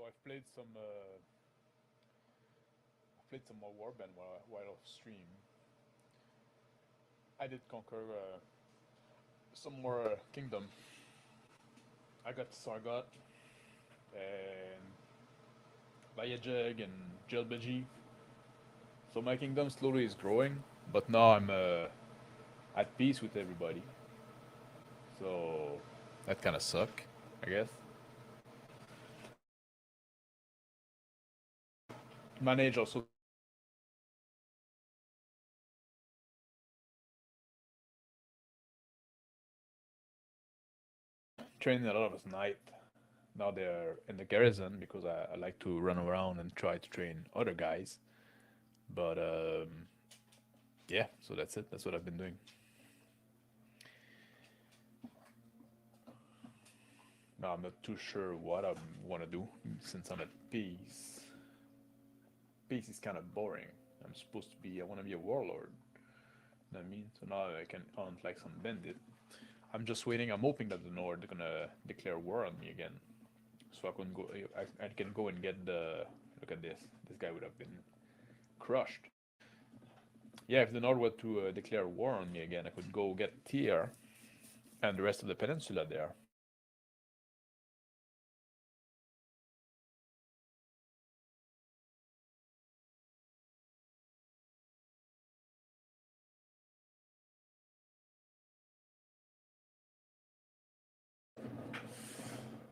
I've played some more Warband while off stream. I did conquer some more kingdom. I got Sargot and Bayajeg and Jelbeji. So my kingdom slowly is growing, but now I'm at peace with everybody. So that kind of suck, I guess. Manage also training a lot of night. Now they're in the garrison because I like to run around and try to train other guys. But yeah, so that's it. That's what I've been doing. Now I'm not too sure what I want to do since I'm at peace. Peace is kind of boring. I'm supposed to be. I want to be a warlord. You know what I mean? So now I can hunt like some bandit. I'm just waiting. I'm hoping that the Nord are gonna declare war on me again, so I can go. I can go and get the. Look at this. This guy would have been crushed. Yeah, if the Nord were to declare war on me again, I could go get Tyr and the rest of the peninsula there.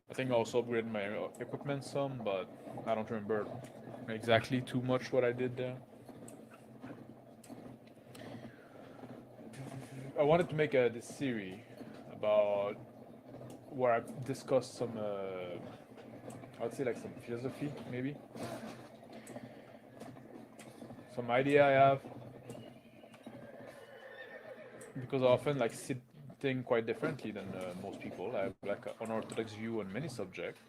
I think I also upgraded my equipment some, but I don't remember exactly too much what I did there. I wanted to make this series about where I discussed some, I would say like some philosophy, maybe. Some idea I have. Because I often like think quite differently than most people. I have like an unorthodox view on many subjects.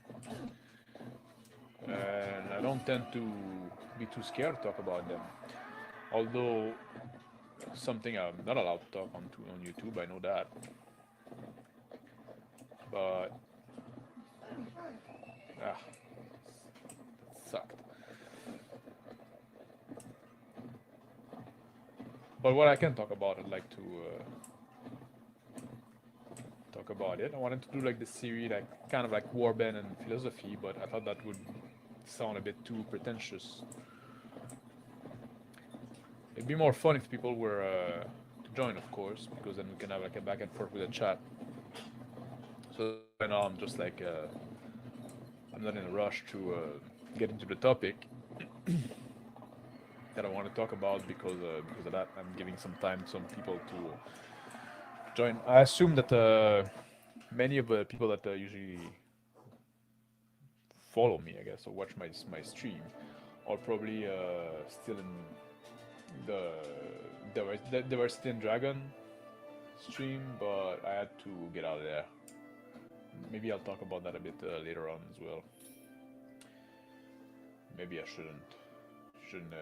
And I don't tend to be too scared to talk about them. Although something I'm not allowed to talk on YouTube, I know that. But ah, that sucked. But what I can talk about, I'd like to talk about it. I wanted to do like this series, like kind of like Warband and philosophy, but I thought that would sound a bit too pretentious. It'd be more fun if people were to join, of course, because then we can have like a back and forth with a chat. So right now I'm just like I'm not in a rush to get into the topic that I want to talk about because of that. I'm giving some time to some people to join. I assume that many of the people that usually follow me, I guess, or watch my stream, are probably still in the there were still in Dragon stream, but I had to get out of there. Maybe I'll talk about that a bit later on as well. Maybe I shouldn't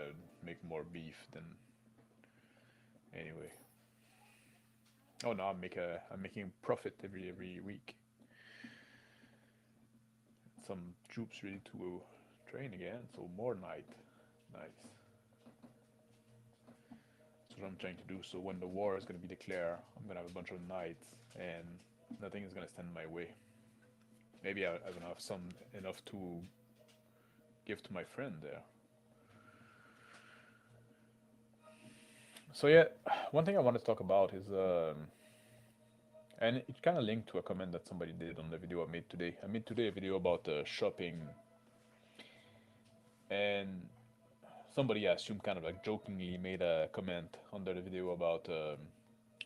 make more beef than anyway. Oh no, I'm making profit every week. Some troops ready to train again, so more night. Nice. That's what I'm trying to do. So when the war is gonna be declared, I'm gonna have a bunch of knights, and nothing is gonna stand in my way. Maybe I'm gonna have some enough to give to my friend there. So yeah, one thing I want to talk about is, and it kind of linked to a comment that somebody did on the video I made today. I made today a video about shopping, and somebody, I assume, kind of like jokingly made a comment under the video about,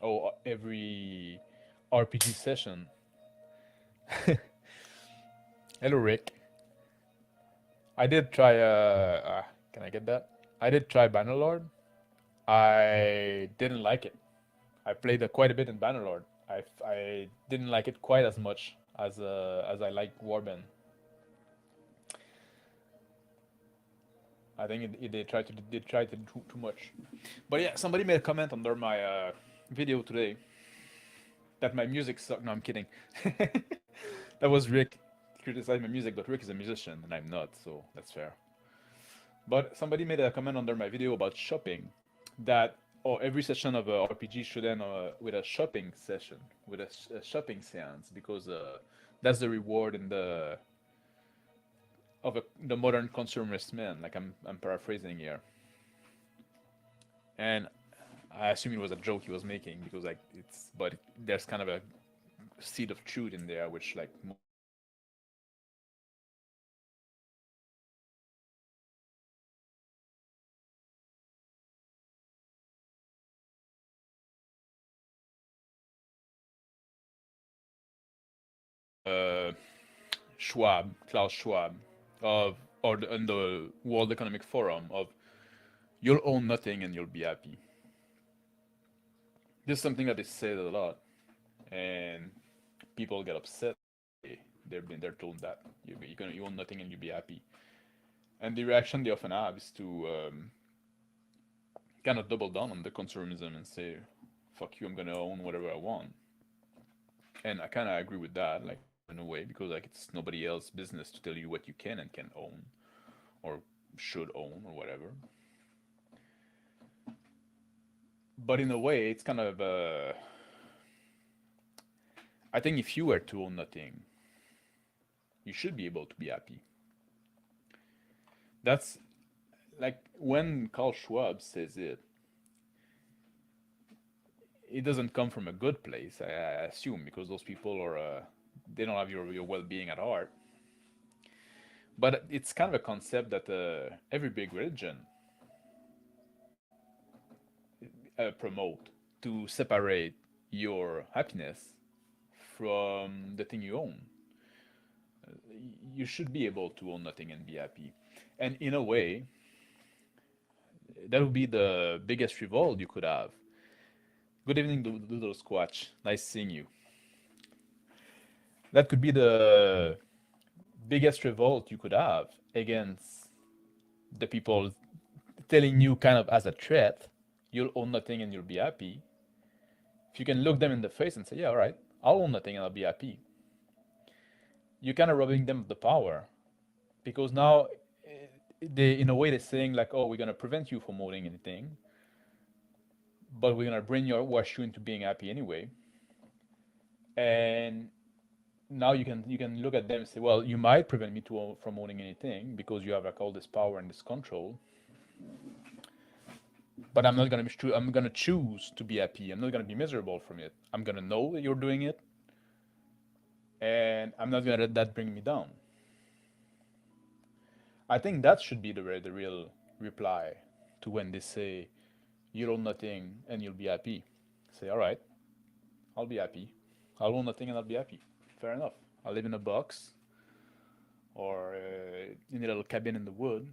oh, every RPG session. Hello, Rick. I did try. Can I get that? I did try Bannerlord. I didn't like it. I played quite a bit in Bannerlord. I didn't like it quite as much as I like Warband. I think they tried to do too much. But yeah, somebody made a comment under my video today that my music sucked. No, I'm kidding. That was Rick. criticize my music, but Rick is a musician and I'm not, so that's fair. But somebody made a comment under my video about shopping, that every session of a RPG should end with a shopping session, with a shopping seance, because that's the reward in the modern consumerist man. Like I'm paraphrasing here, and I assume it was a joke he was making because like there's kind of a seed of truth in there, which like uh, Klaus Schwab, in the World Economic Forum of you'll own nothing and you'll be happy. This is something that is said a lot, and people get upset. They're told that you own nothing and you'll be happy, and the reaction they often have is to kind of double down on the consumerism and say, "Fuck you, I'm gonna own whatever I want." And I kind of agree with that, like in a way, because like it's nobody else's business to tell you what you can and can own, or should own, or whatever. But in a way, it's kind of I think if you were to own nothing, you should be able to be happy. That's like when Carl Schwab says it doesn't come from a good place, I assume, because those people are they don't have your well-being at heart. But it's kind of a concept that every big religion promote, to separate your happiness from the thing you own. You should be able to own nothing and be happy. And in a way, that would be the biggest revolt you could have. Good evening, Doodle Squatch. Nice seeing you. That could be the biggest revolt you could have against the people telling you kind of as a threat, you'll own nothing and you'll be happy. If you can look them in the face and say, yeah, all right, I'll own nothing and I'll be happy. You're kind of robbing them of the power, because now in a way they're saying like, oh, we're going to prevent you from owning anything, but we're going to wash you into being happy anyway. And now you can look at them and say, well, you might prevent me from owning anything because you have like all this power and this control, but I'm gonna choose to be happy. I'm not gonna be miserable from it. I'm gonna know that you're doing it, and I'm not gonna let that bring me down. I think that should be the real reply to when they say you own nothing and you'll be happy. Say, all right, I'll be happy. I'll own nothing and I'll be happy. Fair enough. I'll live in a box or in a little cabin in the wood,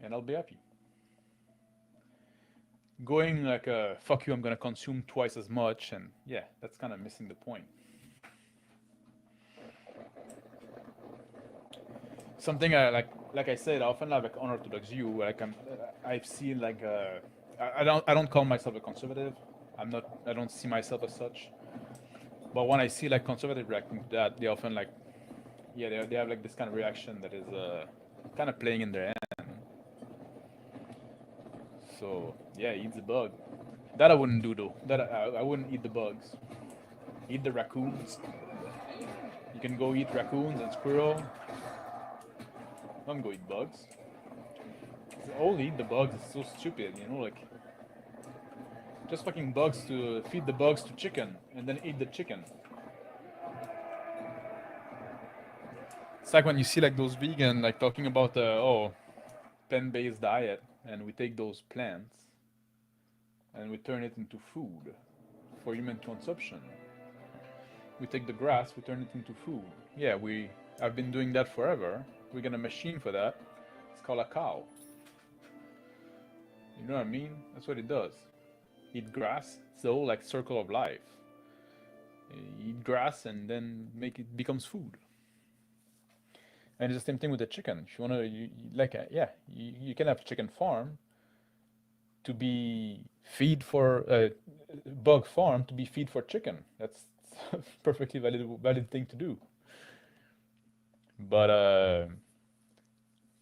and I'll be happy. Going like, fuck you, I'm gonna consume twice as much, and yeah, that's kind of missing the point. Something like I said, I often have like unorthodox view. Like I've seen like I don't call myself a conservative. I don't see myself as such. But when I see like conservative reacting to that, they often like, yeah, they have like this kind of reaction that is kind of playing in their hand. So yeah, eat the bug. That I wouldn't do though. That I wouldn't eat the bugs. Eat the raccoons. You can go eat raccoons and squirrel. Don't go eat bugs. Only eat the bugs is so stupid, you know, like just fucking bugs to feed the bugs to chicken and then eat the chicken. It's like when you see like those vegan like talking about plant-based diet, and we take those plants and we turn it into food for human consumption. We take the grass, we turn it into food. Yeah, I've been doing that forever. We got a machine for that. It's called a cow. You know what I mean? That's what it does. Eat grass. It's the whole like circle of life. Eat grass and then make it becomes food. And it's the same thing with the chicken. If you wanna, you can have a chicken farm to be feed for bug farm to be feed for chicken. That's perfectly valid thing to do. But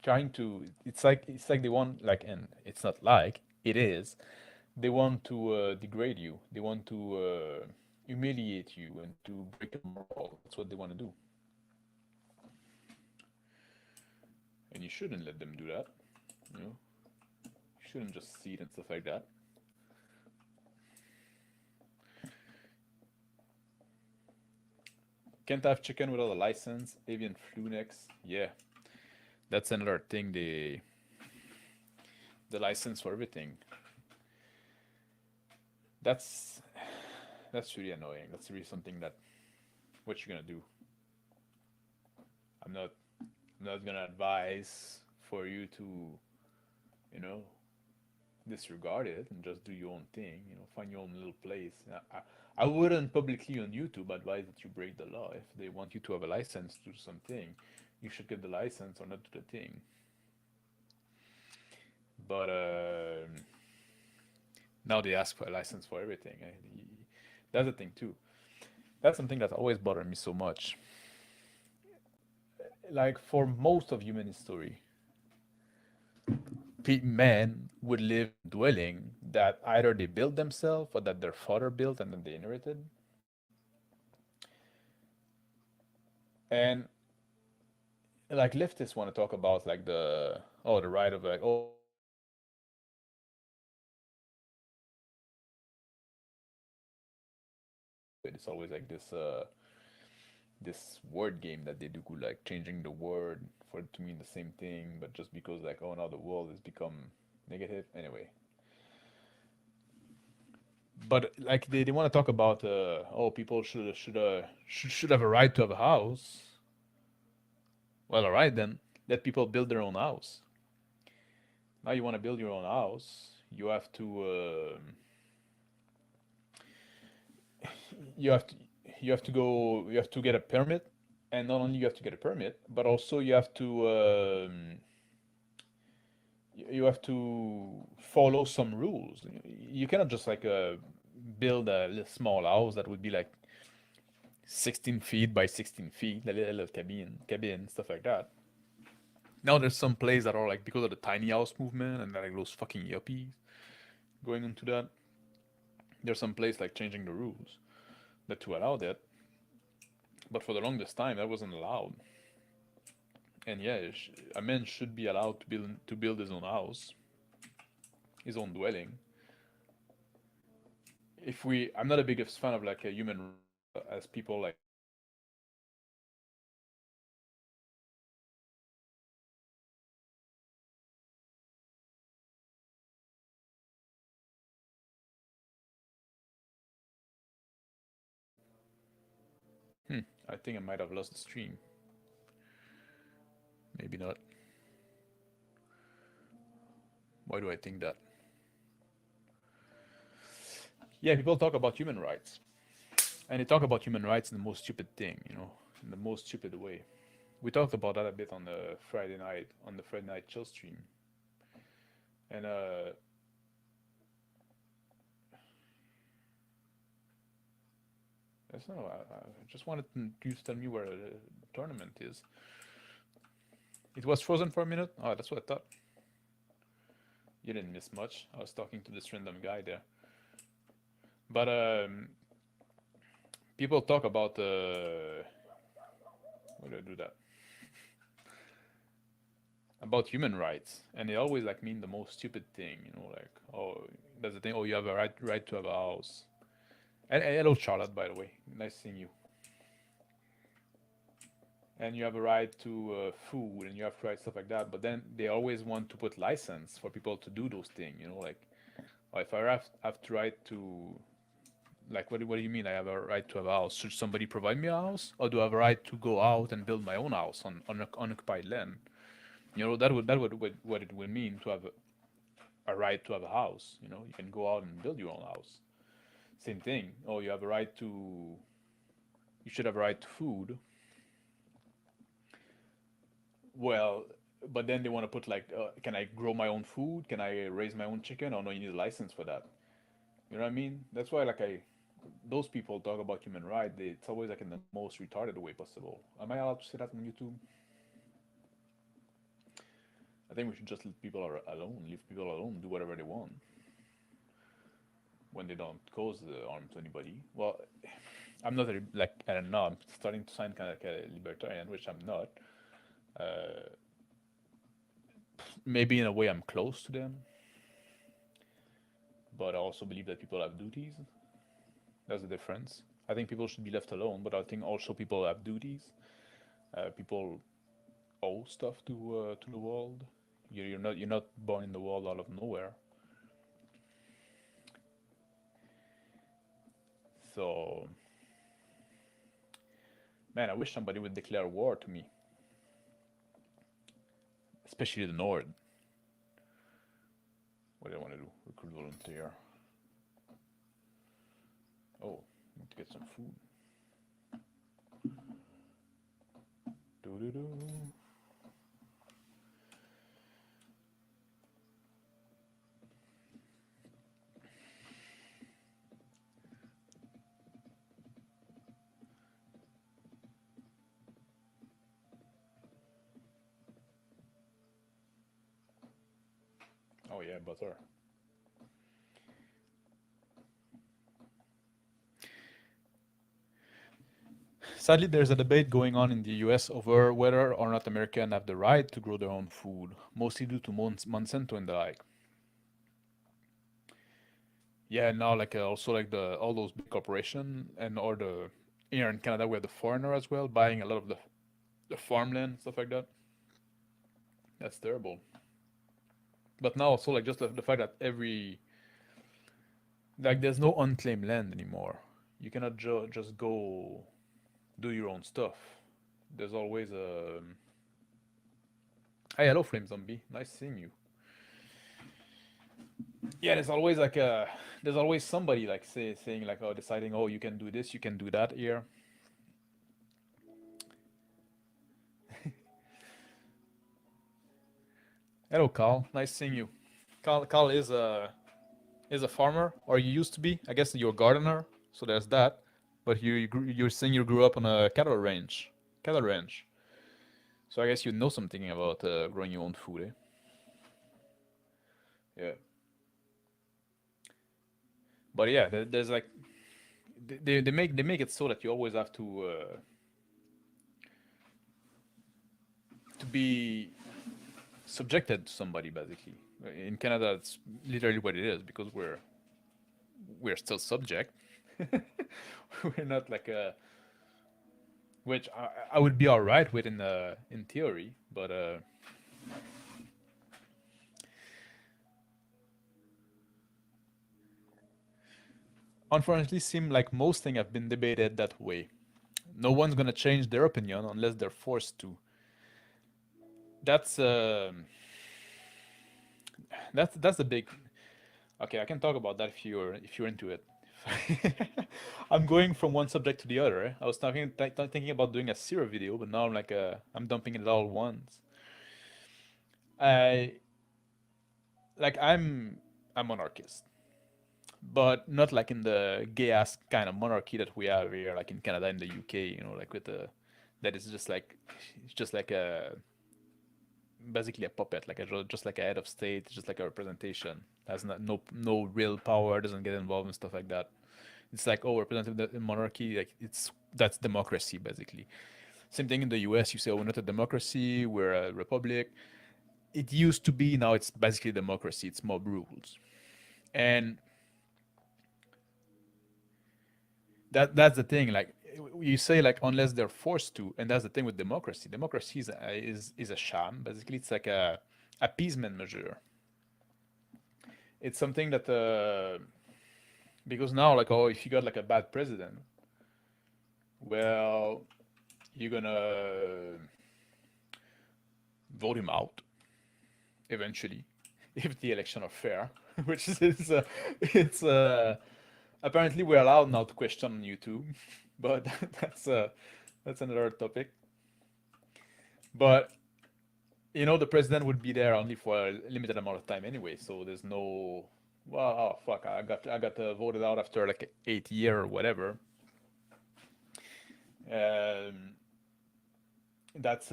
trying to, it's like they want like, and it's not like it is. They want to degrade you. They want to humiliate you and to break your morale. That's what they want to do, and you shouldn't let them do that. You know, you shouldn't just see it and stuff like that. Can't have chicken without a license. Avian flu next. Yeah, that's another thing. The license for everything. That's that's really annoying. That's really something that what you're gonna do. I'm not I'm not gonna advise for you to, you know, disregard it and just do your own thing. You know, find your own little place. I wouldn't publicly on YouTube advise that you break the law. If they want you to have a license to do something, you should get the license or not do the thing. But now they ask for a license for everything. That's the thing too. That's something that always bothered me so much. Like for most of human history, men would live in a dwelling that either they built themselves or that their father built and then they inherited. And like leftists want to talk about like the right of like, oh, it's always like this word game that they do, like changing the word for it to mean the same thing, but just because like, oh, now the world has become negative anyway. But like they want to talk about oh, people should have a right to have a house. Well, all right then, let people build their own house. Now you want to build your own house, you have to you have to get a permit, and not only you have to get a permit, but also you have to follow some rules. You cannot just like build a little small house that would be like 16 feet by 16 feet, a little cabin, stuff like that. Now there's some places that are like, because of the tiny house movement and like those fucking yuppies going into that. There's some place like changing the rules that to allow that, but for the longest time that wasn't allowed. And yeah, a man should be allowed to build his own house, his own dwelling. I'm not a biggest fan of like a human as people like I think I might have lost the stream. Maybe not. Why do I think that? Yeah, people talk about human rights. And they talk about human rights in the most stupid thing, in the most stupid way. We talked about that a bit on the Friday night chill stream. And I don't know, I just wanted you to tell me where the tournament is. It was frozen for a minute? Oh, that's what I thought. You didn't miss much. I was talking to this random guy there. But people talk about why do I do that? About human rights, and they always like mean the most stupid thing, like, oh, that's the thing. Oh, you have a right to have a house. And hello, Charlotte, by the way, nice seeing you. And you have a right to food, and you have right stuff like that. But then they always want to put license for people to do those things, like, oh, if I have to right to, like, what do you mean I have a right to have a house? Should somebody provide me a house, or do I have a right to go out and build my own house on unoccupied land? That would what it would mean to have a right to have a house. You can go out and build your own house. Same thing. Oh, you have a right to. You should have a right to food. Well, but then they want to put like, can I grow my own food? Can I raise my own chicken? Oh no, you need a license for that. You know what I mean? That's why like those people talk about human rights, it's always like in the most retarded way possible. Am I allowed to say that on YouTube? I think we should just let people alone, leave people alone, do whatever they want when they don't cause harm to anybody. Well, I'm not a, like I don't know. I'm starting to sound kind of like a libertarian, which I'm not. Uh, Maybe in a way I'm close to them, but I also believe that people have duties. That's the difference. I think people should be left alone, but I think also people have duties. People owe stuff to the world. You're not born in the world out of nowhere. So, man, I wish somebody would declare war to me, especially the Nord. What do I want to do? Recruit volunteer. Oh, need to get some food. Do do do. Oh yeah, butter. Sadly, there's a debate going on in the US over whether or not Americans have the right to grow their own food, mostly due to Monsanto and the like. Yeah, now like also like the all those big corporation and or the here in Canada we have the foreigner as well buying a lot of the farmland stuff like that. That's terrible. But now also like just the fact that every like there's no unclaimed land anymore. You cannot just go do your own stuff. There's always a hey, hello Flame Zombie, nice seeing you. Yeah, there's always like a there's always somebody like saying like oh deciding oh you can do this you can do that here. Hello Carl, nice seeing you. Carl is a farmer, or you used to be. I guess you're a gardener, so there's that. But you're saying you grew up on a cattle ranch. So I guess you know something about growing your own food, eh? Yeah. But yeah, there's like they make it so that you always have to be subjected to somebody basically. In Canada, it's literally what it is because we're still subject. We're not like a which I would be all right with in theory, but unfortunately, seem like most things have been debated that way. No one's gonna change their opinion unless they're forced to. That's that's the big. Okay, I can talk about that if you're into it. I'm going from one subject to the other. Eh? I was thinking about doing a serial video, but now I'm like I'm dumping it all at once. I like I'm monarchist, but not like in the gay ass kind of monarchy that we have here, like in Canada and the UK. You know, like with the that is just like it's just like a basically a puppet, like just like a head of state, just like a representation. Has no real power, doesn't get involved in stuff like that. It's like oh, representative monarchy, like that's democracy basically. Same thing in the U.S. You say oh, we're not a democracy, we're a republic. It used to be, now it's basically democracy. It's mob rules, and that's the thing. Like you say, like unless they're forced to, and that's the thing with democracy. Democracy is a sham. Basically, it's like a appeasement measure. It's something that because now like oh if you got like a bad president, well you're gonna vote him out eventually if the election are fair, which is it's apparently we're allowed now to question on YouTube, but that's another topic. But you know the president would be there only for a limited amount of time anyway, so there's no Well, oh fuck, I got voted out after like 8 year or whatever. Um, that's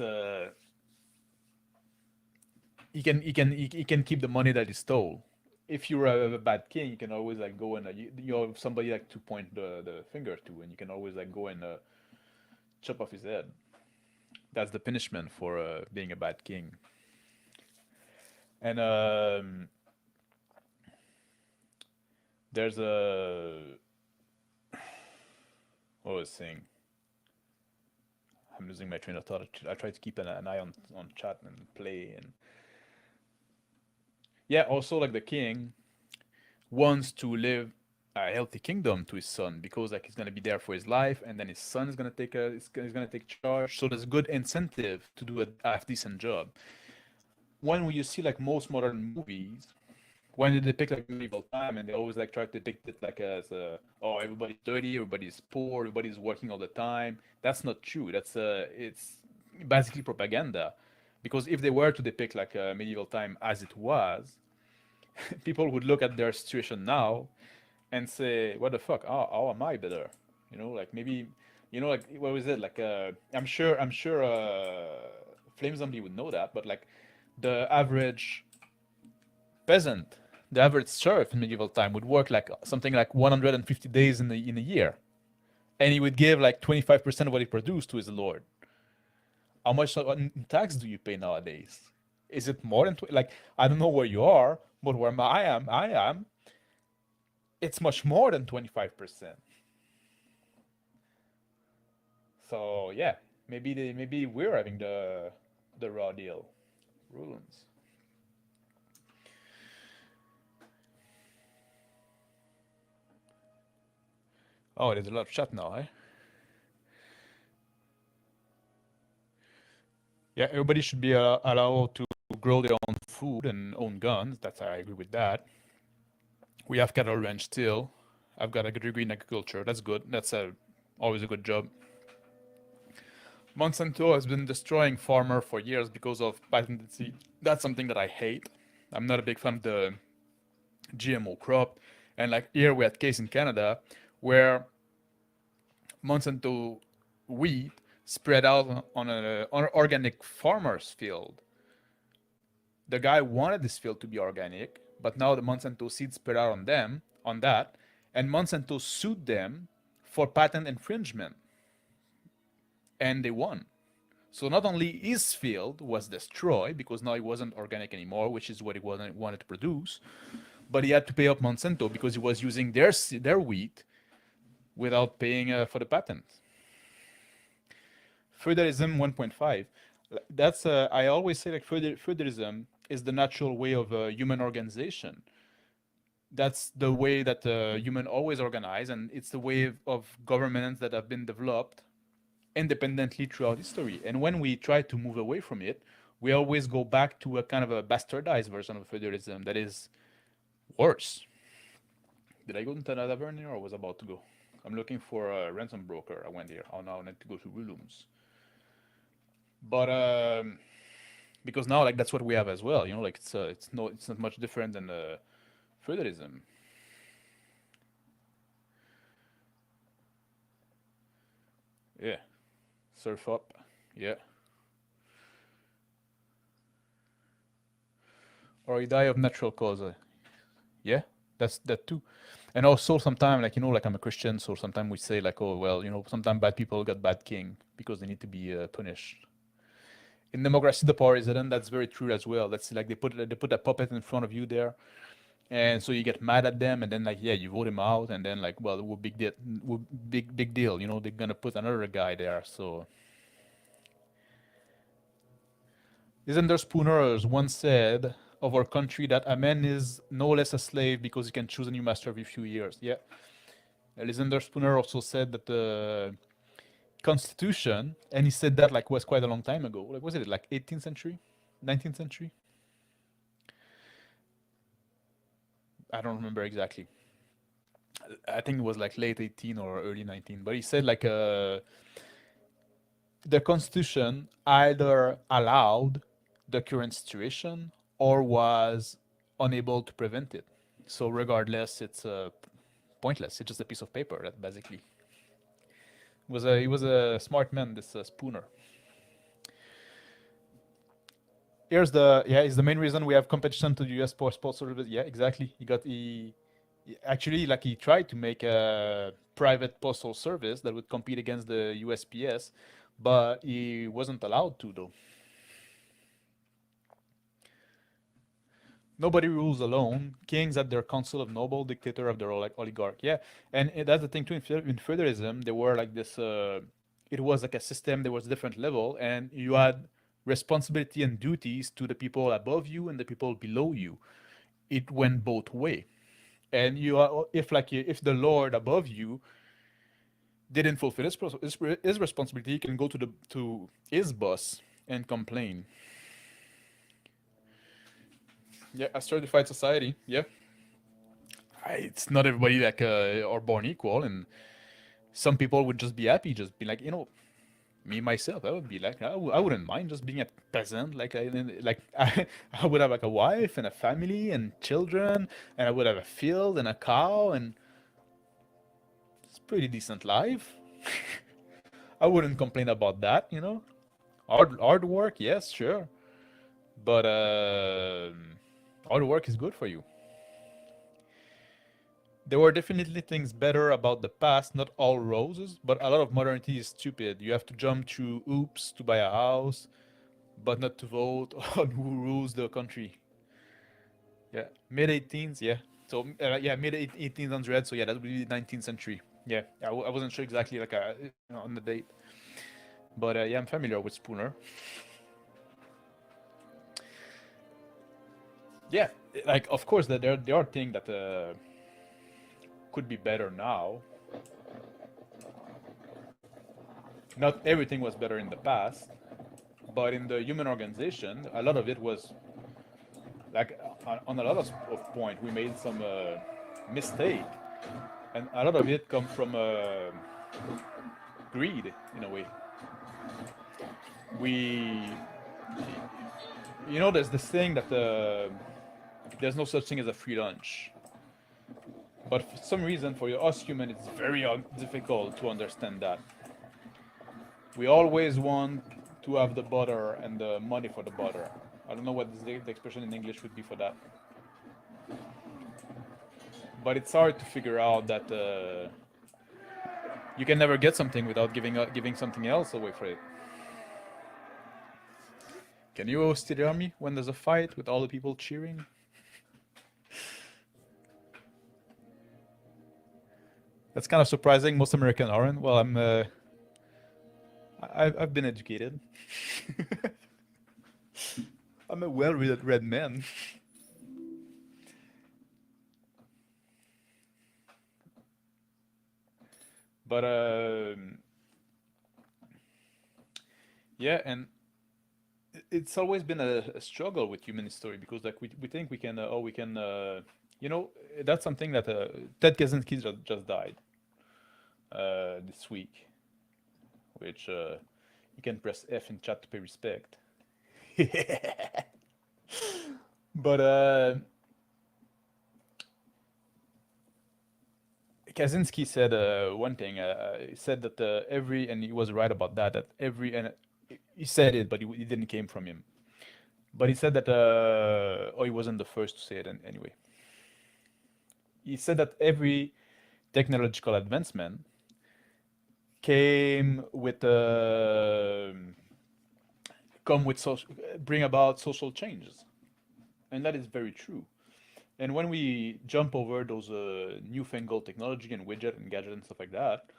he can keep the money that he stole. If you're a bad king, you can always like go and you have somebody like to point the finger to, and you can always like go and chop off his head. That's the punishment for being a bad king. And there's a what was I saying? I'm losing my train of thought. I try to keep an eye on chat and play and yeah. Also, like the king wants to live a healthy kingdom to his son because like he's gonna be there for his life, and then his son is gonna he's gonna take charge. So there's good incentive to do a half decent job. When you see like most modern movies, when they depict like medieval time, and they always like try to depict it like as oh, everybody's dirty, everybody's poor, everybody's working all the time. That's not true. It's basically propaganda, because if they were to depict like medieval time as it was, people would look at their situation now and say, "What the fuck? How am I better?" Like maybe, like what was it? Like I'm sure, Flame Zombie would know that, but like the average peasant, the average serf in medieval time would work like something like 150 days in a year, and he would give like 25% of what he produced to his lord. How much in tax do you pay nowadays? Is it more than like I don't know where you are, but where I am, it's much more than 25%. So yeah, maybe we're having the raw deal. Ruins. Oh, there's a lot of chat now, eh? Yeah, everybody should be allowed to grow their own food and own guns. I agree with that. We have cattle ranch still. I've got a good degree in agriculture. That's good. Always a good job. Monsanto has been destroying farmer for years because of patented seed. That's something that I hate. I'm not a big fan of the GMO crop. And like here we had case in Canada where Monsanto wheat spread out on an organic farmer's field. The guy wanted this field to be organic, but now the Monsanto seeds spread out on that, and Monsanto sued them for patent infringement, and they won. So not only his field was destroyed because now it wasn't organic anymore, which is what he wanted to produce, but he had to pay up Monsanto because he was using their wheat without paying for the patent. Feudalism 1.5. That's I always say like feudalism is the natural way of human organization. That's the way that human always organize, and it's the way of governments that have been developed independently throughout history. And when we try to move away from it, we always go back to a kind of a bastardized version of feudalism that is worse. Did I go into another tavern here, or was I about to go? I'm looking for a ransom broker. I went here. Oh, now I need to go to rooms. But because now like that's what we have as well. Like it's not much different than feudalism. Yeah, surf up. Yeah, or you die of natural cause. Yeah, that's that too. And also sometimes like like I'm a Christian, so sometimes we say like, oh well, sometimes bad people got bad king because they need to be punished. In democracy, the power is hidden. That's very true as well. That's like they put a puppet in front of you there, and so you get mad at them, and then like yeah, you vote him out, and then like well, big deal. They're gonna put another guy there. So Lysander Spooner once said of our country that a man is no less a slave because he can choose a new master every few years. Yeah. Lysander Spooner also said that the Constitution, and he said that like was quite a long time ago. Like was it like 18th century, 19th century? I don't remember exactly. I think it was like late 18 or early 19. But he said like the Constitution either allowed the current situation or was unable to prevent it. So regardless, it's pointless. It's just a piece of paper. That basically was a he was a smart man. This Spooner. Here's the He's the main reason we have competition to the U.S. Postal Service. Yeah, exactly. Actually, like, he tried to make a private postal service that would compete against the USPS, but he wasn't allowed to though. Nobody rules alone. Kings at their council of noble, dictator of their oligarch. Yeah, and that's the thing too. In feudalism, there were like this. It was like a system. There was different level, and you had responsibility and duties to the people above you and the people below you. It went both way. And you are, if the lord above you didn't fulfill his responsibility, he can go to his boss and complain. Yeah, a certified society. Yeah, it's not everybody like are born equal, and some people would just be happy, just be like, me myself, I would be like, I wouldn't mind just being a peasant. I would have like a wife and a family and children, and I would have a field and a cow, and it's pretty decent life. I wouldn't complain about that. Hard work, yes, sure, but hard work is good for you. There were definitely things better about the past, not all roses, but a lot of modernity is stupid. You have to jump through hoops to buy a house, but not to vote on who rules the country. Yeah, mid 18th, yeah. So yeah, mid 1800s. So yeah, that would be 19th century. Yeah, I wasn't sure exactly like on the date, but yeah, I'm familiar with Spooner. Yeah, like of course that there are things that could be better now. Not everything was better in the past, but in the human organization, a lot of it was like on a lot of point we made some mistake, and a lot of it come from greed in a way. We, there's this thing that there's no such thing as a free lunch, but for some reason for us human it's very difficult to understand that. We always want to have the butter and the money for the butter. I don't know what the expression in English would be for that. But it's hard to figure out that you can never get something without giving something else away for it. Can you still hear me when there's a fight with all the people cheering? That's kind of surprising. Most Americans aren't. Well, I've been educated. I'm a well-read man. But yeah, and it's always been a struggle with human history because like we think we can that's something that Ted Kaczynski just died this week, which you can press F in chat to pay respect. But Kaczynski said one thing. He said that and he was right about that. And he said it, but it didn't came from him. But he said that, he wasn't the first to say it anyway. He said that every technological advancement came with bring about social changes, and that is very true. And when we jump over those newfangled technology and widget and gadget and stuff like that,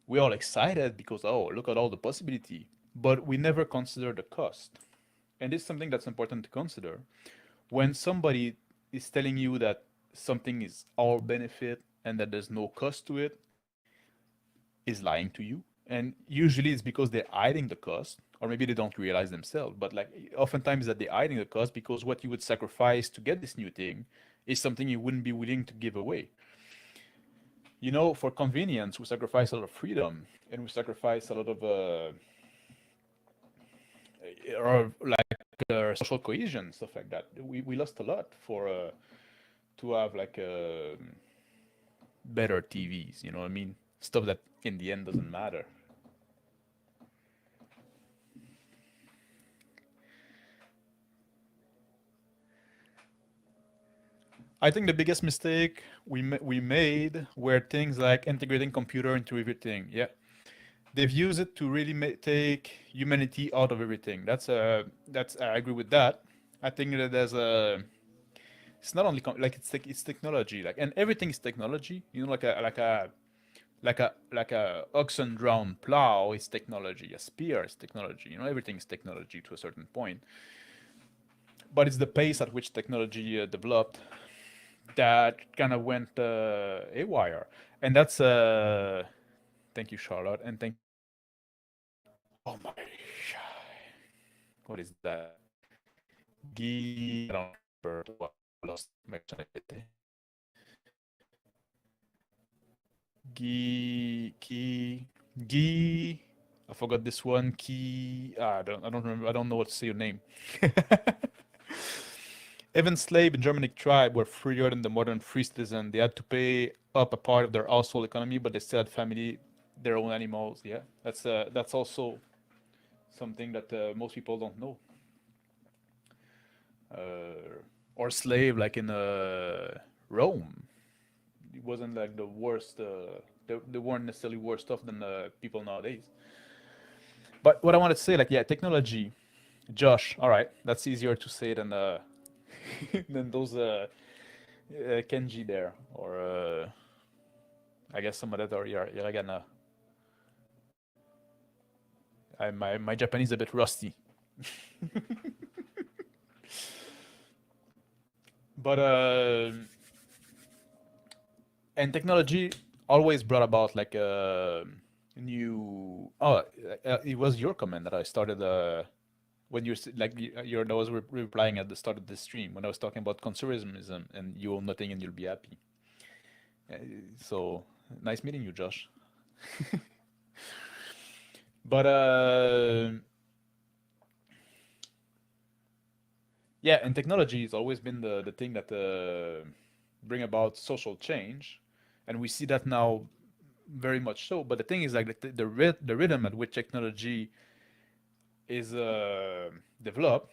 we're all excited because, oh, look at all the possibility. But we never consider the cost. And this is something that's important to consider. When somebody is telling you that something is our benefit and that there's no cost to it, is lying to you. And usually it's because they're hiding the cost, or maybe they don't realize themselves. But like oftentimes that they're hiding the cost because what you would sacrifice to get this new thing is something you wouldn't be willing to give away. For convenience, we sacrifice a lot of freedom, and we sacrifice a lot of or like social cohesion, stuff like that. We lost a lot to have like better TVs. You know what I mean? Stuff that in the end doesn't matter. I think the biggest mistake we made were things like integrating computer into everything. Yeah, they've used it to really take humanity out of everything. That's I agree with that. I think that there's a it's not only like it's technology like and everything is technology. You know, like a oxen drawn plow is technology. A spear is technology. You know, everything is technology to a certain point. But it's the pace at which technology developed that kind of went haywire. And that's thank you, Charlotte, and thank. Oh my, what is that? Guy, I don't remember. What lost my connectivity. Guy. I forgot this one. Key. I don't remember. I don't know what to say your name. Even slave and Germanic tribe were freer than the modern free citizen. They had to pay up a part of their household economy, but they still had family, their own animals. Yeah, that's also something that most people don't know. Or slave, like in Rome, it wasn't like the worst. They weren't necessarily worse off than people nowadays. But what I wanted to say, like, yeah, technology, Josh. All right, that's easier to say than than those Kenji there, or I guess some of that, or Hiragana. My Japanese is a bit rusty. But and technology always brought about like a new. Oh, it was your comment that I started when like you're that was replying at the start of the stream when I was talking about consumerism and you own nothing and you'll be happy. Uh, So nice meeting you, Josh. But yeah, and technology has always been the thing that bring about social change, and we see that now very much so. But the thing is, like the rhythm at which technology is developed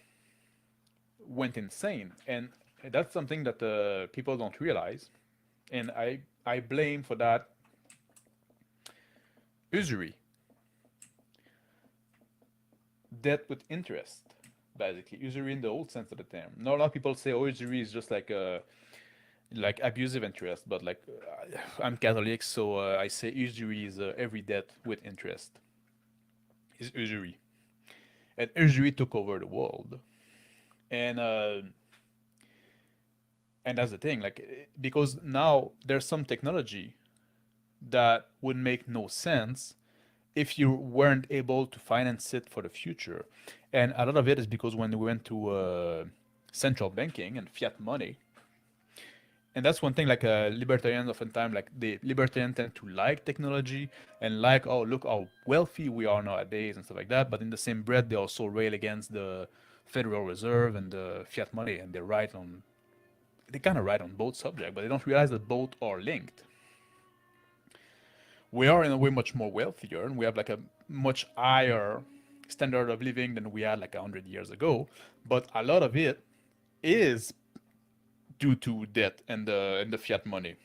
went insane, and that's something that people don't realize. And I blame for that usury, debt with interest, basically usury in the old sense of the term. Not a lot of people say, oh, usury is just like abusive interest, but like I'm Catholic, so I say usury is every debt with interest is usury, and usury took over the world, and that's the thing, like because now there's some technology that would make no sense if you weren't able to finance it for the future, and a lot of it is because when we went to central banking and fiat money. And that's one thing like libertarians oftentimes like the libertarians tend to like technology and like, oh, look how wealthy we are nowadays and stuff like that, but in the same breath they also rail against the Federal Reserve and the fiat money, and they kind of write on both subjects, but they don't realize that both are linked. We are in a way much more wealthier and we have like a much higher standard of living than we had like 100 years ago, but a lot of it is due to debt and the fiat money.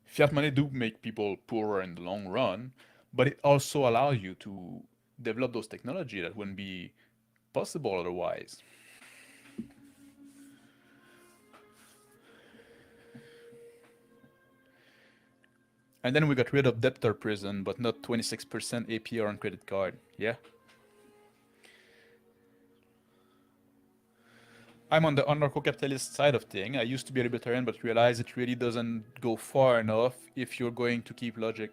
Fiat money do make people poorer in the long run, but it also allows you to develop those technology that wouldn't be possible otherwise. And then we got rid of debtor prison, but not 26% APR on credit card. Yeah. I'm on the anarcho-capitalist side of thing. I used to be a libertarian, but realized it really doesn't go far enough if you're going to keep logic.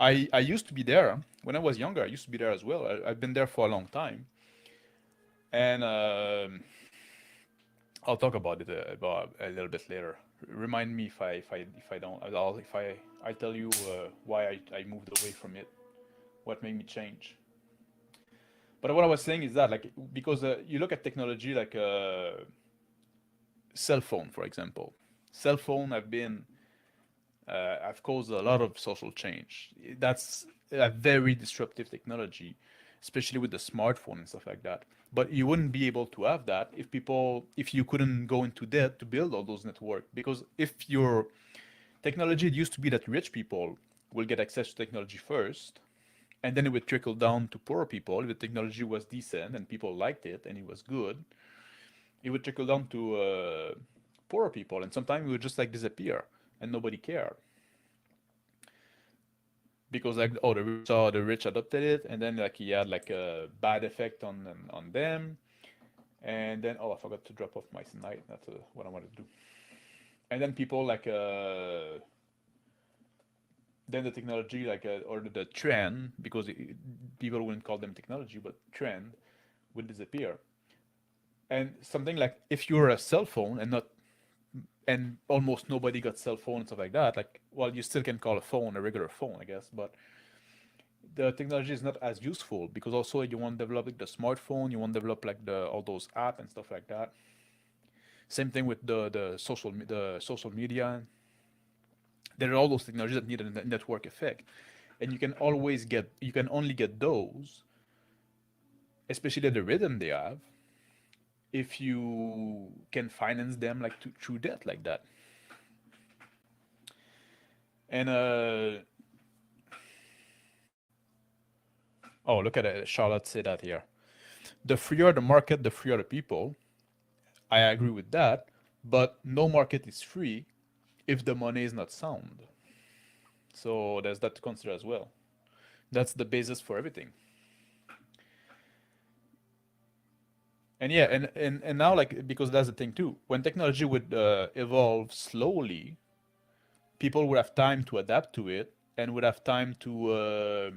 I used to be there when I was younger. I used to be there as well. I've been there for a long time, and I'll talk about it about a little bit later. Remind me if I don't. I'll tell you why I moved away from it. What made me change. But what I was saying is that like because you look at technology like cell phone, for example. Cell phone have caused a lot of social change. That's a very disruptive technology, especially with the smartphone and stuff like that. But you wouldn't be able to have that if you couldn't go into debt to build all those networks. Because if your technology, it used to be that rich people will get access to technology first, and then it would trickle down to poor people. If the technology was decent and people liked it and it was good, it would trickle down to poorer people, and sometimes it would just like disappear and nobody cared because like oh the rich adopted it, and then like he had like a bad effect on them, and then oh I forgot to drop off my tonight. That's what I wanted to do. And then people like then the technology like or the trend, because people wouldn't call them technology but trend, would disappear. And something like if you're a cell phone and not and almost nobody got cell phone and stuff like that, like well you still can call a phone a regular phone I guess, but the technology is not as useful because also you want to develop like the smartphone, you want to develop like the all those app and stuff like that. Same thing with the social media. There are all those technologies that need a network effect, and you can only get those, especially the rhythm they have, if you can finance them like through debt like that. And oh look at it, Charlotte said that here. The freer the market, the freer the people. I agree with that, but no market is free if the money is not sound. So there's that to consider as well. That's the basis for everything. And yeah, and now like because that's the thing too. When technology would evolve slowly, people would have time to adapt to it and would have time to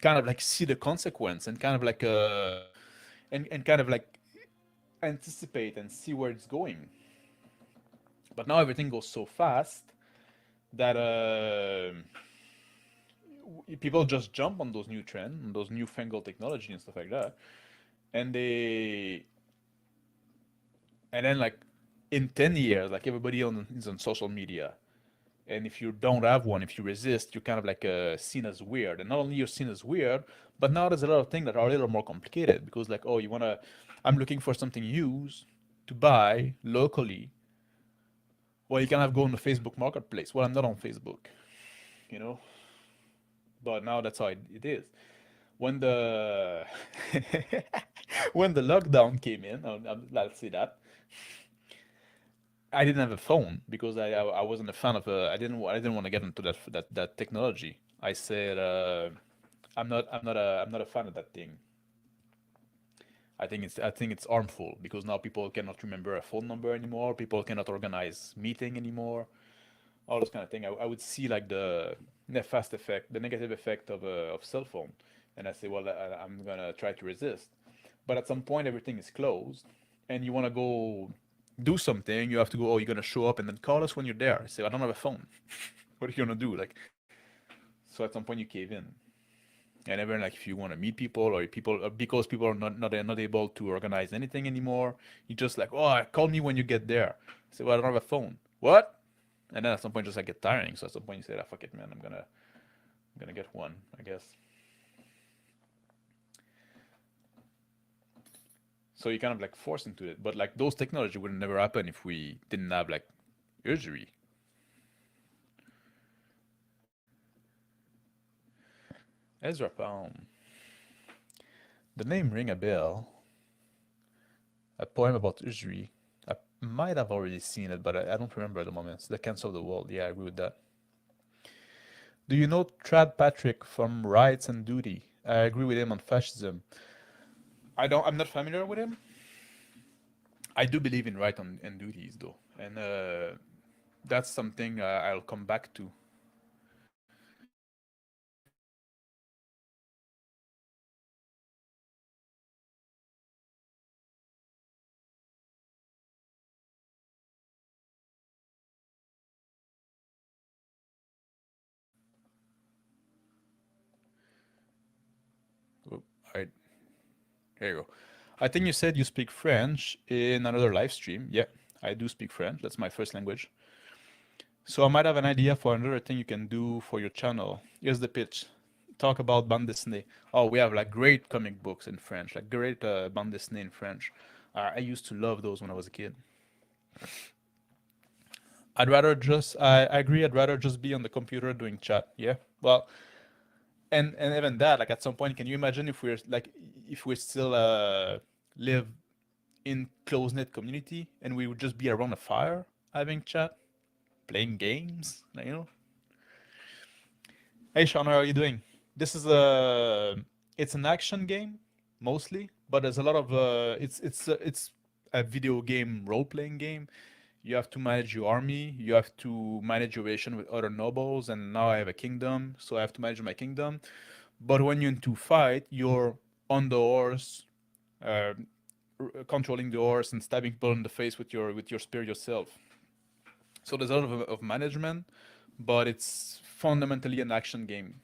kind of like see the consequence and kind of like and kind of like anticipate and see where it's going. But now everything goes so fast that people just jump on those new trends, on those newfangled technology and stuff like that, and then like in 10 years, like everybody is on social media, and if you don't have one, if you resist, you're kind of like seen as weird. And not only you're seen as weird, but now there's a lot of things that are a little more complicated because like oh I'm looking for something used to buy locally. Well, you can have go on the Facebook Marketplace. Well, I'm not on Facebook, you know. But now that's how it is. When the when the lockdown came in, let's say that I didn't have a phone because I wasn't a fan of I didn't want to get into that technology. I said I'm not a fan of that thing. I think it's harmful because now people cannot remember a phone number anymore. People cannot organize meeting anymore. All those kind of thing. I would see like the nefast effect, the negative effect of cell phone, and I say, well, I'm gonna try to resist. But at some point, everything is closed, and you want to go do something. You have to go. Oh, you're gonna show up and then call us when you're there. I say, I don't have a phone. What are you gonna do? Like, so at some point, you cave in. And even like if you want to meet people or because people are not able to organize anything anymore, you just like, oh, call me when you get there. I say, well, I don't have a phone. What? And then at some point, just like get tiring. So at some point, you say, ah, fuck it, man. I'm gonna get one, I guess. So you kind of like force into it. But like those technology would never happen if we didn't have like usury. Ezra Pound. The name ring a bell. A poem about usury. I might have already seen it, but I don't remember at the moment. It's the Cancer of the World. Yeah, I agree with that. Do you know Trad Patrick from Rights and Duty? I agree with him on fascism. I'm not familiar with him. I do believe in right and duties though, and that's something I'll come back to. Oh, I Here you go. I think you said you speak French in another live stream. Yeah, I do speak French. That's my first language. So I might have an idea for another thing you can do for your channel. Here's the pitch. Talk about bande dessinée. Oh, we have like great comic books in French, like great bande dessinée in French. I used to love those when I was a kid. I agree, I'd rather just be on the computer doing chat. Yeah. Well, and even that, like at some point, can you imagine if we still live in close knit community and we would just be around a fire having chat, playing games, you know? Hey Sean, how are you doing? This is it's an action game mostly, but there's a lot of it's a video game role playing game. You have to manage your army, you have to manage your relation with other nobles, and now I have a kingdom, so I have to manage my kingdom. But when you're into fight, you're on the horse, uh, controlling the horse and stabbing people in the face with your spear yourself. So there's a lot of management, but it's fundamentally an action game.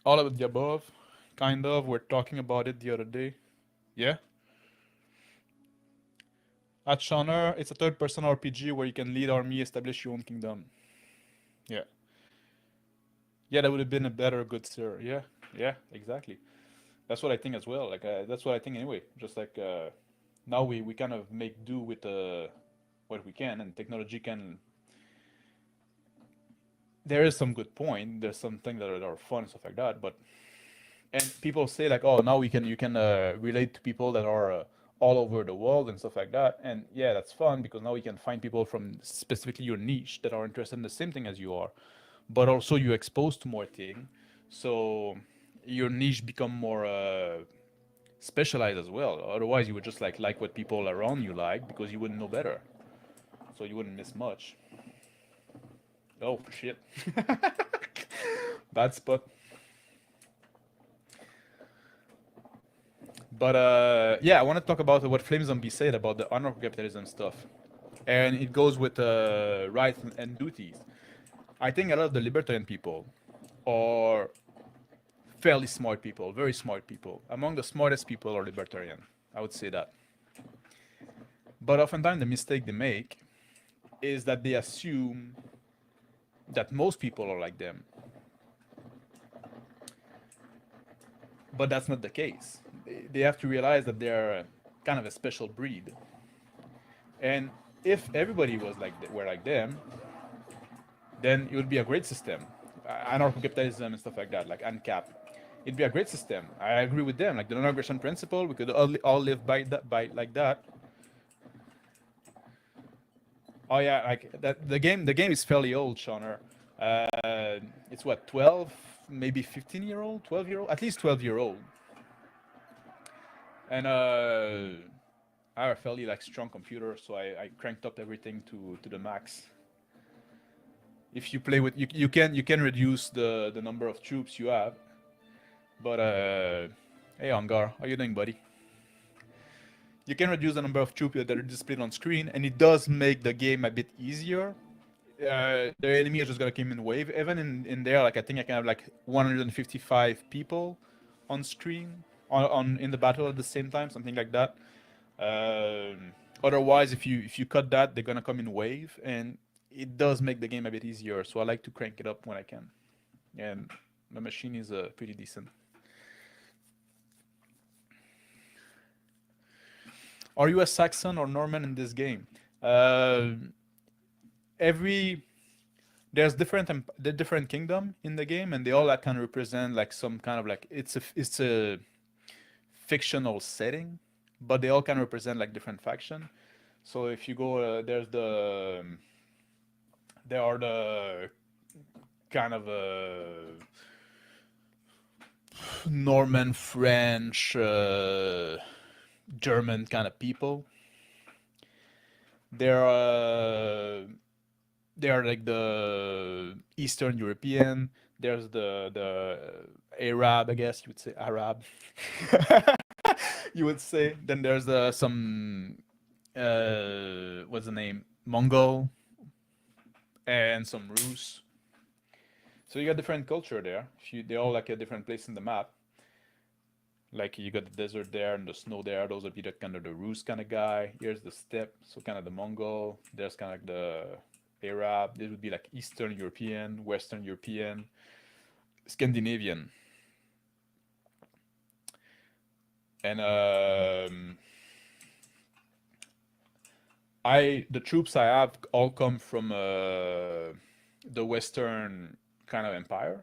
All of the above, kind of. We're talking about it the other day. Yeah. At Shonner, it's a third-person RPG where you can lead army, establish your own kingdom. Yeah. Yeah, that would have been a better good sir. Yeah. Yeah, exactly. That's what I think as well. Like that's what I think anyway. Just like now we kind of make do with what we can, and technology can. There is some good point. There's some things that are fun and stuff like that. But and people say like, oh, now we can you can relate to people that are all over the world and stuff like that. And yeah, that's fun because now we can find people from specifically your niche that are interested in the same thing as you are, but also you're exposed to more thing, so your niche become more specialized as well. Otherwise, you would just like what people around you like because you wouldn't know better, so you wouldn't miss much. Oh shit, bad spot. But yeah, I want to talk about what Flame Zombie said about the anarcho-capitalism stuff, and it goes with rights and duties. I think a lot of the libertarian people are fairly smart people, very smart people. Among the smartest people are libertarian. I would say that. But oftentimes the mistake they make is that they assume that most people are like them. But that's not the case. They have to realize that they're kind of a special breed. And if everybody was were like them, then it would be a great system. Anarcho-capitalism and stuff like that, like ANCAP. It'd be a great system. I agree with them. Like the non-aggression principle, we could all live by that, by like that. Oh yeah, like that. The game is fairly old, Shauner. It's what 12, maybe 15-year-old, 12-year-old, at least 12-year-old. And I have a fairly like strong computer, so I cranked up everything to the max. If you play with you can reduce the number of troops you have, but hey Ongar, how you doing, buddy? You can reduce the number of troops that are displayed on screen, and it does make the game a bit easier. The enemy is just gonna come in wave. Even in there, like I think I can have like 155 people on screen on in the battle at the same time, something like that. Otherwise, if you cut that, they're gonna come in wave, and it does make the game a bit easier. So I like to crank it up when I can, and the machine is pretty decent. Are you a Saxon or Norman in this game? Every there's the different kingdom in the game, and they all like kind of represent like some kind of like it's a fictional setting, but they all kind of represent like different faction. So if you go, there are the kind of Norman, French, German kind of people. There are like the Eastern European. There's the Arab, I guess you would say Arab. You would say. Then there's some what's the name? Mongol and some Rus. So you got different culture there. They all like a different place in the map. Like you got the desert there and the snow there. Those would be the kind of the Rus kind of guy. Here's the steppe, so kind of the Mongol. There's kind of like the Arab. This would be like Eastern European, Western European, Scandinavian, and I the troops I have all come from the Western kind of empire,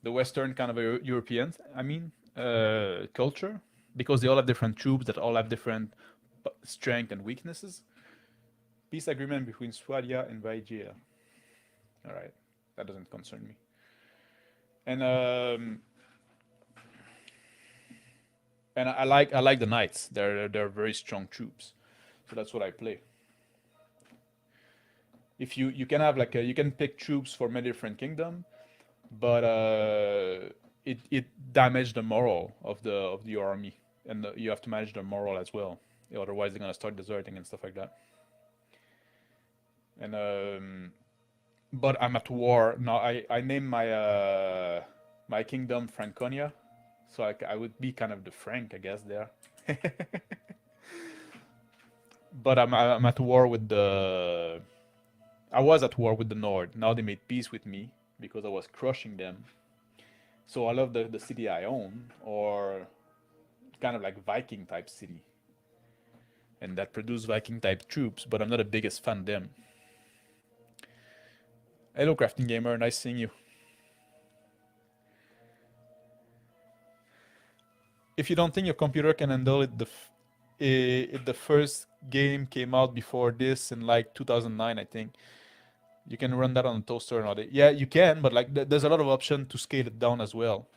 the Western kind of Europeans. I mean, culture, because they all have different troops that all have different strength and weaknesses. Peace agreement between Swadia and Vaijia. All right, that doesn't concern me. And I like the knights. They're very strong troops, so that's what I play. If you can have like you can pick troops for many different kingdom, but it damaged the moral of the army, and you have to manage their moral as well. Otherwise, they're gonna start deserting and stuff like that. And but I'm at war now. I named my kingdom Franconia, so I would be kind of the Frank, I guess there. But I'm at war with the. I was at war with the North. Now they made peace with me because I was crushing them. So I love the city I own, or kind of like Viking type city, and that produce Viking type troops. But I'm not the biggest fan of them. Hello, crafting gamer. Nice seeing you. If you don't think your computer can handle it, the first game came out before this in like 2009, I think. You can run that on a toaster and all that. Yeah, you can, but like there's a lot of option to scale it down as well.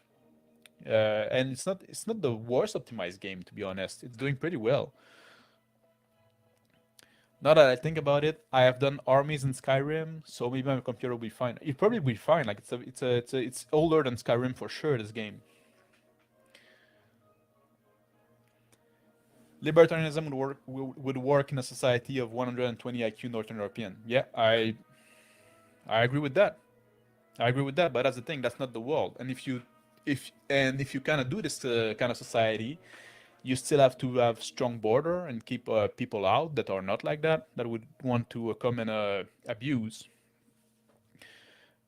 And it's not the worst optimized game, to be honest. It's doing pretty well. Now that I think about it, I have done armies in Skyrim, so maybe my computer will be fine. It probably will be fine. Like it's older than Skyrim for sure. This game. Libertarianism would work in a society of 120 IQ Northern European. Yeah, I agree with that. I agree with that. But that's the thing. That's not the world. And if you kind of do this kind of society, you still have to have strong border and keep people out that are not like that would want to come and abuse.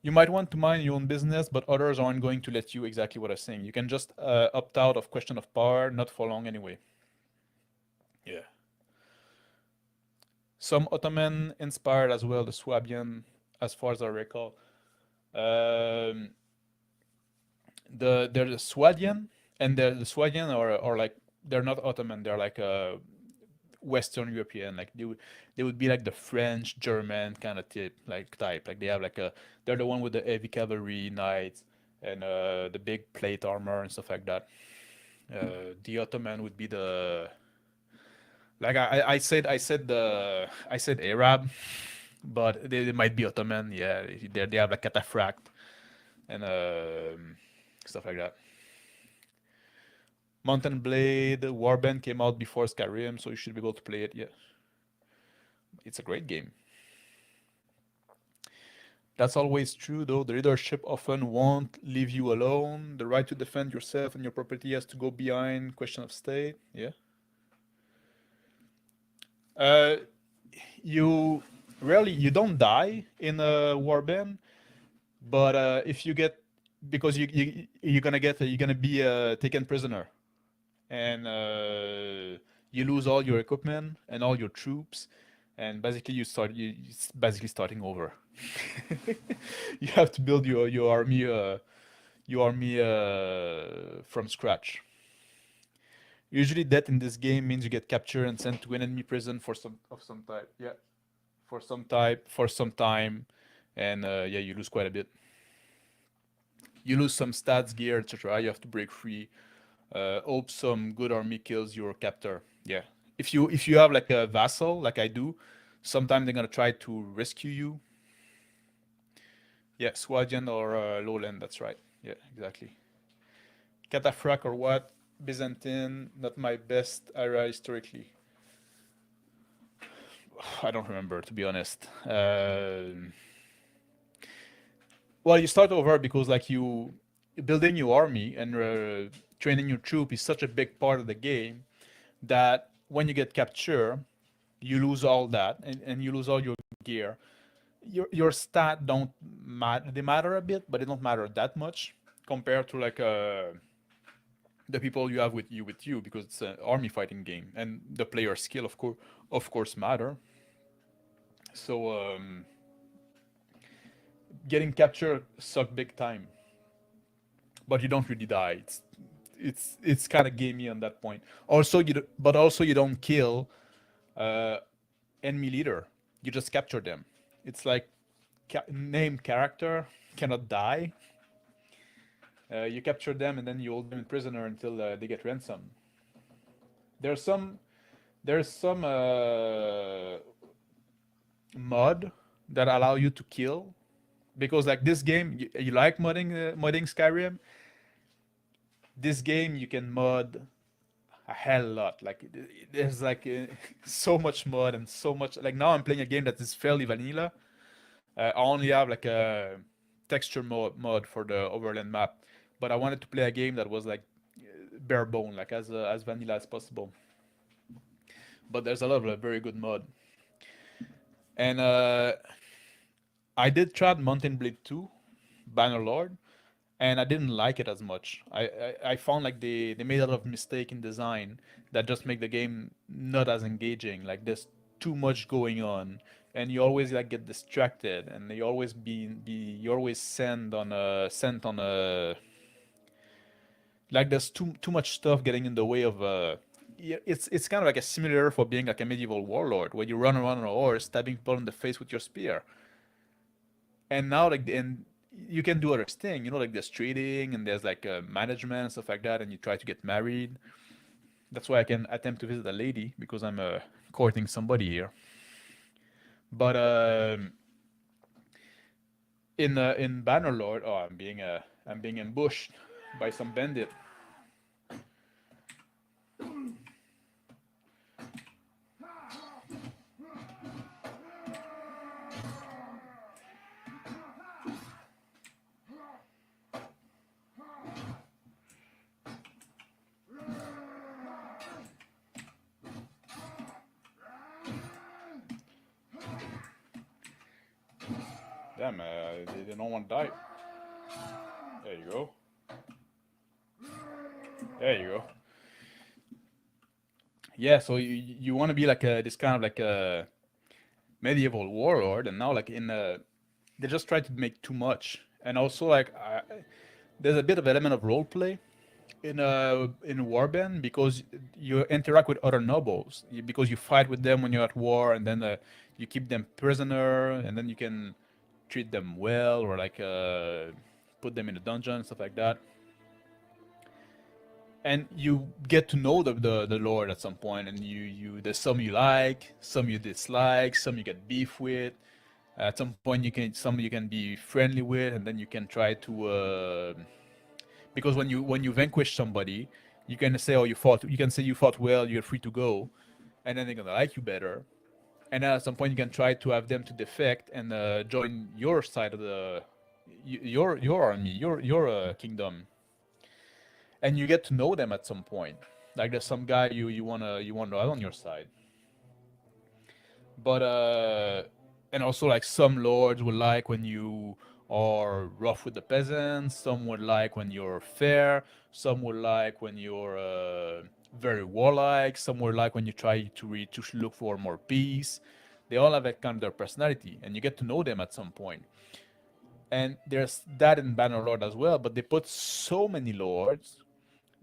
You might want to mind your own business, but others aren't going to let you. Exactly what I'm saying. You can just opt out of question of power, not for long anyway. Yeah. Some Ottoman inspired as well, the Swabian, as far as I recall. Um, they're the Swadian, and the Swadian are like they're not Ottoman. They're like Western European. Like they would be like the French, German kind of type. Like they have like they're the one with the heavy cavalry knights and the big plate armor and stuff like that. The Ottoman would be the like I said Arab, but they might be Ottoman. Yeah, they have like cataphract and stuff like that. Mountain Blade, Warband came out before Skyrim, so you should be able to play it. Yeah, it's a great game. That's always true, though. The leadership often won't leave you alone. The right to defend yourself and your property has to go behind question of state. Yeah. Uh, you you don't die in a warband, but if you get because you're gonna be taken prisoner, and you lose all your equipment and all your troops, and basically it's basically starting over. You have to build your army from scratch. Usually, death in this game means you get captured and sent to an enemy prison for some type. Yeah, for some time, and yeah, you lose quite a bit. You lose some stats, gear, etc. You have to break free. Hope some good army kills your captor. Yeah. If you have like a vassal, like I do, sometimes they're gonna try to rescue you. Yeah, Swagian or Lowland. That's right. Yeah, exactly. Cataphracts or what? Byzantine, not my best era historically. I don't remember, to be honest. Well, you start over because like you building your army and training your troop is such a big part of the game that when you get captured, you lose all that and you lose all your gear. Your stat don't matter. They matter a bit, but they don't matter that much compared to like the people you have with you because it's an army fighting game and the player skill of course matter. So getting captured suck big time, but you don't really die. It's kind of gamey on that point. Also but also you don't kill uh, enemy leader. You just capture them. It's like named character cannot die. You capture them and then you hold them in prisoner until they get ransom. There's some there's some mod that allow you to kill because like this game you like modding Skyrim. This game you can mod a hell lot. Like there's like so much mod and so much. Like now I'm playing a game that is fairly vanilla. I only have like a texture mod for the overland map, but I wanted to play a game that was like bare bone, like as vanilla as possible. But there's a lot of very good mod, and I did try Mountain Blade 2, Bannerlord, and I didn't like it as much. I found like they made a lot of mistake in design that just make the game not as engaging. Like there's too much going on, and you always like get distracted, and you always you always sent on a like there's too much stuff getting in the way of yeah, it's kind of like a simulator for being like a medieval warlord where you run around on a horse stabbing people in the face with your spear. And now like and you can do other things, like there's trading and there's like management and stuff like that, and you try to get married. That's why I can attempt to visit a lady because I'm courting somebody here. But in Bannerlord, oh, I'm being ambushed by some bandit. Damn, they don't want to die. There you go. There you go. Yeah, so you want to be like this kind of like a medieval warlord, and now like they just try to make too much, and also like there's a bit of element of role play in Warband because you interact with other nobles because you fight with them when you're at war, and then you keep them prisoner, and then you can treat them well or like put them in a dungeon stuff like that, and you get to know the lord at some point, and you there's some you like, some you dislike, some you get beef with. At some point some you can be friendly with, and then you can try to because when you vanquish somebody, you can say, oh, you can say you fought well, you're free to go, and then they're gonna like you better. And at some point you can try to have them to defect and join your side of your army, your kingdom, and you get to know them at some point. Like there's some guy you wanna have on your side, but and also like some lords will like when you are rough with the peasants. Some would like when you're fair. Some would like when you're very warlike. Some would like when you try to look for more peace. They all have that kind of their personality, and you get to know them at some point. And there's that in Bannerlord as well, but they put so many lords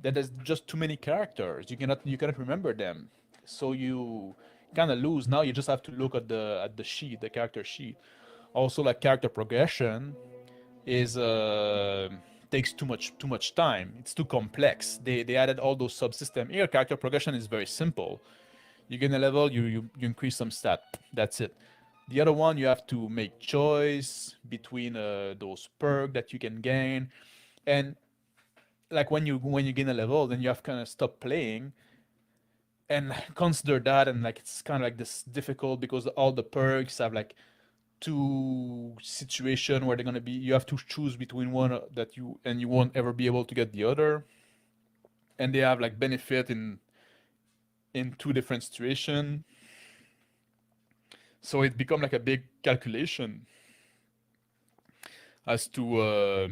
that there's just too many characters. You cannot remember them, so you kind of lose. Now you just have to look at the sheet, the character sheet. Also, like character progression is takes too much time. It's too complex. They added all those subsystems. Here, character progression is very simple. You gain a level, you increase some stat. That's it. The other one, you have to make choice between those perk that you can gain, and like when you gain a level, then you have kind of stop playing and consider that, and like it's kind of like this difficult because all the perks have like two situation where they're gonna be you have to choose between one that you won't ever be able to get the other. and they have like benefit in two different situations. So it become like a big calculation as to.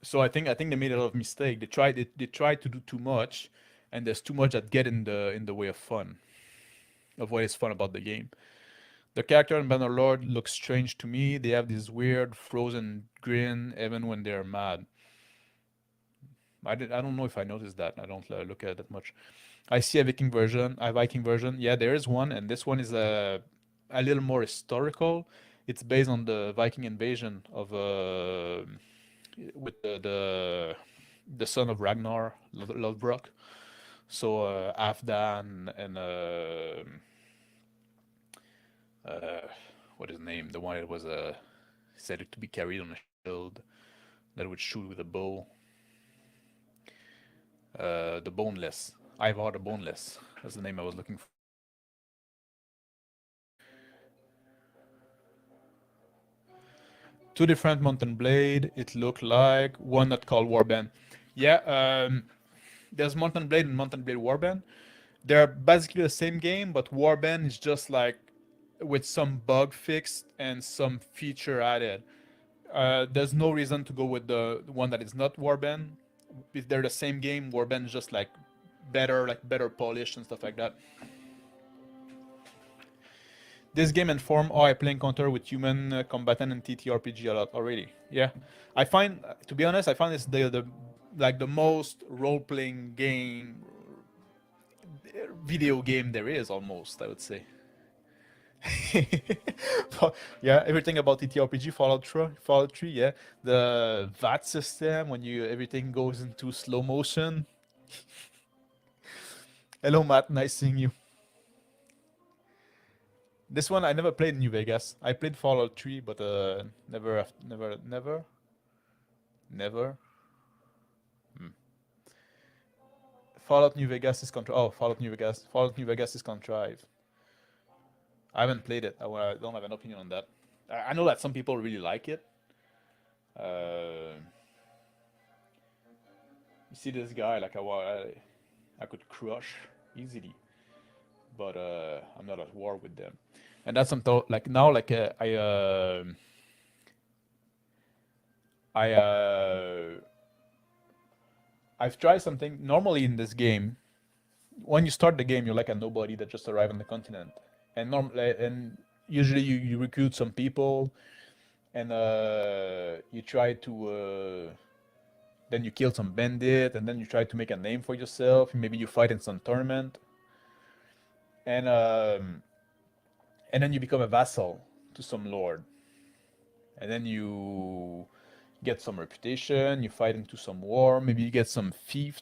So I think they made a lot of mistake. They tried to do too much, and there's too much that get in the way of fun, of what is fun about the game. The character in Bannerlord looks strange to me. They have this weird frozen grin even when they're mad. I don't know if I noticed that. I don't look at it that much. I see a Viking version. Yeah, there is one, and this one is a little more historical. It's based on the Viking invasion of with the son of Ragnar Lodbrok. So Afdan and uh, what is his name? The one that was said to be carried on a shield that would shoot with a bow. The Boneless. Ivar the Boneless. That's the name I was looking for. Two different Mountain Blade. It looked like one not called Warband. Yeah, there's Mountain Blade and Mountain Blade Warband. They're basically the same game, but Warband is just like with some bug fixed and some feature added. There's no reason to go with the one that is not Warband. If they're the same game, Warband is just like better polished and stuff like that. This game informed how I play encounter with human combatant and TTRPG a lot already. Yeah, I find, to be honest, I find it's the like the most role playing game, video game there is almost. I would say. Yeah, everything about TTRPG, Fallout 3, yeah. The VAT system when you everything goes into slow motion. Hello Matt, nice seeing you. This one I never played New Vegas. I played Fallout 3, but never. Hmm. Fallout New Vegas is contrived. Oh, Fallout New Vegas is contrived. I haven't played it. I don't have an opinion on that. I know that some people really like it. You see this guy, like I could crush easily, but I'm not at war with them. And that's something like now, like I I've tried something. Normally in this game, when you start the game, you're like a nobody that just arrived on the continent, and usually you recruit some people, and you try to then you kill some bandit, and then you try to make a name for yourself. Maybe you fight in some tournament, and um, and then you become a vassal to some lord, and then you get some reputation. You fight into some war. Maybe you get some fief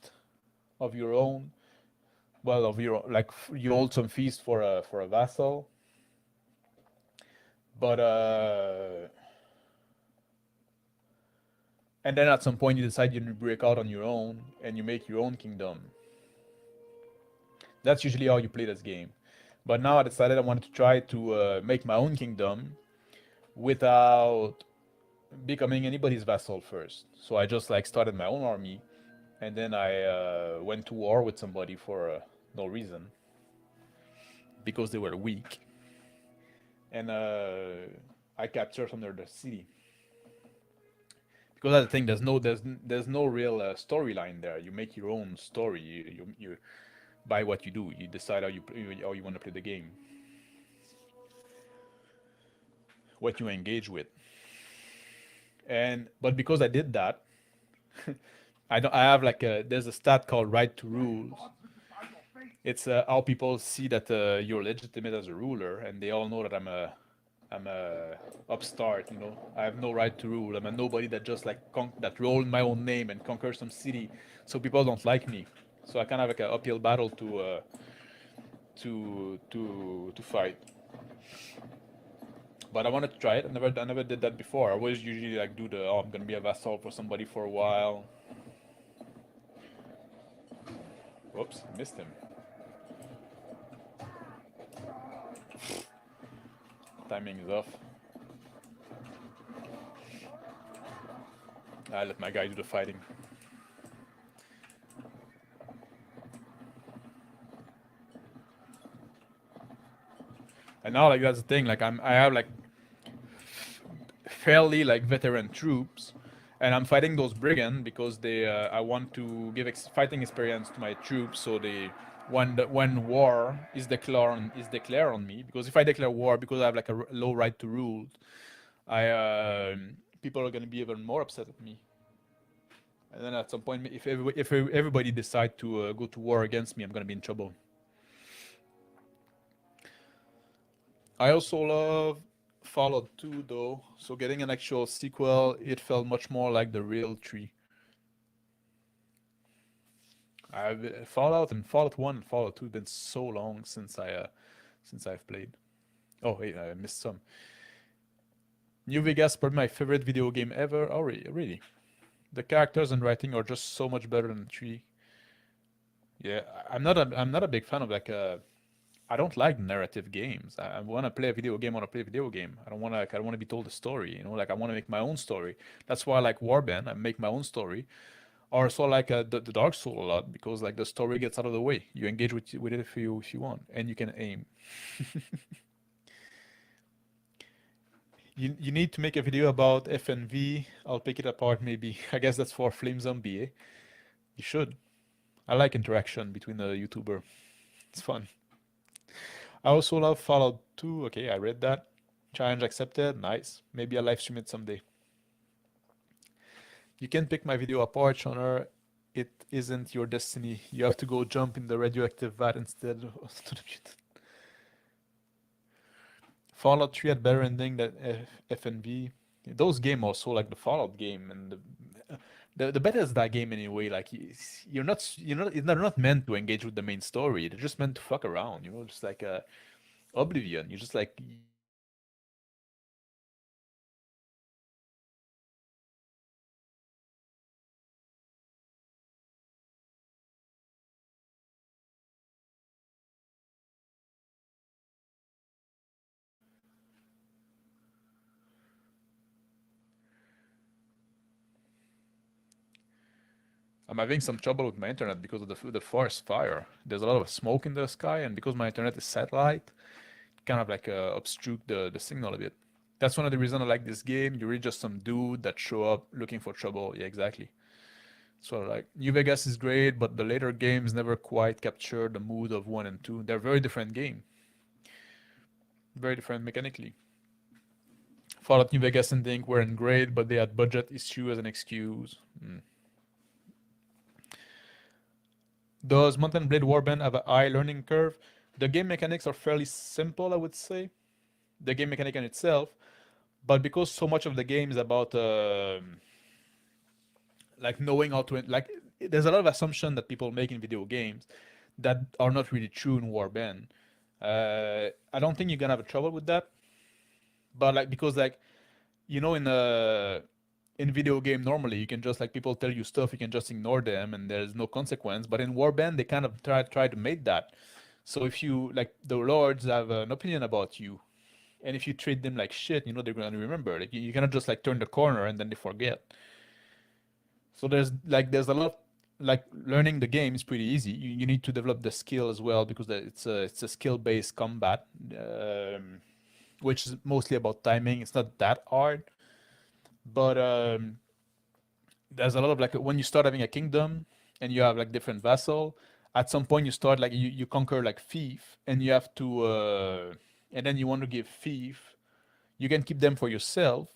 of your own. Well, of your like you hold some feast for a vassal, but and then at some point you decide you break out on your own and you make your own kingdom. That's usually how you play this game. But now I decided I wanted to try to make my own kingdom without becoming anybody's vassal first. So I just like started my own army, and then I went to war with somebody for no reason because they were weak, and I captured some of the city. Because that's the thing, there's no real storyline there. You make your own story. You by what you do. You decide how you want to play the game, what you engage with, and but because I did that, I have like there's a stat called right to rules. It's how people see that you're legitimate as a ruler, and they all know that I'm a upstart. I have no right to rule. I'm a nobody that just like that roll in my own name and conquer some city. So people don't like me. So I kind of have like an uphill battle to fight. But I wanted to try it. I never did that before. I always usually like do the I'm gonna be a vassal for somebody for a while. Whoops, missed him. Timing is off. I let my guy do the fighting. And now, like, that's the thing. Like, I have like fairly like veteran troops, and I'm fighting those brigand because they I want to give fighting experience to my troops, so they when war is declared on me, because if I declare war because I have like a low right to rule, I people are gonna be even more upset at me. And then at some point, if everybody decide to go to war against me, I'm gonna be in trouble. I also love Fallout 2 though, so getting an actual sequel, it felt much more like the real 3. Fallout and Fallout 1 and Fallout 2 have been so long since I've played. Oh wait, I missed some. New Vegas, probably my favorite video game ever. Oh really? The characters and writing are just so much better than 3. Yeah, I'm not a big fan of like I don't like narrative games. I want to play a video game. I want to play a video game. I don't want to be told a story. Like I want to make my own story. That's why I like Warband. I make my own story. Or so like the Dark Soul a lot because like the story gets out of the way. You engage with it if you want, and you can aim. You need to make a video about FNV. I'll pick it apart maybe. I guess that's for Flame Zombie. Eh? You should. I like interaction between the YouTuber. It's fun. I also love Fallout 2. Okay, I read that. Challenge accepted. Nice. Maybe I'll live stream it someday. You can pick my video apart, Shoner. It isn't your destiny. You have to go jump in the radioactive vat instead of to the mutant. Fallout 3 had better ending than FNV. Those games also like the Fallout game and the Bethesda game anyway. Like they're not meant to engage with the main story. They're just meant to fuck around. Just like Oblivion. You just like I'm having some trouble with my internet because of the forest fire. There's a lot of smoke in the sky, and because my internet is satellite, kind of like obstruct the signal a bit. That's one of the reasons I like this game. You're really just some dude that show up looking for trouble. Yeah, exactly. So like New Vegas is great, but the later games never quite capture the mood of 1 and 2. They're very different game, very different mechanically. Fallout New Vegas and Dink weren't great, but they had budget issue as an excuse. Does Mountain Blade Warband have a high learning curve? The game mechanics are fairly simple, I would say. The game mechanic in itself, but because so much of the game is about like knowing how to like, there's a lot of assumption that people make in video games that are not really true in Warband. I don't think you're gonna have a trouble with that, but like because like in video game normally you can just like people tell you stuff, you can just ignore them and there's no consequence, but in Warband they kind of try to make that. So if you like the lords have an opinion about you, and if you treat them like shit, they're gonna remember. Like you cannot just like turn the corner and then they forget. So there's a lot of like learning the game is pretty easy. You need to develop the skill as well because it's a skill based combat, which is mostly about timing. It's not that hard, but there's a lot of like when you start having a kingdom and you have like different vassal. At some point you start like you conquer like fief and you have to and then you want to give fief. You can keep them for yourself,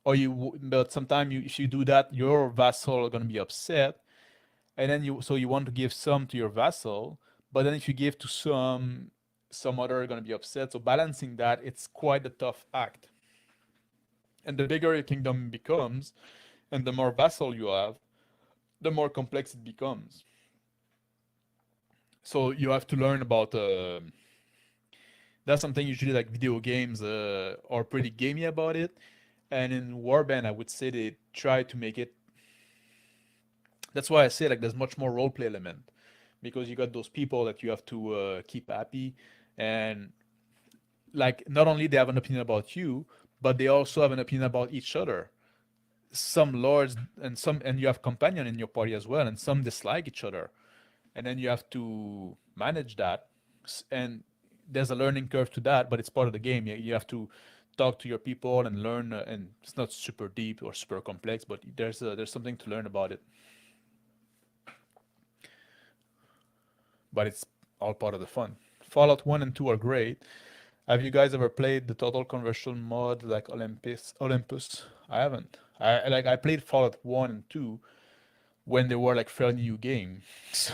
but sometimes if you do that, your vassal are gonna be upset, and then you want to give some to your vassal, but then if you give to some other are gonna be upset. So balancing that, it's quite a tough act. And the bigger your kingdom becomes, and the more vassal you have, the more complex it becomes. So you have to learn about. That's something usually like video games are pretty gamey about it, and in Warband I would say they try to make it. That's why I say like there's much more roleplay element because you got those people that you have to keep happy, and like not only they have an opinion about you, but they also have an opinion about each other. some lords and you have companion in your party as well, and some dislike each other, and then you have to manage that. And there's a learning curve to that, but it's part of the game. You have to talk to your people and learn, and it's not super deep or super complex, but there's something to learn about it. But it's all part of the fun. Fallout 1 and 2 are great. Have you guys ever played the total conversion mod like Olympus? I haven't. I played Fallout 1 and 2 when they were like fairly new game. So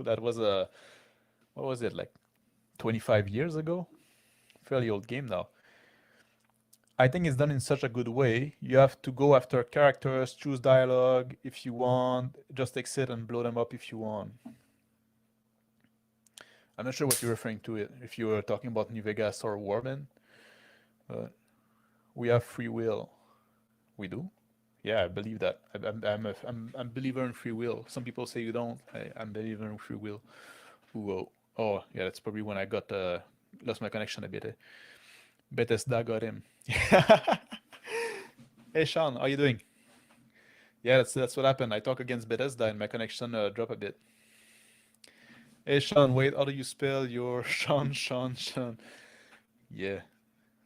that was a, what was it, like 25 years ago? Fairly old game now. I think it's done in such a good way. You have to go after characters, choose dialogue if you want, just exit and blow them up if you want. I'm not sure what you're referring to it, if you were talking about New Vegas or Warband. But we have free will. We do? Yeah, I believe that. I'm a believer in free will. Some people say you don't. I'm a believer in free will. Ooh, oh, yeah, that's probably when I got lost my connection a bit. Bethesda got him. Hey Sean, how you doing? Yeah, that's what happened. I talk against Bethesda and my connection dropped a bit. Hey Sean, wait, how do you spell your Sean? Yeah,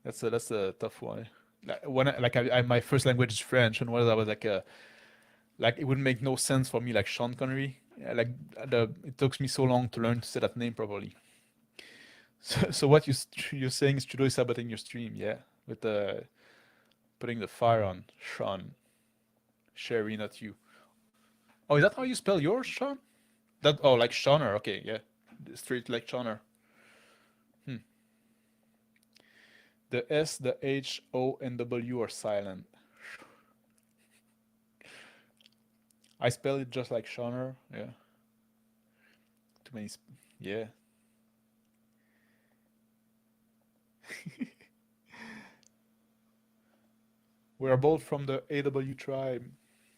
that's a tough one. My first language is French, and when I was like it would make no sense for me like Sean Connery. Yeah, like it took me so long to learn to say that name properly. So what you're saying is Trudeau is saboting your stream, yeah, with putting the fire on Sean, Sherry, not you. Oh, is that how you spell yours, Sean? That like Shauner, okay, yeah, straight like Shauner. Hmm. The S, the H, O, and W are silent. I spell it just like Shauner, yeah. Too many, yeah. We are both from the AW tribe.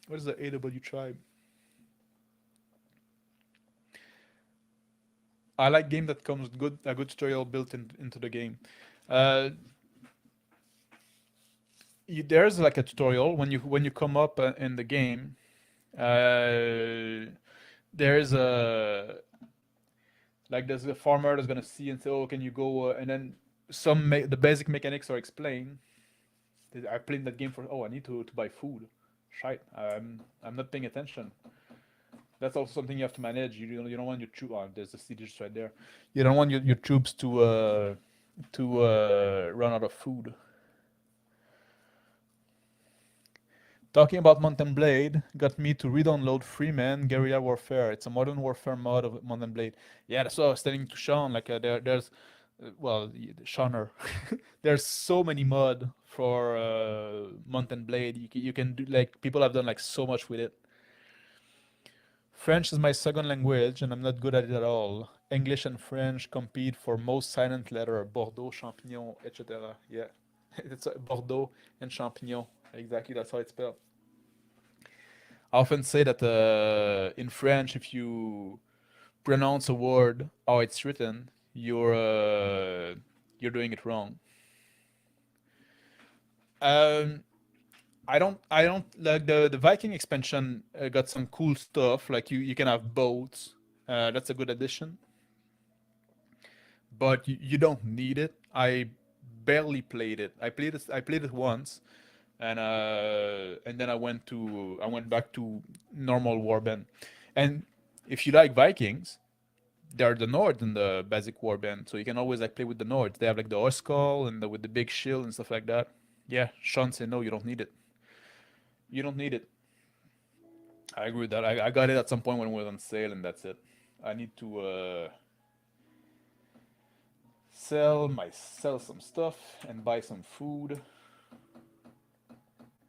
What is the AW tribe? I like game that comes with a good tutorial built into the game. Uh, there's like a tutorial when you come up in the game. There's there's a farmer that's gonna see and say, "Oh, can you go?" And then the basic mechanics are explained. I played that game for. Oh, I need to buy food. Shite, I'm not paying attention. That's also something you have to manage. You don't want your troops. Oh, there's the siege right there. You don't want your troops to run out of food. Talking about Mountain Blade got me to re-download Freeman Guerrilla Warfare. It's a modern warfare mod of Mountain Blade. Yeah, that's what I was telling to Sean. Like there's, well, Seaner. There's so many mod for Mountain Blade. You can do like people have done like so much with it. French is my second language, and I'm not good at it at all. English and French compete for most silent letter. Bordeaux, champignon, etc. Yeah, it's Bordeaux and champignon. Exactly, that's how it's spelled. I often say that in French, if you pronounce a word how it's written, you're doing it wrong. Um, I don't like the Viking expansion got some cool stuff. Like you can have boats. That's a good addition, but you don't need it. I barely played it. I played it once, and then I went back to normal Warband. And if you like Vikings, they're the Nord in the basic Warband, so you can always like play with the Nords. They have like the Oskull and with the big shield and stuff like that. Yeah, Sean said no, you don't need it. You don't need it. I agree with that. I got it at some point when it was on sale, and that's it. I need to sell some stuff and buy some food.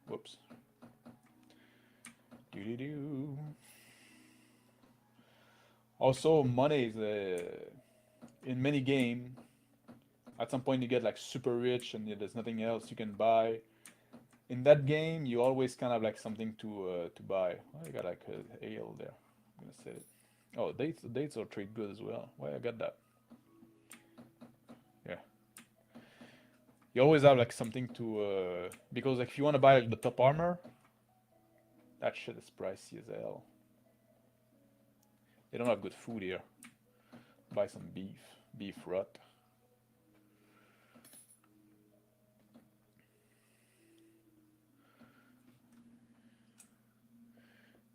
Whoops. Do do do. Also, money is in many game. At some point, you get like super rich, and there's nothing else you can buy. In that game, you always kind of like something to buy. Oh, I got like a ale there. I'm gonna set it. Oh, dates are trade good as well. Why I got that? Yeah. You always have like something to because like if you want to buy like the top armor, That shit is pricey as hell. They don't have good food here. Buy some beef. Beef rot.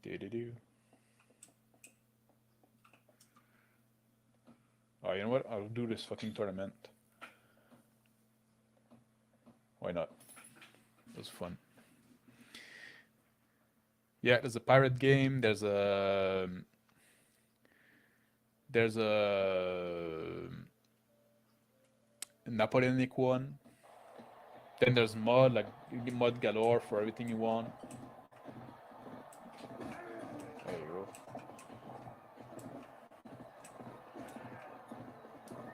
Do. Oh, you know what? I'll do this fucking tournament. Why not? It was fun. Yeah, there's a pirate game. There's a Napoleonic one. Then there's mod, like mod galore for everything you want. There you go.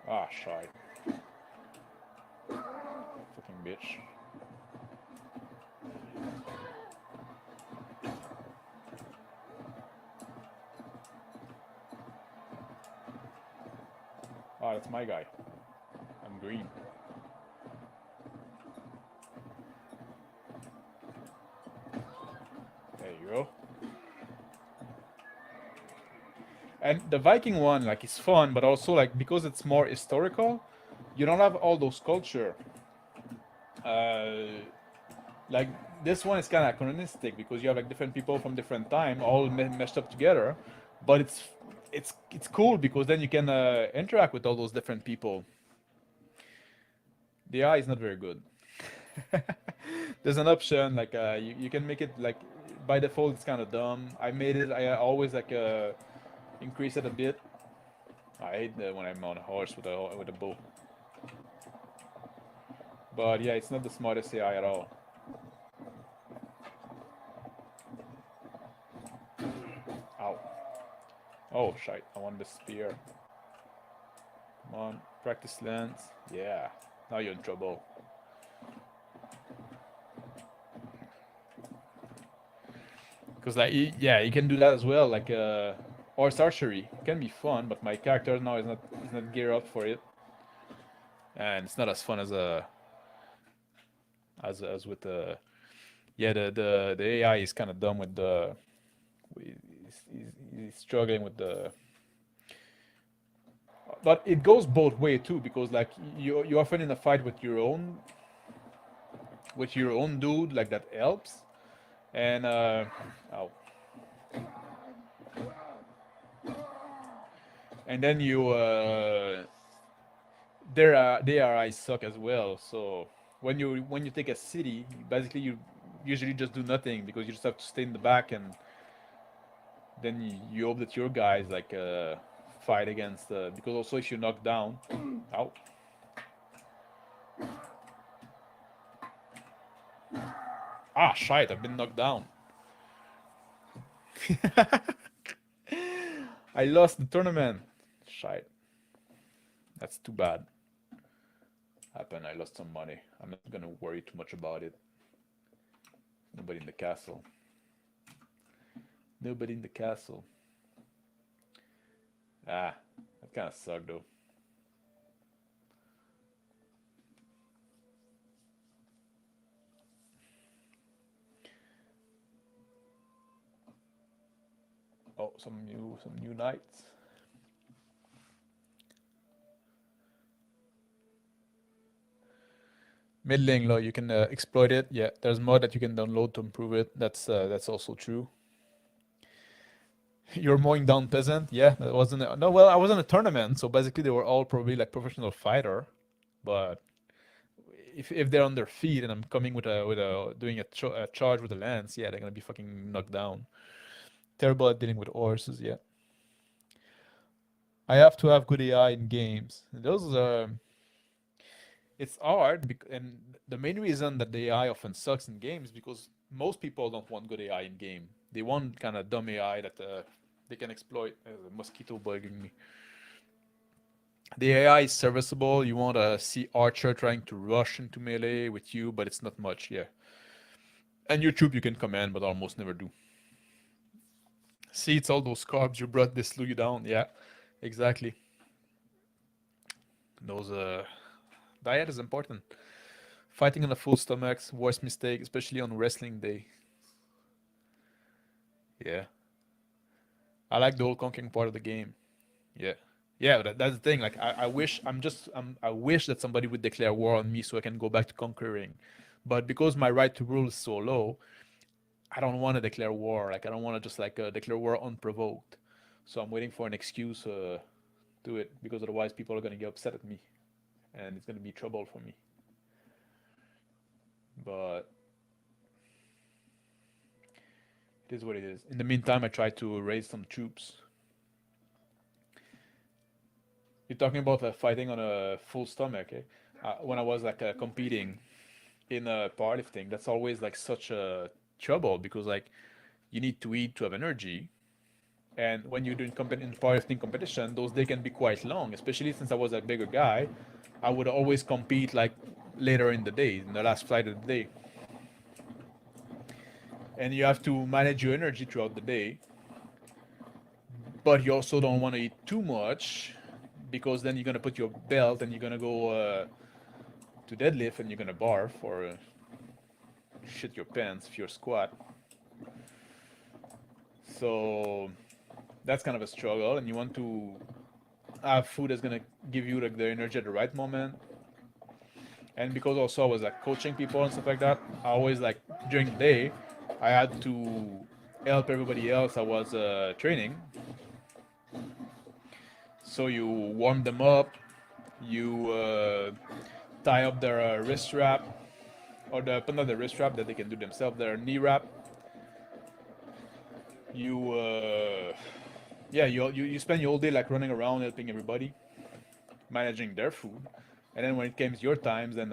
Ah, shite. Fucking bitch. Ah, that's my guy. I'm green. There you go. And the Viking one, like, is fun, but also, like, because it's more historical, you don't have all those culture. Uh, like, this one is kind of anachronistic because you have, like, different people from different time all meshed up together. But it's cool because then you can interact with all those different people. The AI is not very good. There's an option like you can make it like by default it's kind of dumb. I made it. I always like increase it a bit. I hate when I'm on a horse with a bow. But yeah, it's not the smartest AI at all. Ow. Oh shite! I want the spear. Come on, practice lance. Yeah. Now you're in trouble. Because like yeah, you can do that as well. Like horse archery it can be fun, but my character now is not geared up for it, and it's not as fun as as with the yeah the AI is kind of dumb with the he's struggling with the but it goes both way too because like you often in a fight with your own dude like that helps and oh and then you their eyes suck as well. So when you take a city, basically you usually just do nothing because you just have to stay in the back and then you hope that your guys like fight against because also if you knock down, ow, ah shite, I've been knocked down. I lost the tournament. Shite, that's too bad. Happened. I lost some money. I'm not gonna worry too much about it. Nobody in the castle. Nobody in the castle. Ah, that kind of sucked though. Oh, some new knights. Middling low, you can exploit it. Yeah, there's mod that you can download to improve it. That's also true. You're mowing down peasant. Yeah, that wasn't no. Well, I was in a tournament, so basically they were all probably like professional fighter. But if they're on their feet and I'm coming with a doing a charge with a lance, yeah, they're gonna be fucking knocked down. Terrible at dealing with horses. Yeah, I have to have good AI in games. Those it's hard and the main reason that the AI often sucks in games because most people don't want good AI in game. They want kind of dumb AI that they can exploit. There's a mosquito bugging me. The AI is serviceable. You want to see Archer trying to rush into melee with you, but it's not much, yeah. And your troop you can command, but almost never do. See, it's all those carbs you brought, they slow you down. Yeah, exactly. Those diet is important. Fighting on a full stomach's worst mistake, especially on wrestling day. Yeah, I like the whole conquering part of the game. Yeah, yeah, that's the thing. Like, I wish I wish that somebody would declare war on me so I can go back to conquering, but because my right to rule is so low, I don't want to declare war. Like, I don't want to just like declare war unprovoked. So I'm waiting for an excuse to it, because otherwise people are gonna get upset at me, and it's gonna be trouble for me. But it is what it is. In the meantime, I try to raise some troops. You're talking about fighting on a full stomach, eh? When I was like competing in powerlifting, that's always like such a trouble, because like you need to eat to have energy, and when you're doing in powerlifting competition, those days can be quite long. Especially since I was a bigger guy, I would always compete like later in the day, in the last flight of the day, and you have to manage your energy throughout the day, but you also don't want to eat too much, because then you're gonna put your belt and you're gonna go to deadlift and you're gonna barf or shit your pants if you're squat. So that's kind of a struggle, and you want to have food that's gonna give you like the energy at the right moment. And because also I was like coaching people and stuff like that, I always like during the day I had to help everybody else I was training. So you warm them up, you tie up their wrist wrap, or not the wrist wrap that they can do themselves, their knee wrap. You yeah, you spend your whole day like running around helping everybody, managing their food, and then when it comes your times, then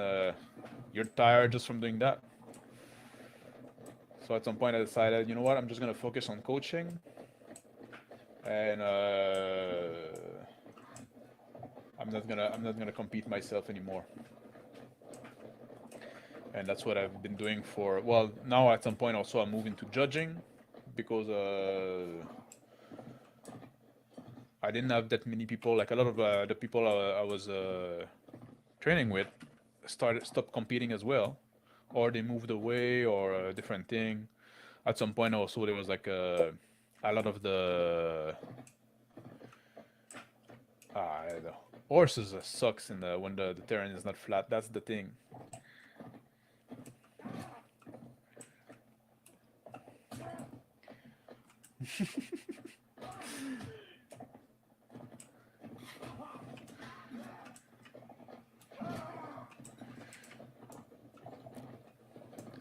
you're tired just from doing that. So at some point I decided, you know what, I'm just gonna focus on coaching, and I'm not gonna compete myself anymore. And that's what I've been doing for, well, now at some point also I'm moving to judging, because I didn't have that many people. Like a lot of the people I was training with stopped competing as well, or they moved away, or a different thing. At some point also there was like a lot of the I don't know, horses sucks in the when the terrain is not flat. That's the thing.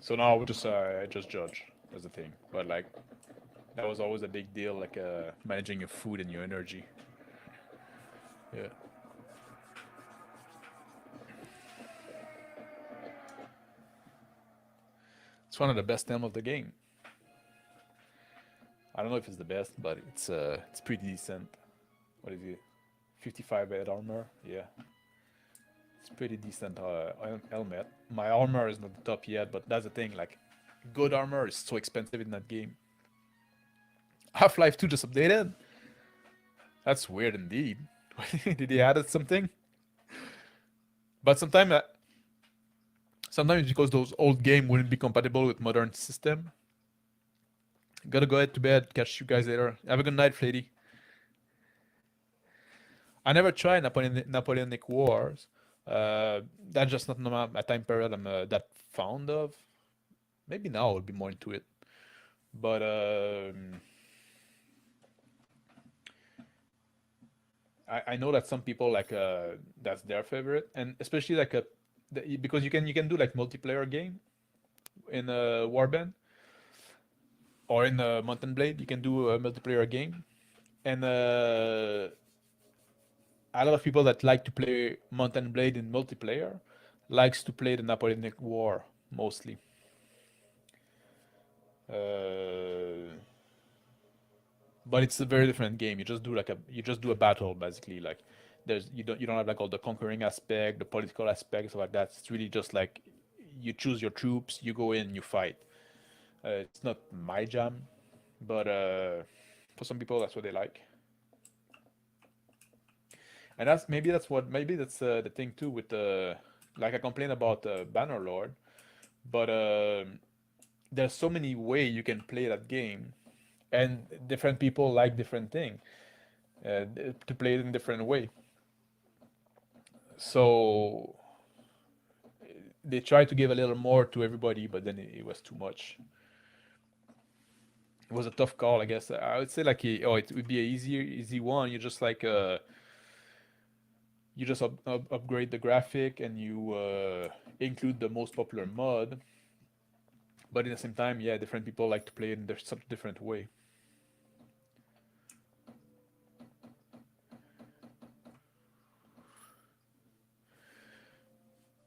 So now I just judge. That's the thing. But like that was always a big deal, like managing your food and your energy. Yeah, it's one of the best them of the game. I don't know if it's the best, but it's pretty decent. What is it? 55 head armor. Yeah, it's pretty decent helmet. My armor is not the top yet, but that's the thing. Like, good armor is so expensive in that game. Half-Life 2 just updated. That's weird indeed. Did they added something? But sometimes because those old game wouldn't be compatible with modern system. Gotta go head to bed. Catch you guys later. Have a good night, Flady. I never tried Napoleonic Wars. That's just not my time period I'm that fond of. Maybe now I'll be more into it. But I know that some people like that's their favorite, and especially like because you can do like multiplayer game in Warband or in Mountain Blade. You can do a multiplayer game, and a lot of people that like to play Mountain Blade in multiplayer likes to play the Napoleonic War mostly. Uh, but it's a very different game. You just do a battle basically. Like you don't have like all the conquering aspect, the political aspects like that. It's really just like you choose your troops, you go in, you fight. It's not my jam, but for some people that's what they like. And maybe that's the thing too with the like I complain about Bannerlord, but there's so many way you can play that game, and different people like different thing to play it in different way. So they tried to give a little more to everybody, but then it was too much. It was a tough call, I guess. I would say like it would be a easy one. You just like you just upgrade the graphic and you include the most popular mod. But at the same time, yeah, different people like to play it in such a different way.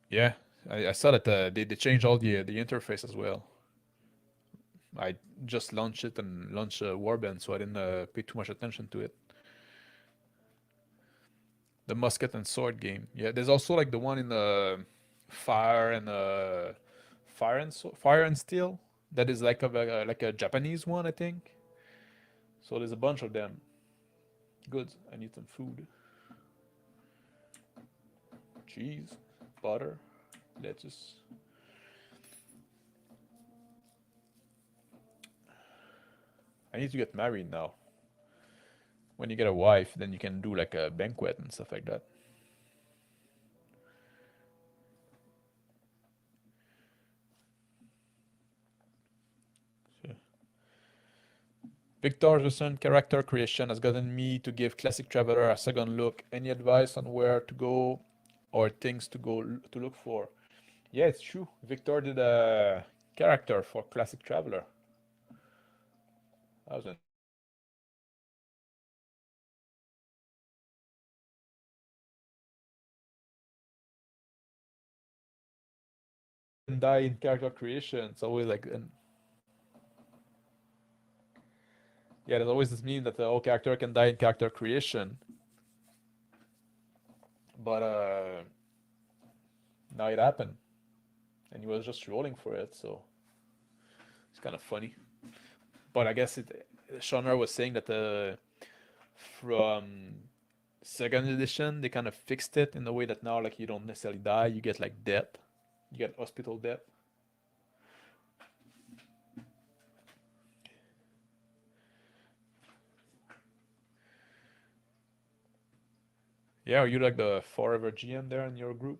Yeah, I saw that they changed all the interface as well. I just launched it and launched Warband, so I didn't pay too much attention to it. The musket and sword game. Yeah, there's also like the one in the fire and fire and steel. That is like a Japanese one, I think. So there's a bunch of them. Good. I need some food. Cheese, butter, lettuce. I need to get married now. When you get a wife, then you can do like a banquet and stuff like that. So, Victor's recent character creation has gotten me to give Classic Traveler a second look. Any advice on where to go or things to look for? Yeah, it's true. Victor did a character for Classic Traveler. That was a die in character creation. It's always like, yeah, there's always this meme that the whole character can die in character creation, but now it happened, and he was just rolling for it, so it's kind of funny. But I guess Shonra was saying that from second edition they kind of fixed it in the way that now like you don't necessarily die, you get like death, you get hospital death. Yeah, are you like the forever GM there in your group?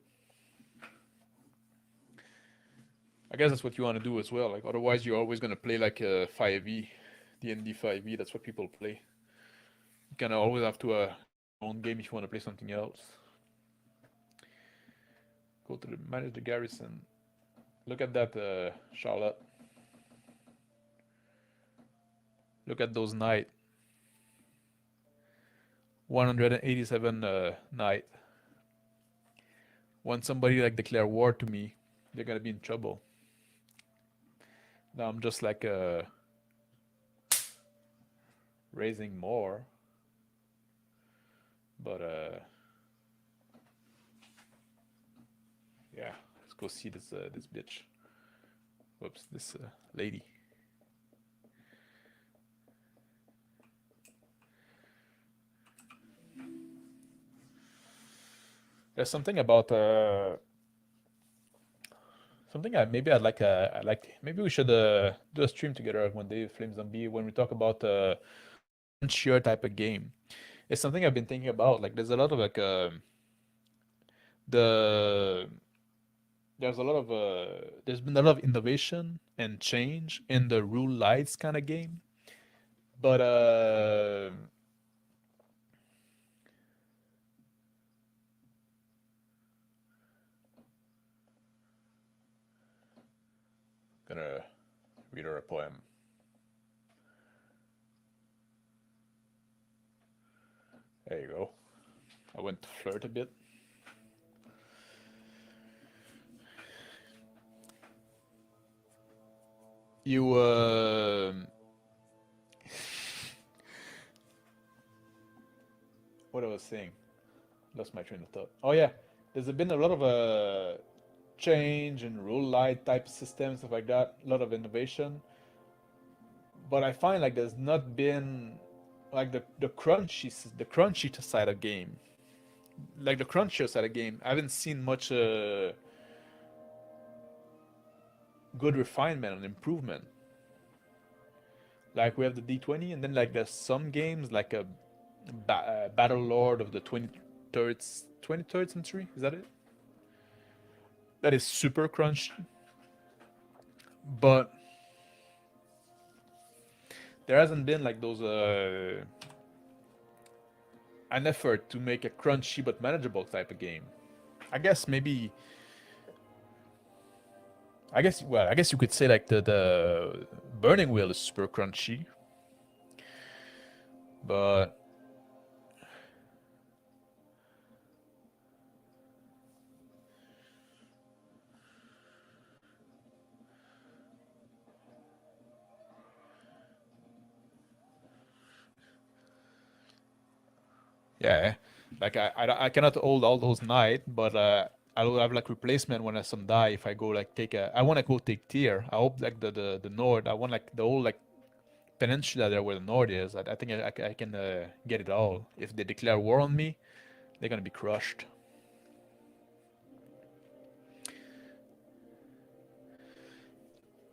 I guess that's what you want to do as well. Like otherwise, you're always gonna play like a 5e, D&D 5e. That's what people play. You kind of always have to own game if you want to play something else. Go to manage the garrison. Look at that, Charlotte. Look at those knight. 187 knight. When somebody like declare war to me, they're gonna be in trouble. Now I'm just like raising more, but yeah, let's go see this bitch. Whoops, this lady. There's something about something I'd like maybe we should do a stream together one day, Flame Zombie, when we talk about sheer type of game. It's something I've been thinking about. Like there's a lot of like the there's a lot of there's been a lot of innovation and change in the rule lights kind of game, but gonna read her a poem. There you go. I went to flirt a bit. You what I was saying, lost my train of thought. Oh yeah, there's been a lot of change and rule light type systems, stuff like that. A lot of innovation, but I find like there's not been like the crunchy side of game, like the crunchier side of game. I haven't seen much good refinement and improvement. Like we have the D20, and then like there's some games like a Battle Lord of the 23rd century. Is that it? That is super crunchy, but there hasn't been like those an effort to make a crunchy but manageable type of game. I guess maybe I guess you could say like the Burning Wheel is super crunchy, but yeah, like I cannot hold all those night, but I will have like replacement when I some die if I go like take a I want to go take tier. I hope like the Nord. I want like the whole like peninsula there where the Nord is. I think I can get it all. If they declare war on me, they're gonna be crushed.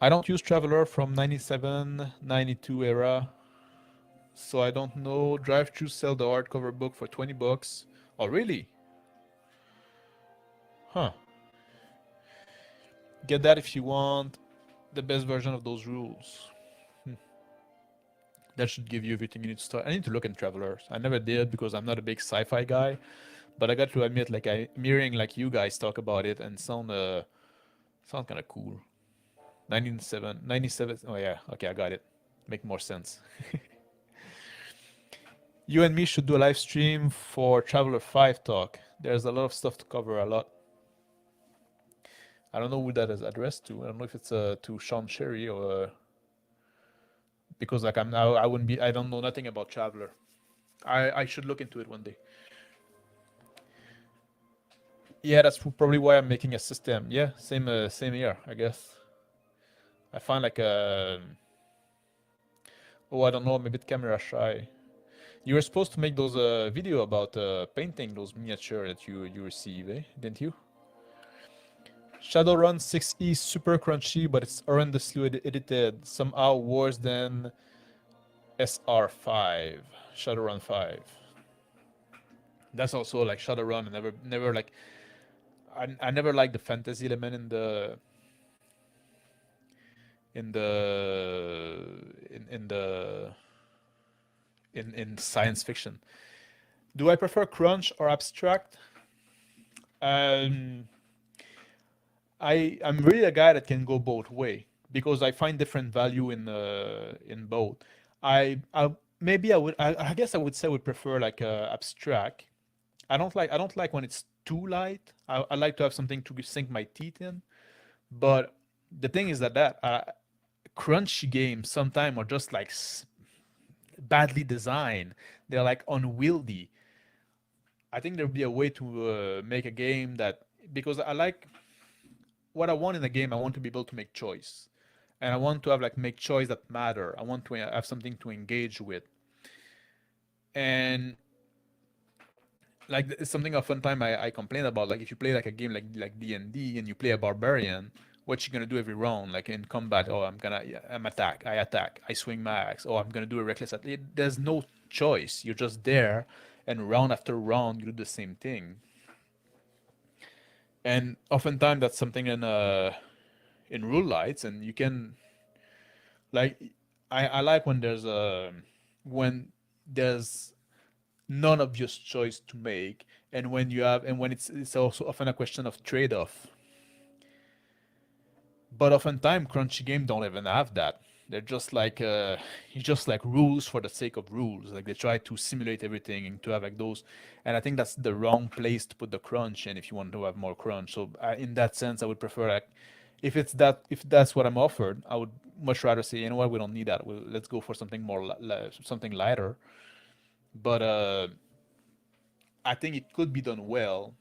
I don't use Traveler from 97, 92 era, so I don't know. Drive through sell the hardcover book for 20 bucks. Oh really? Huh. Get that if you want the best version of those rules. That should give you everything you need to start. I need to look in Travelers. I never did because I'm not a big sci-fi guy, but I got to admit, like I'm hearing like you guys talk about it and sound kind of cool. 97. Oh yeah, okay, I got it. Make more sense. You and me should do a live stream for Traveler 5 talk. There's a lot of stuff to cover. A lot. I don't know who that is addressed to. I don't know if it's to Sean Sherry or because like I'm now I wouldn't be I don't know nothing about Traveler. I should look into it one day. Yeah, that's probably why I'm making a system. Yeah, same here, I guess. I find like a oh I don't know, I'm a bit camera shy. You were supposed to make those video about painting those miniature that you receive, eh? Didn't you? Shadowrun 6E super crunchy, but it's horrendously edited, somehow worse than SR5, Shadowrun 5. That's also like Shadowrun. I never like I never liked the fantasy element in the in the in science fiction. Do I prefer crunch or abstract? Um, I'm really a guy that can go both way because I find different value in both. I maybe I guess I would say I would prefer like abstract. I don't like when it's too light. I like to have something to sink my teeth in. But the thing is that crunchy games sometimes are just like badly designed. They're like unwieldy. I think there'd be a way to make a game that because I like what I want in a game. I want to be able to make choice, and I want to have like make choice that matter. I want to have something to engage with, and like it's something often time I complain about. Like if you play like a game like D&D and you play a barbarian, what you gonna do every round? Like in combat, oh I attack, I swing my axe. Oh I'm gonna do a reckless attack. There's no choice. You're just there, and round after round you do the same thing. And oftentimes that's something in rule lights, and you can like I like when when there's non-obvious choice to make, and when it's also often a question of trade-off. But oftentimes crunchy game don't even have that. They're just like it's just like rules for the sake of rules. Like they try to simulate everything and to have like those, and I think that's the wrong place to put the crunch. And if you want to have more crunch, so in that sense, I would prefer like if that's what I'm offered, I would much rather say you know what we don't need that. Let's go for something more something lighter. But I think it could be done well,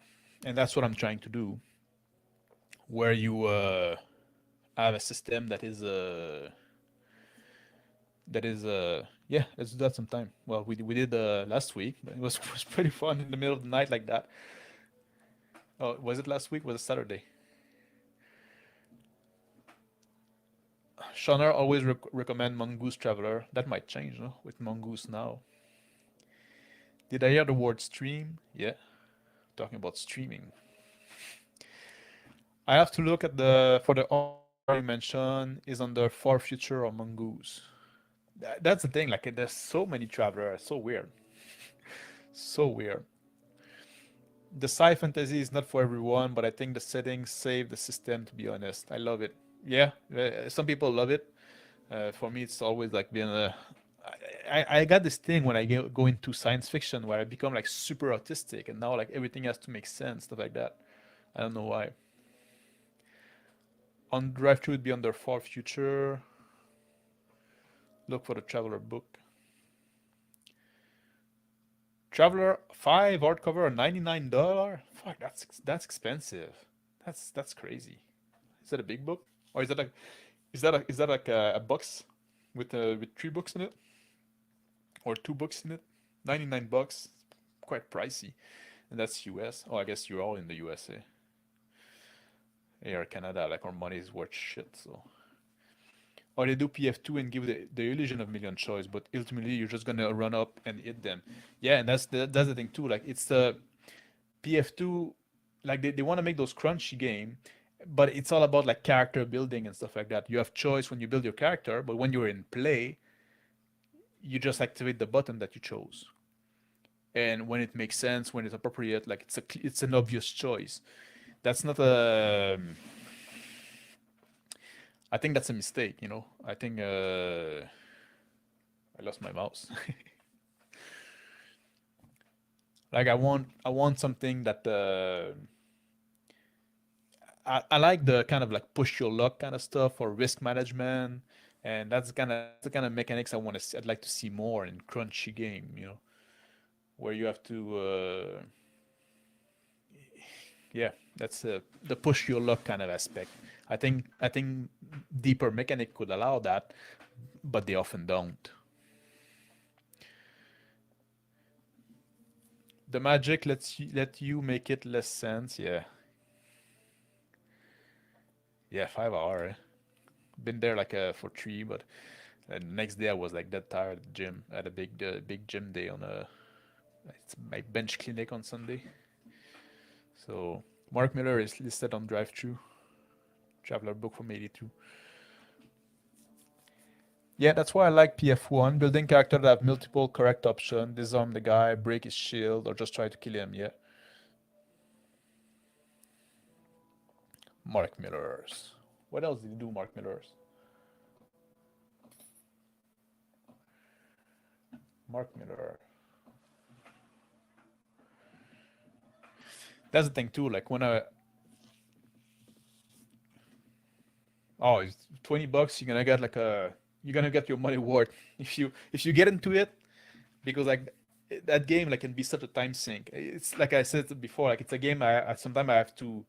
and that's what I'm trying to do. Where you have a system that is yeah, let's do that sometime. Well, we did last week. But it was was pretty fun in the middle of the night like that. Oh, was it last week? Was it Saturday? Shauner always recommend Mongoose Traveler. That might change, no? With Mongoose now. Did I hear the word stream? Yeah, talking about streaming. I have to look at the for the other you mentioned is under Far Future or Mongoose. That's the thing. Like, there's so many travelers. So weird. So weird. The sci fantasy is not for everyone, but I think the settings save the system. To be honest, I love it. Yeah, some people love it. For me, it's always like being a. I got this thing when I go into science fiction where I become like super autistic, and now like everything has to make sense, stuff like that. I don't know why. On drive through would be under Far Future. Look for the Traveler book. Traveler 5 hardcover, $99. Fuck, that's expensive. That's crazy. Is that a big book, or is that like a box with 3 books in it, or 2 books in it? $99, quite pricey, and that's US. Oh, I guess you're all in the USA. Here, Canada, like our money is worth shit. So, or they do PF2 and give the illusion of million choice, but ultimately you're just gonna run up and hit them. Yeah, and that's the thing too. Like, it's the PF2, like they want to make those crunchy game, but it's all about like character building and stuff like that. You have choice when you build your character, but when you're in play, you just activate the button that you chose. And when it makes sense, when it's appropriate, like it's an obvious choice. That's not a. I think that's a mistake. I think I lost my mouse. Like, I want something that I like the kind of like push your luck kind of stuff or risk management, and that's the kind of mechanics I want to see. I'd like to see more in crunchy game, where you have to yeah, that's the push your luck kind of aspect. I think deeper mechanic could allow that, but they often don't. The magic let you make it less sense. Yeah, yeah, 5 hour. Been there like for 3, but the next day I was like dead tired at the gym. I had a big gym day on it's my bench clinic on Sunday. So Mark Miller is listed on drive through traveler book from 82. Yeah, that's why I like PF1. Building character that have multiple correct options. Disarm the guy, break his shield, or just try to kill him. Yeah. Mark Miller's. What else did he do, Mark Miller's? Mark Miller. That's the thing too. Like, when oh, it's $20. You're gonna get your money worth if you get into it, because like that game like can be such a time sink. It's like I said before. Like, it's a game I sometimes I have to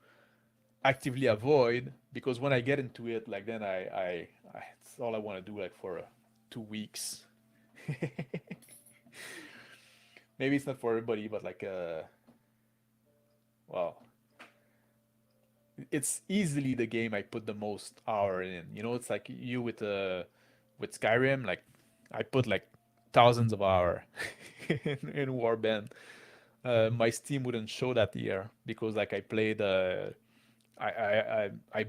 actively avoid, because when I get into it, like then I it's all I want to do like for 2 weeks. Maybe it's not for everybody, but like well, it's easily the game I put the most hour in. It's like you with Skyrim. Like, I put like thousands of hour in Warband. My Steam wouldn't show that year because like I played. I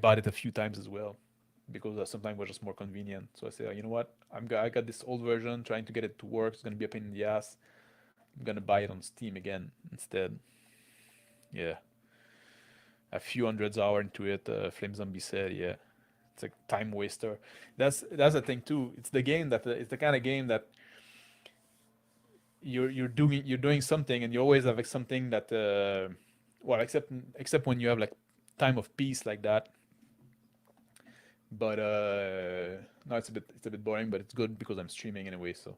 bought it a few times as well because sometimes it was just more convenient. So I said, you know what? I got this old version trying to get it to work. It's gonna be a pain in the ass. I'm gonna buy it on Steam again instead. Yeah, a few hundreds hour into it. Flame Zombie said, yeah, it's a time waster. That's the thing too. It's the game that it's the kind of game that you're doing something, and you always have like something that well, except when you have like time of peace like that. But no, it's a bit boring, but it's good because I'm streaming anyway. So,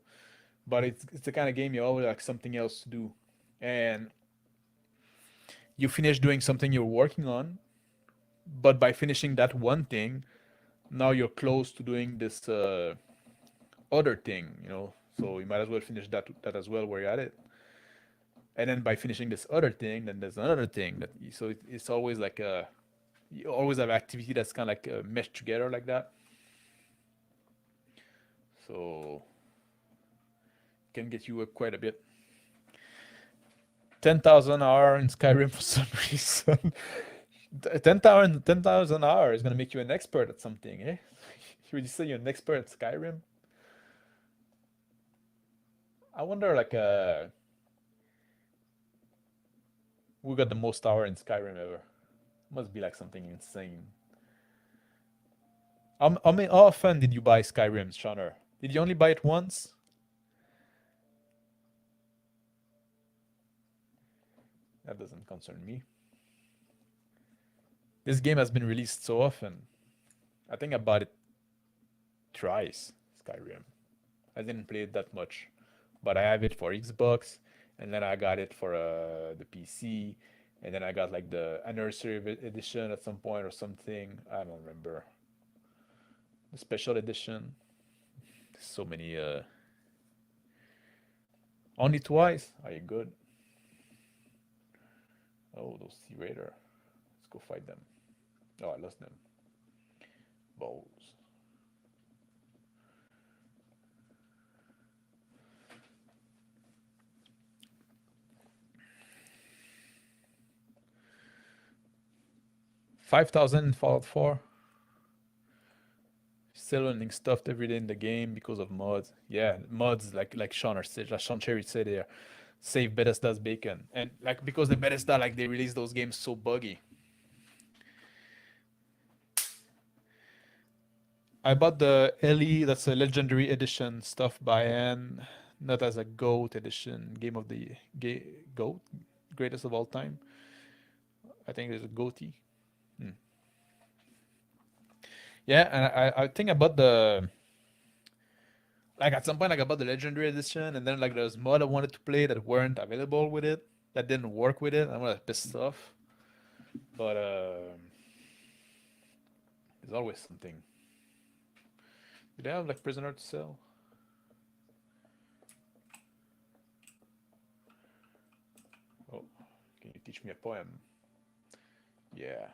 but it's the kind of game you always like something else to do, and you finish doing something you're working on, but by finishing that one thing, now you're close to doing this other thing. So you might as well finish that as well where you're at it, and then by finishing this other thing, then there's another thing so it's always like you always have activity that's kind of like meshed together like that. so can get you up quite a bit. 10,000 hour in Skyrim for some reason. 10,000 hours is gonna make you an expert at something, eh? Would you say you're an expert at Skyrim? I wonder, like, who got the most hour in Skyrim ever? Must be like something insane. How often did you buy Skyrim, Shaner? Did you only buy it once? That doesn't concern me. This game has been released so often. I think I bought it twice, Skyrim. I didn't play it that much, but I have it for Xbox, and then I got it for the PC, and then I got like the anniversary edition at some point or something. I don't remember. The special edition. There's so many. Only twice. Are you good? Oh, those Sea Raider. Let's go fight them. Oh, I lost them. Balls. $5,000 in Fallout 4. Still learning stuff every day in the game because of mods. Yeah, mods like Sean said, like Sean Cherry said there, save Bethesda's bacon, and like because the Bethesda like they release those games so buggy. I bought the LE, that's a legendary edition stuff by hand, not as a GOAT edition, game of the GOAT, greatest of all time. I think there's a GOATy. Yeah, and I think I bought the like at some point like I bought the legendary edition, and then like there's mod I wanted to play that weren't available with it, that didn't work with it. I'm gonna pissed off, but there's always something. Do they have like prisoner to sell? Oh, can you teach me a poem? Yeah.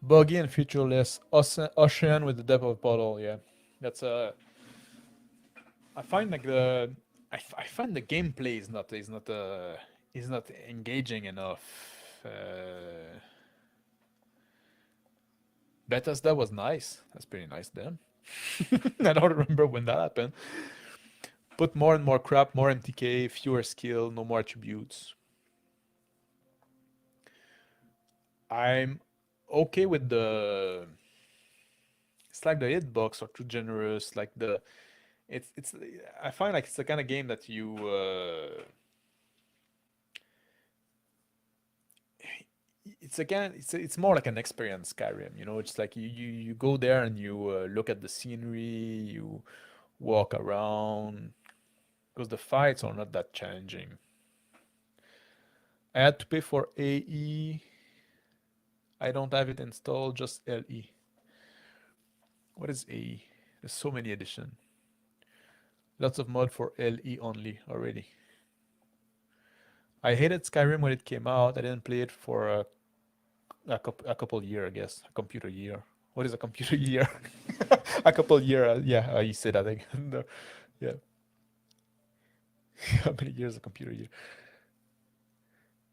Buggy and featureless ocean with the depth of a bottle. Yeah, that's I find like I find the gameplay is not engaging enough. Bethesda was nice. That's pretty nice then. I don't remember when that happened. Put more and more crap, more MTK, fewer skill, no more attributes. I'm okay with the. It's like the hitbox are too generous. Like the, it's. I find like it's the kind of game that you. It's again. It's more like an experience, Skyrim. You know, it's like you go there and you look at the scenery, you walk around, because the fights are not that challenging. I had to pay for AE. I don't have it installed, just LE. What is AE? There's so many editions. Lots of mod for LE only already. I hated Skyrim when it came out. I didn't play it for a couple year, I guess. A computer year. What is a computer year? A couple year. Yeah, you said that again. No, yeah. How many years a computer year?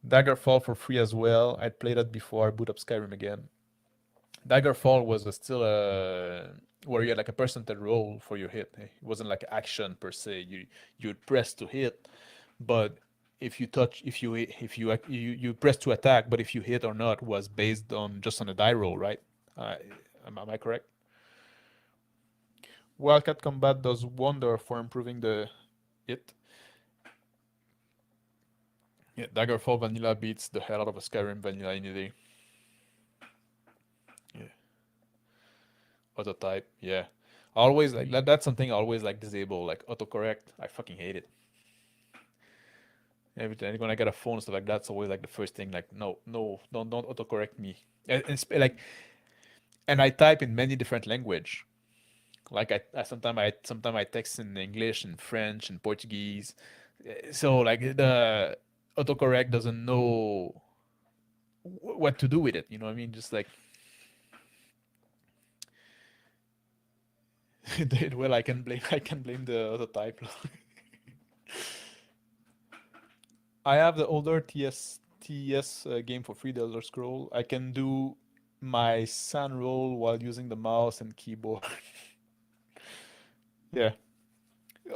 Daggerfall for free as well. I'd played that before I boot up Skyrim again. Daggerfall was still a where you had like a percentage roll for your hit. It wasn't like action per se. You'd press to hit, but if you touch, if you press to attack, but if you hit or not was based on just on a die roll, right? Am I correct? Wildcat Combat does wonder for improving the hit. Yeah, Daggerfall vanilla beats the hell out of a Skyrim vanilla any day. Yeah. Auto type, yeah. Always like that. That's something I always like disable, like autocorrect. I fucking hate it. Every time when I get a phone and stuff like that, it's always like the first thing. Like, no, no, don't autocorrect me. And I type in many different language. Like I text in English and French and Portuguese. So like the autocorrect doesn't know what to do with it. You know what I mean? Just like well, I can blame the other type. I have the older TS game for free, the Elder Scroll. I can do my sun roll while using the mouse and keyboard. Yeah.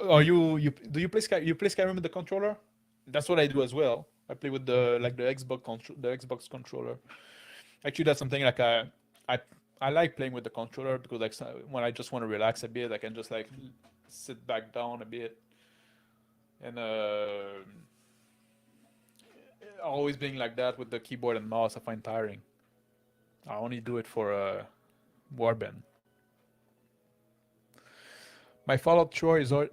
Or you do you play Skyrim with the controller? That's what I do as well. I play with the Xbox controller. Actually, that's something like I I like playing with the controller because like when I just want to relax a bit, I can just like sit back down a bit and always being like that with the keyboard and mouse, I find tiring. I only do it for Warband. My Fallout 3. The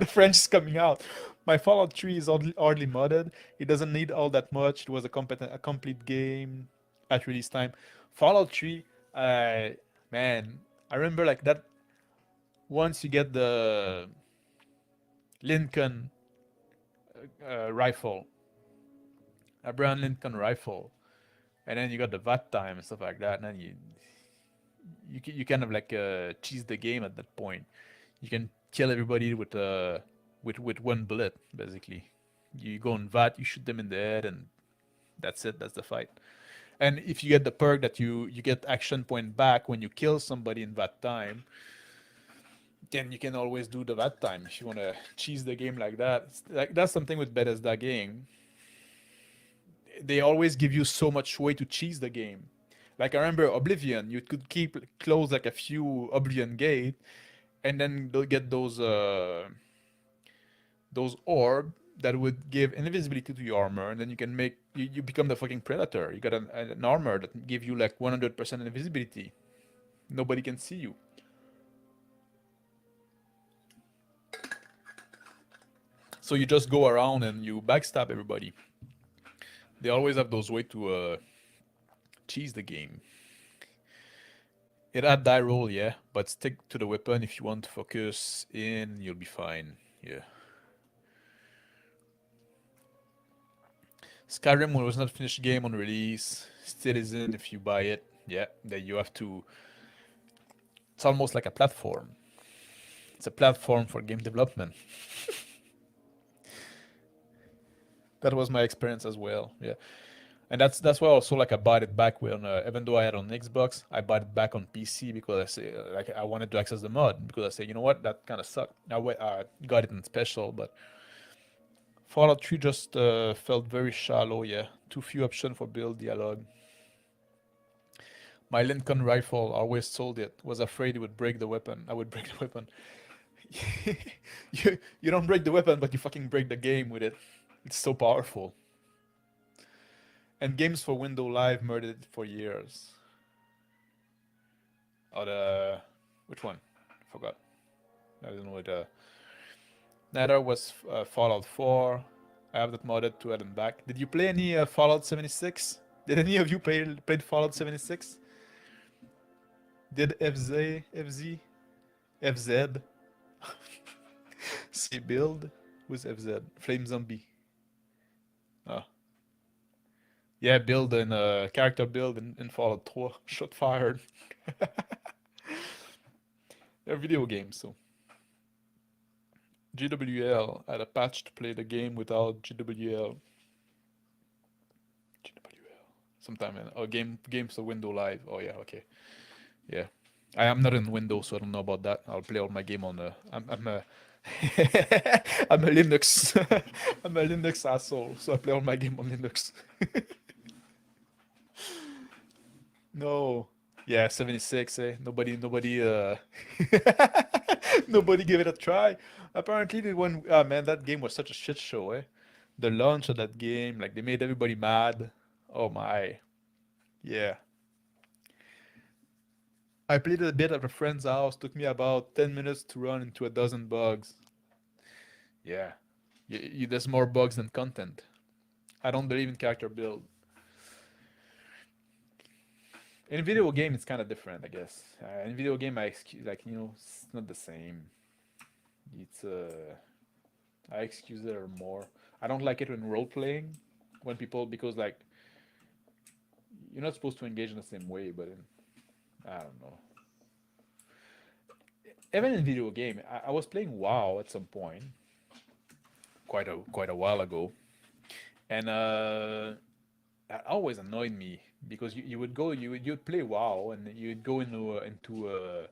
French is coming out. My Fallout 3 is hardly modded. It doesn't need all that much. It was a complete game at release time. Fallout 3, uh, man, I remember like that. Once you get the Lincoln rifle, Abraham Lincoln rifle, and then you got the VAT time and stuff like that, and then you kind of like cheese the game at that point. You can kill everybody with one bullet, basically. You go on VAT, you shoot them in the head, and that's it. That's the fight. And if you get the perk that you get action point back when you kill somebody in that time, then you can always do the that time if you want to cheese the game like that. Like that's something with Bethesda game. They always give you so much way to cheese the game. Like I remember Oblivion, you could keep close like a few Oblivion gate, and then they'll get those orb that would give invisibility to your armor, and then you become the fucking predator. You got an armor that give you like 100% invisibility. Nobody can see you. So you just go around and you backstab everybody. They always have those way to cheese the game. It had die roll, yeah, but stick to the weapon if you want to focus in, you'll be fine. Yeah. Skyrim was not finished game on release. Still isn't if you buy it. Yeah, then you have to. It's almost like a platform. It's a platform for game development. That was my experience as well. Yeah, and that's why also like I bought it back when even though I had on Xbox, I bought it back on PC because I say like I wanted to access the mod because I say you know what that kind of sucked. I got it in special, but Fallout 3 just felt very shallow. Yeah, too few options for build dialogue. My Lincoln rifle always sold it. Was afraid it would break the weapon. I would break the weapon. You don't break the weapon, but you fucking break the game with it. It's so powerful. And games for Windows Live murdered it for years. Oh, the which one? I forgot. I don't know what. Nether was Fallout 4. I have that modded to add them back. Did you play any Fallout 76? Did any of you played Fallout 76? Did FZ say build? Who's FZ? Flame Zombie. Oh. Yeah, build and character build in Fallout 3. Shot fired. They're video games, so. GWL had a patch to play the game without GWL. GWL. Sometime in games of Windows Live. Oh yeah, okay. Yeah. I am not in Windows, so I don't know about that. I'll play all my game on I'm a I'm a Linux I'm a Linux asshole, so I play all my game on Linux. No. Yeah, 76, eh? Nobody gave it a try. Apparently the one man, that game was such a shit show, eh? The launch of that game, like they made everybody mad. Oh my. Yeah. I played it a bit at a friend's house, took me about 10 minutes to run into a dozen bugs. Yeah. There's more bugs than content. I don't believe in character build. In video game, it's kind of different, I guess. In video game, I excuse like it's not the same. It's I excuse it more. I don't like it when role playing, when people because like you're not supposed to engage in the same way, but I don't know. Even in video game, I was playing WoW at some point, quite a while ago, and it always annoyed me because you would go you'd play WoW and you'd go into a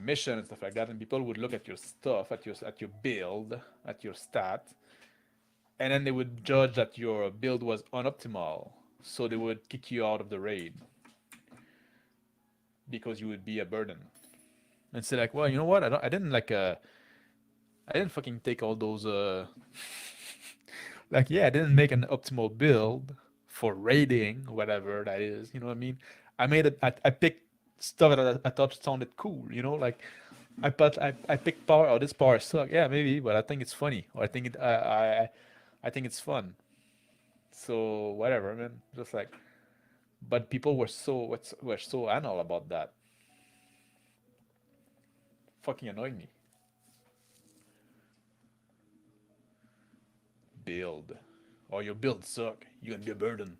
mission and stuff like that, and people would look at your stuff, at your build, at your stat, and then they would judge that your build was unoptimal, so they would kick you out of the raid because you would be a burden. And say like, well, you know what? I didn't fucking take all those like yeah, I didn't make an optimal build for raiding, whatever that is. You know what I mean? I made it. I picked stuff that I thought sounded cool. Like I picked power. Oh, this power suck. Yeah, maybe, but I think it's funny, or I think it's fun. So whatever, man. Just like, but people were so anal about that. Fucking annoyed me. Build. Oh, your builds suck. You're gonna be a burden.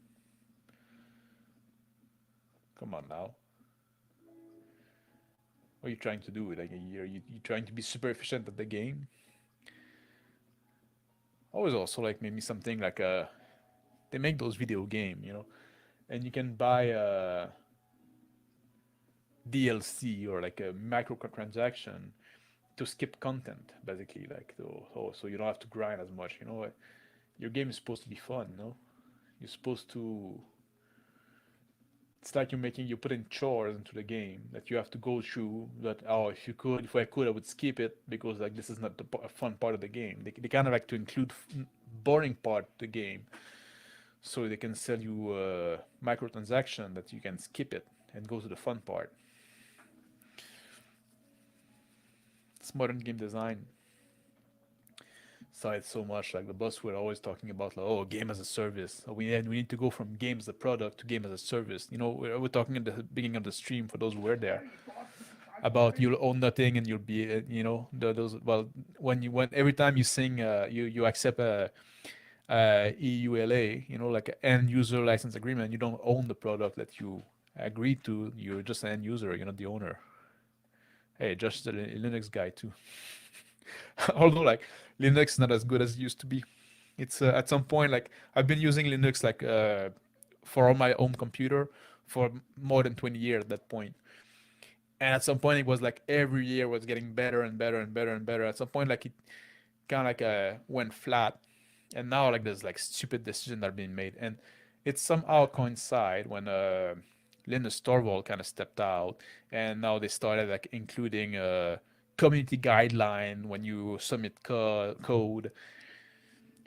Come on now. What are you trying to do? Like a year? You trying to be super efficient at the game? Always also like maybe something like they make those video game, and you can buy a DLC or like a microtransaction to skip content, basically. Like so you don't have to grind as much. Your game is supposed to be fun, no? You're supposed to. It's like you're putting chores into the game that you have to go through. That if I could, I would skip it because like this is not a fun part of the game. They kind of like to include boring part of the game, so they can sell you a microtransaction that you can skip it and go to the fun part. It's modern game design. Side so much like the boss were always talking about like, oh, game as a service. We need to go from game as a product to game as a service. We're talking at the beginning of the stream for those who were there about you'll own nothing and you'll be those well when every time you sing you accept a EULA, like an end user license agreement. You don't own the product that you agreed to. You're just an end user. You're not the owner. Hey, just the Linux guy too. Although like Linux is not as good as it used to be. It's at some point like I've been using Linux like for on my home computer for more than 20 years at that point. And at some point it was like every year was getting better and better and better and better. At some point like it kind of like went flat, and now like there's like stupid decisions that are being made, and it somehow coincide when Linus Torvald kind of stepped out, and now they started like including a community guideline when you submit code,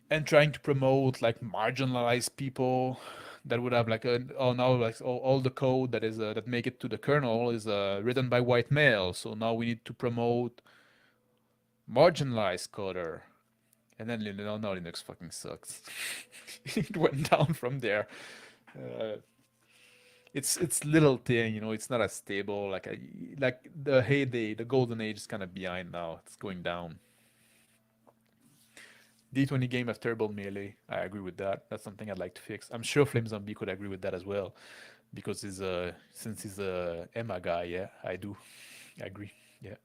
and trying to promote like marginalized people that would have like now like all the code that is that make it to the kernel is written by white males. So now we need to promote marginalized coder. And then now Linux fucking sucks. It went down from there. Uh, it's little thing, It's not as stable. Like the heyday, the golden age is kind of behind now. It's going down. D20 game have terrible melee. I agree with that. That's something I'd like to fix. I'm sure Flame Zombie could agree with that as well, because since he's a Emma guy, yeah, I do agree. Yeah.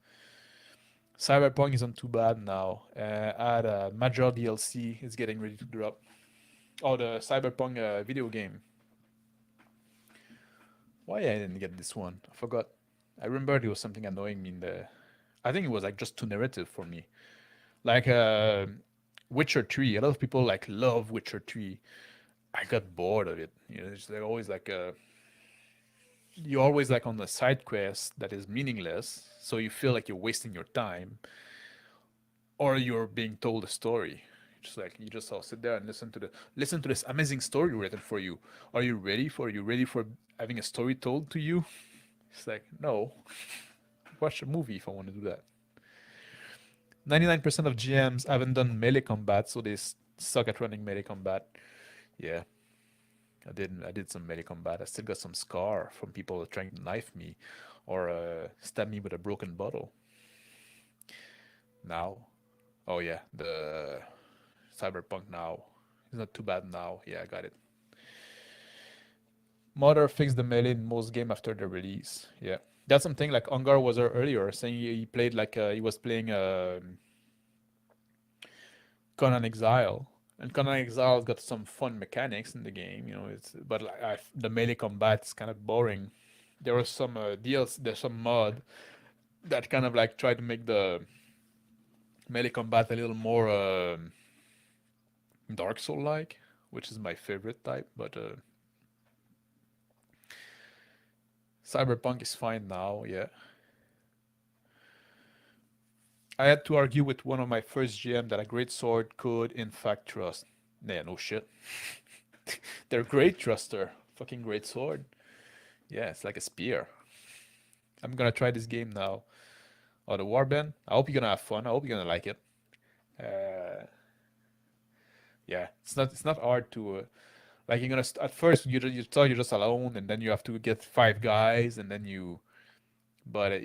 Cyberpunk isn't too bad now. I had a major DLC. It's getting ready to drop. Oh, the Cyberpunk video game. Why I didn't get this one? I forgot. I remember there was something annoying me in the. I think it was like just too narrative for me. Like Witcher 3. A lot of people like love Witcher 3. I got bored of it. It's like always like you're always like on a side quest that is meaningless, so you feel like you're wasting your time, or you're being told a story. Just like you just all sit there and listen to this amazing story written for you. Are you ready for having a story told to you? It's like no. Watch a movie if I want to do that. 99% of GMs haven't done melee combat, so they suck at running melee combat. Yeah. I did some melee combat. I still got some scar from people trying to knife me or stab me with a broken bottle. Now, oh yeah, the Cyberpunk now. It's not too bad now. Yeah, I got it. Mother fixed the melee in most game after the release. Yeah, that's something like Ungar was there earlier saying he played like he was playing Conan Exile, and Conan Exile's got some fun mechanics in the game. It's but like the melee combat is kind of boring. There was some DLC, there's some mod that kind of like try to make the melee combat a little more Dark Soul like, which is my favorite type. But Cyberpunk is fine now. Yeah, I had to argue with one of my first GM that a great sword could in fact trust. Nah, no shit. They're great thruster. Fucking great sword. Yeah, it's like a spear. I'm gonna try this game now. Oh, the Warband. I hope you're gonna have fun. I hope you're gonna like it. Uh, yeah, it's not hard to like you're gonna at first you thought you're just alone, and then you have to get five guys, and then you. But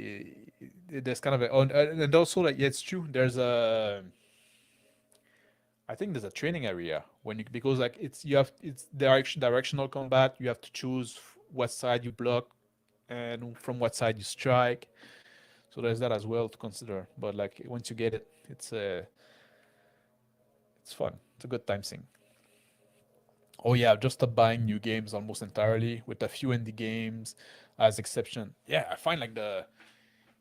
there's kind of a and also like yeah, it's true. There's a I think there's a training area when you because like it's directional combat. You have to choose what side you block and from what side you strike. So there's that as well to consider. But like once you get it, it's fun. It's a good time thing. Oh yeah, I've just stopped buying new games almost entirely, with a few indie games as exception. Yeah, I find like the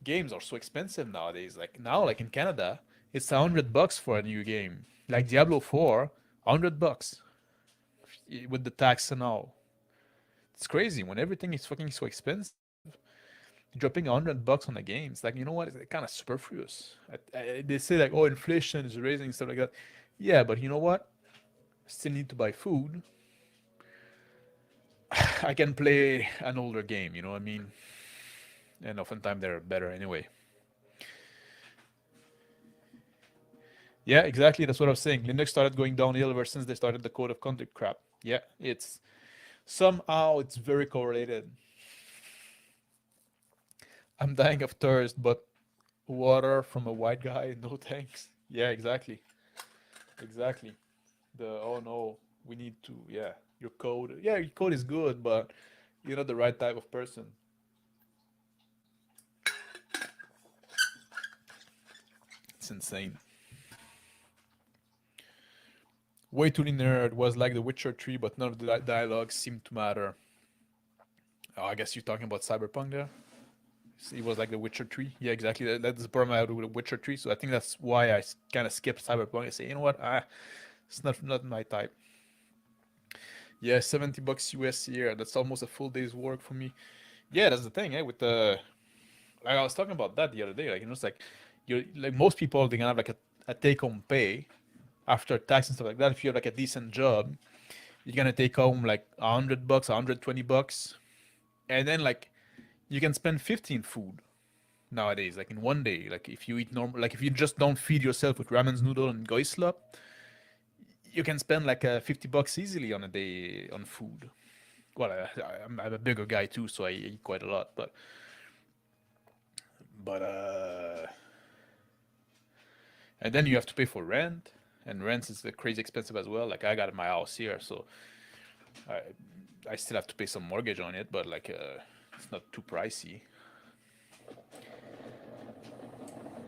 games are so expensive nowadays. Like now, like in Canada, it's $100 for a new game. Like Diablo 4, $100 with the tax and all. It's crazy when everything is fucking so expensive. Dropping $100 on a game, it's like you know what? It's kind of superfluous. They say like, oh, inflation is raising stuff like that. Yeah, but you know what? Still need to buy food. I can play an older game. You know what I mean? And oftentimes they're better anyway. Yeah, exactly. That's what I was saying. Linux started going downhill ever since they started the code of conduct crap. Yeah, it's somehow it's very correlated. I'm dying of thirst, but water from a white guy, no thanks. Yeah, exactly. Exactly. Oh no, we need to, yeah, your code. Yeah, your code is good, but you're not the right type of person. It's insane. Way too linear. It was like The Witcher 3, but none of the dialogue seemed to matter. Oh, I guess you're talking about Cyberpunk there? It was like The Witcher 3. Yeah, exactly. That's the problem I had with The Witcher 3. So I think that's why I kind of skipped Cyberpunk. I say, you know what? It's not my type. Yeah, $70 US here. That's almost a full day's work for me. Yeah, that's the thing, eh? With the like I was talking about that the other day. Like it's like you like most people they can have like a take home pay after tax and stuff like that. If you have like a decent job, you're gonna take home like $100, $120, and then like you can spend 15 food nowadays, like in one day. Like if you eat normal, like if you just don't feed yourself with ramen's noodle and goislop, you can spend like $50 easily on a day on food. Well, I'm a bigger guy too, so I eat quite a lot, but and then you have to pay for rent, and rent is crazy expensive as well. Like I got my house here, so I I still have to pay some mortgage on it, but like it's not too pricey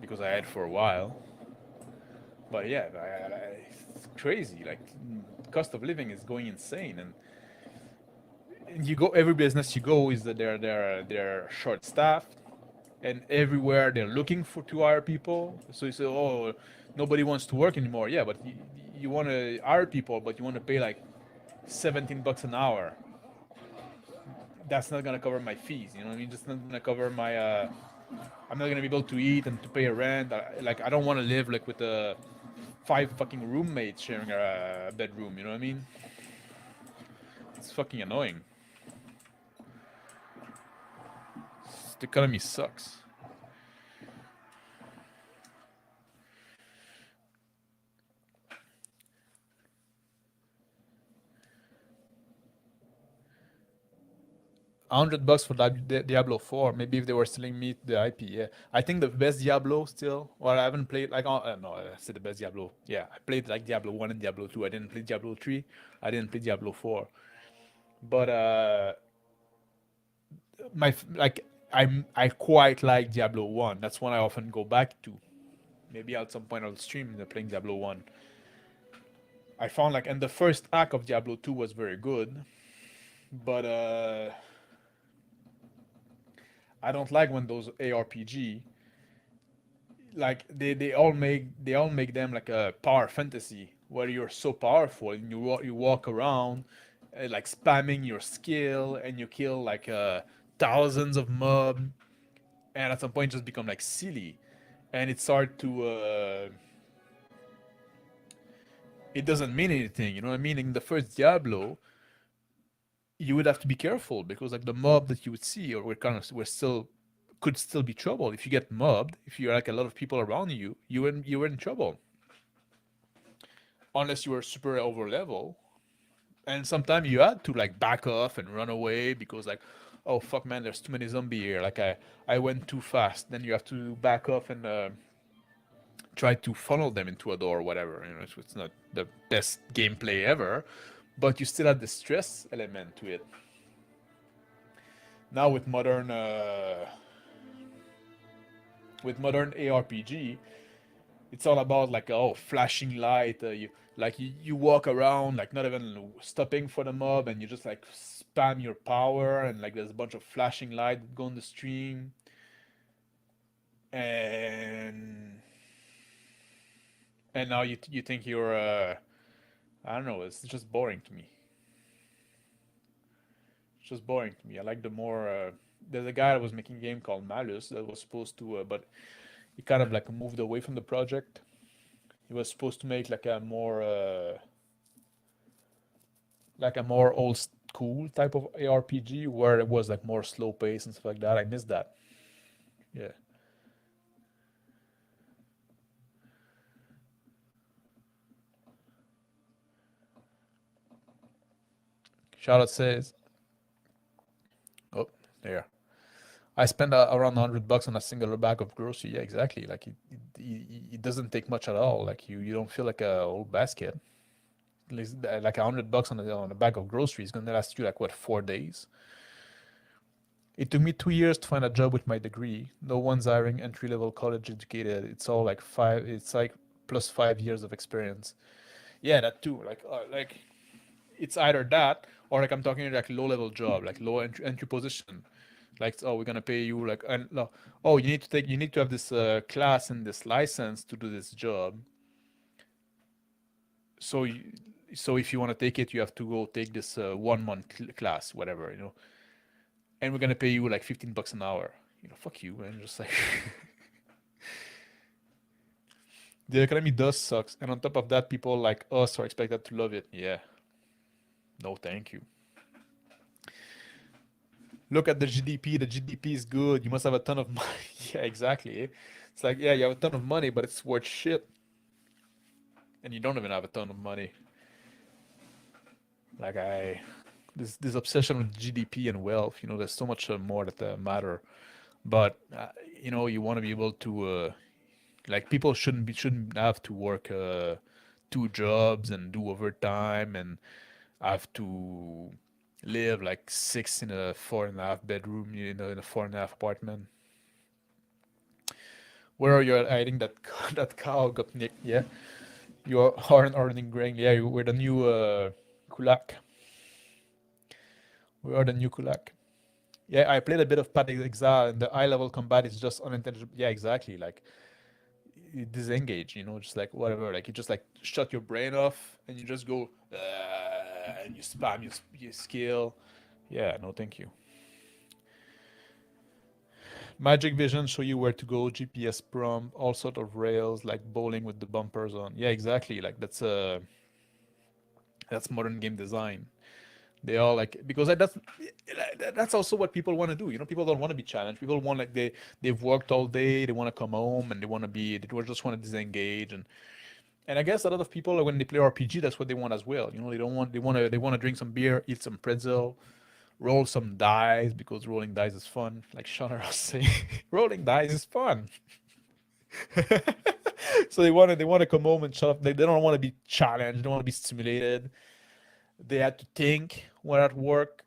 because I had for a while. But yeah, it's crazy. Like cost of living is going insane, and you go every business you go is that they're short staffed, and everywhere they're looking for to hire people. So you say, oh, nobody wants to work anymore. Yeah, but you want to hire people, but you want to pay like $17 an hour. That's not gonna cover my fees. You know what I mean? Just not gonna cover my. I'm not gonna be able to eat and to pay a rent. Like I don't want to live like with five fucking roommates sharing a bedroom. You know what I mean? It's fucking annoying. The economy sucks. $100 for Diablo 4. Maybe if they were selling me the IP, yeah. I think the best Diablo still. Well, I haven't played like no, I said the best Diablo. Yeah, I played like Diablo 1 and Diablo 2. I didn't play Diablo 3. I didn't play Diablo 4. But like I quite like Diablo 1. That's one I often go back to. Maybe at some point I'll stream playing Diablo 1. I found like and the first act of Diablo 2 was very good, but I don't like when those ARPG like they all make them like a power fantasy where you're so powerful and you walk around like spamming your skill and you kill like thousands of mob and at some point just become like silly and it's hard to it doesn't mean anything, you know what I mean? In the first Diablo you would have to be careful because like the mob that you would see or were still could still be trouble if you get mobbed. If you're like a lot of people around you, you were in trouble unless you were super over level. And sometimes you had to like back off and run away because like, oh fuck man, there's too many zombies here. Like I went too fast. Then you have to back off and try to funnel them into a door or whatever. You know, it's not the best gameplay ever, but you still have the stress element to it. Now with modern ARPG, it's all about like oh flashing light. You walk around like not even stopping for the mob, and you just like spam your power, and like there's a bunch of flashing light that go on the stream, and now you think you're I don't know. It's just boring to me. It's just boring to me. I like the more. There's a guy that was making a game called Malus that was supposed to, but he kind of like moved away from the project. He was supposed to make like a more old school type of ARPG where it was like more slow pace and stuff like that. I missed that. Yeah. Charlotte says, oh, there. I spend around $100 on a single bag of grocery. Yeah, exactly. Like it doesn't take much at all. Like you don't feel like a whole basket. At least like $100 on a bag of groceries is gonna last you like what 4 days. It took me 2 years to find a job with my degree. No one's hiring entry level college educated. It's all like five. It's like plus 5 years of experience. Yeah, that too. Like it's either that or like I'm talking like low level job, like low entry position. Like oh we're gonna pay you like and no, oh you need to have this class and this license to do this job. So so if you want to take it, you have to go take this 1 month class, whatever, and we're gonna pay you like $15 an hour. Fuck you, man. Just like the economy does sucks, and on top of that, people like us are expected to love it. Yeah, no, thank you. Look at the GDP. The GDP is good. You must have a ton of money. Yeah, exactly. It's like yeah, you have a ton of money, but it's worth shit, and you don't even have a ton of money. Like this obsession with GDP and wealth. There's so much more that matter, but you want to be able to like people shouldn't have to work two jobs and do overtime and have to live like six in a 4.5 bedroom, in a 4.5 apartment. Where are you at? I think that that cow got nicked. Yeah, you aren't earning grain. Yeah, we're the new kulak. We are the new kulak. Yeah, I played a bit of Path Exile, and the high level combat is just unintelligible. Yeah, exactly. Like you disengage, just like whatever. Like you just like shut your brain off, and you just go and you spam your skill. Yeah, no, thank you. Magic Vision show you where to go, GPS prompt, all sort of rails, like bowling with the bumpers on. Yeah, exactly. Like that's modern game design. They all like because that's also what people want to do. People don't want to be challenged. People want like they've worked all day. They want to come home and just want to disengage and I guess a lot of people when they play RPG, that's what they want as well. They don't want they want to drink some beer, eat some pretzel, roll some dice because rolling dice is fun. Like Shana was saying, rolling dice is fun. So they want to come home and shut up. They don't want to be challenged. They don't want to be stimulated. They had to think when at work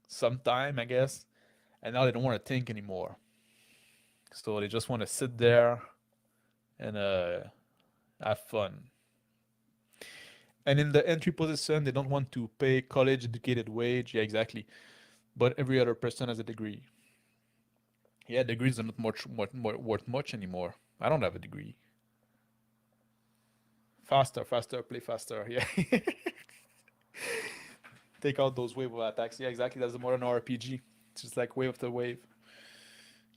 sometime, I guess, and now they don't want to think anymore. So they just want to sit there and have fun. And in the entry position, they don't want to pay college educated wage. Yeah, exactly. But every other person has a degree. Yeah, degrees are not worth much anymore. I don't have a degree. Faster, faster, play faster. Yeah. Take out those wave of attacks. Yeah, exactly. That's a modern RPG. It's just like wave after wave.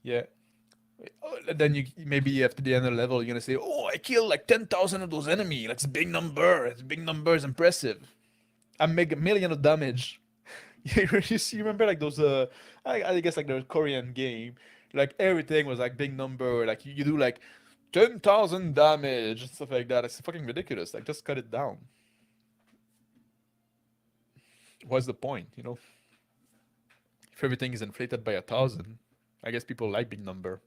Yeah. Then you maybe after the end of the level, you're gonna say, "Oh, I killed like 10,000 of those enemy. That's a big number. It's a big number. Is impressive. I make a million of damage." You remember like those I guess like the Korean game, like everything was like big number, like you do like 10,000 damage and stuff like that. It's fucking ridiculous. Like just cut it down. What's the point, you know? If everything is inflated by 1,000, I guess people like big number.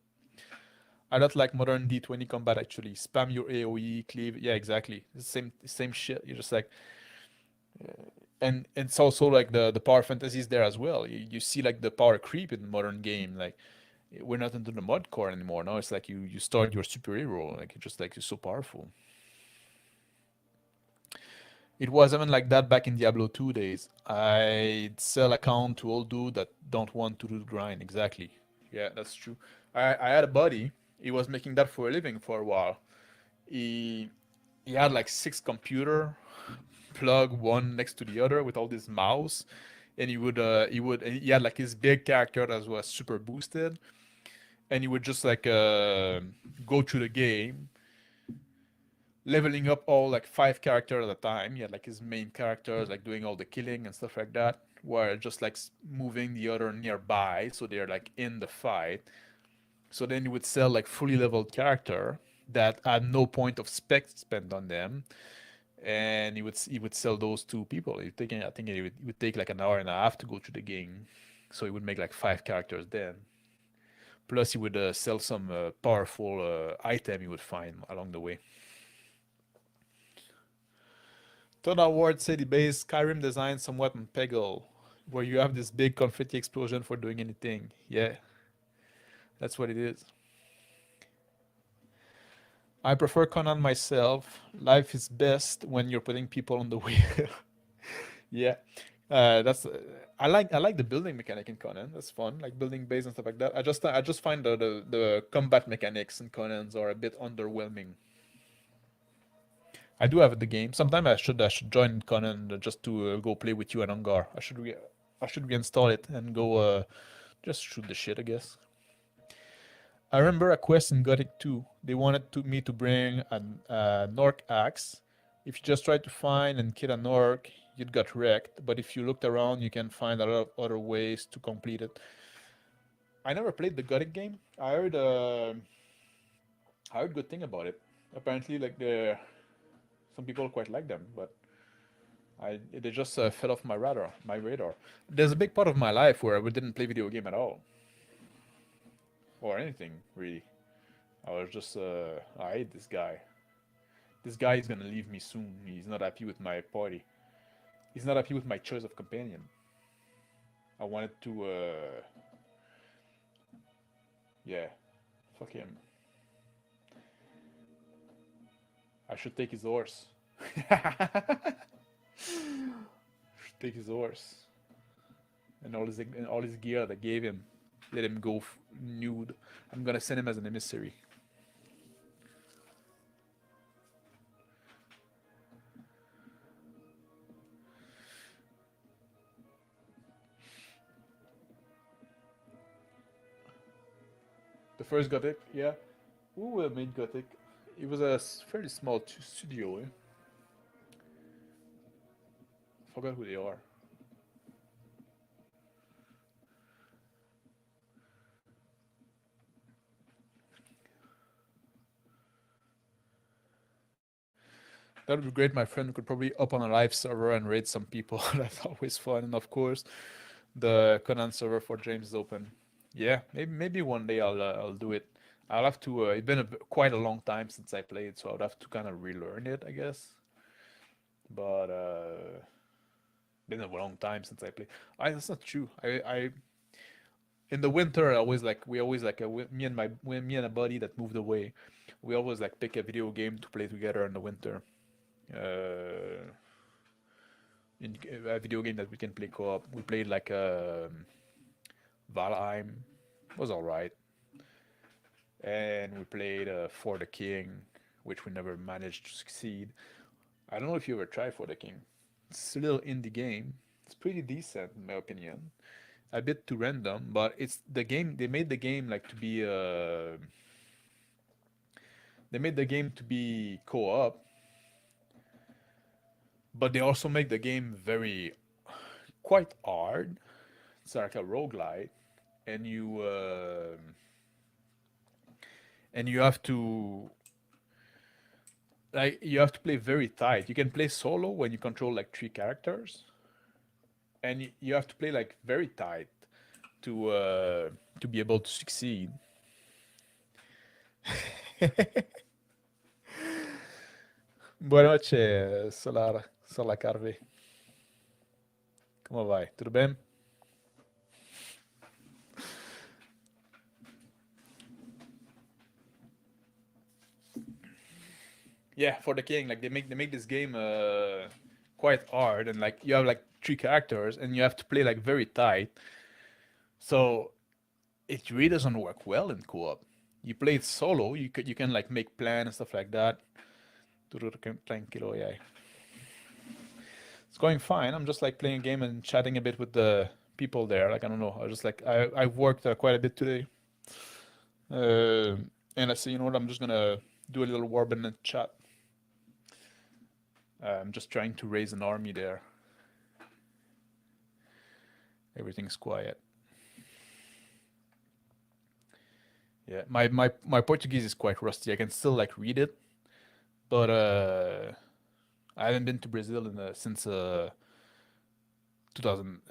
I don't like modern D20 combat actually. Spam your AoE, cleave. Yeah, exactly. It's the same shit. You're just like, and it's also like the power fantasy is there as well. You see like the power creep in the modern game. Like we're not into the mod core anymore. Now it's like you start your superhero. Like it's just like you're so powerful. It was even like that back in Diablo 2 days. I'd sell account to old dude that don't want to do the grind. Exactly. Yeah, that's true. I had a buddy. He was making that for a living for a while. He he had like six computer plug one next to the other with all this mouse, and he had like his big character that was super boosted, and he would just like go through the game, leveling up all like five characters at a time. He had like his main characters like doing all the killing and stuff like that, while just like moving the other nearby so they're like in the fight. So then you would sell like fully leveled character that had no point of spec spent on them, and he would sell those to people. I think it would take like an hour and a half to go through the game, so he would make like five characters then. Plus, he would sell some powerful item he would find along the way. Total War City Base Skyrim design somewhat on Peggle, where you have this big confetti explosion for doing anything. Yeah, that's what it is. I prefer Conan myself. Life is best when you're putting people on the wheel. Yeah, that's I like the building mechanic in Conan. That's fun, like building base and stuff like that. I just find the combat mechanics in Conan's are a bit underwhelming. I do have the game. Sometime I should join Conan just to go play with you and Ungar. I should reinstall it and go just shoot the shit, I guess. I remember a quest in Gothic 2. They wanted me to bring a Nork axe. If you just tried to find and kill an orc, you'd got wrecked. But if you looked around, you can find a lot of other ways to complete it. I never played the Gothic game. I heard good thing about it. Apparently, like some people quite like them, but they just fell off my radar. My radar. There's a big part of my life where I didn't play video game at all, or anything really. I was just I hate this guy. This guy is gonna leave me soon. He's not happy with my party. He's not happy with my choice of companion. I wanted to yeah, fuck him. I should take his horse. Should take his horse and all his gear that I gave him. Let him go nude. I'm gonna send him as an emissary. The first Gothic, yeah. Who made Gothic? It was a fairly small studio. Forgot who they are. That would be great. My friend could probably up on a live server and raid some people. That's always fun, and of course, The Conan server for James is open. Yeah, maybe one day I'll do it. I'll have to. It's been quite a long time since I played, so I'll have to kind of relearn it, I guess. But been a long time since I played. That's not true. I in the winter I always like we always like me and a buddy that moved away. We always like pick a video game to play together in the winter. Uh, in a video game that we can play co-op. We played like Valheim, was all right, and we played For the King, which we never managed to succeed. I don't know if you ever tried For the King. It's a little indie game. It's pretty decent in my opinion. A bit too random, but it's the game. They made the game like to be. They made the game to be co-op, but they also make the game very quite hard. It's like a roguelite, and you have to you have to play very tight. You can play solo when you control like three characters, and you have to play like very tight to be able to succeed. Boa noite, Solar Carve. Como vai? Tudo bem? Yeah, for the king, like they make this game quite hard, and like you have like three characters, and you have to play like very tight. So it really doesn't work well in co-op. You play it solo, you can like make plans and stuff like that. Tranquilo, yeah. It's going fine. I'm just like playing a game and chatting a bit with the people there. Like I don't know. I just like I've worked quite a bit today, uh, and I say you know what I'm just gonna do a little Warband and chat. I'm just trying to raise an army there. Everything's quiet. Yeah, my Portuguese is quite rusty. I can still like read it, but I haven't been to Brazil since 2000.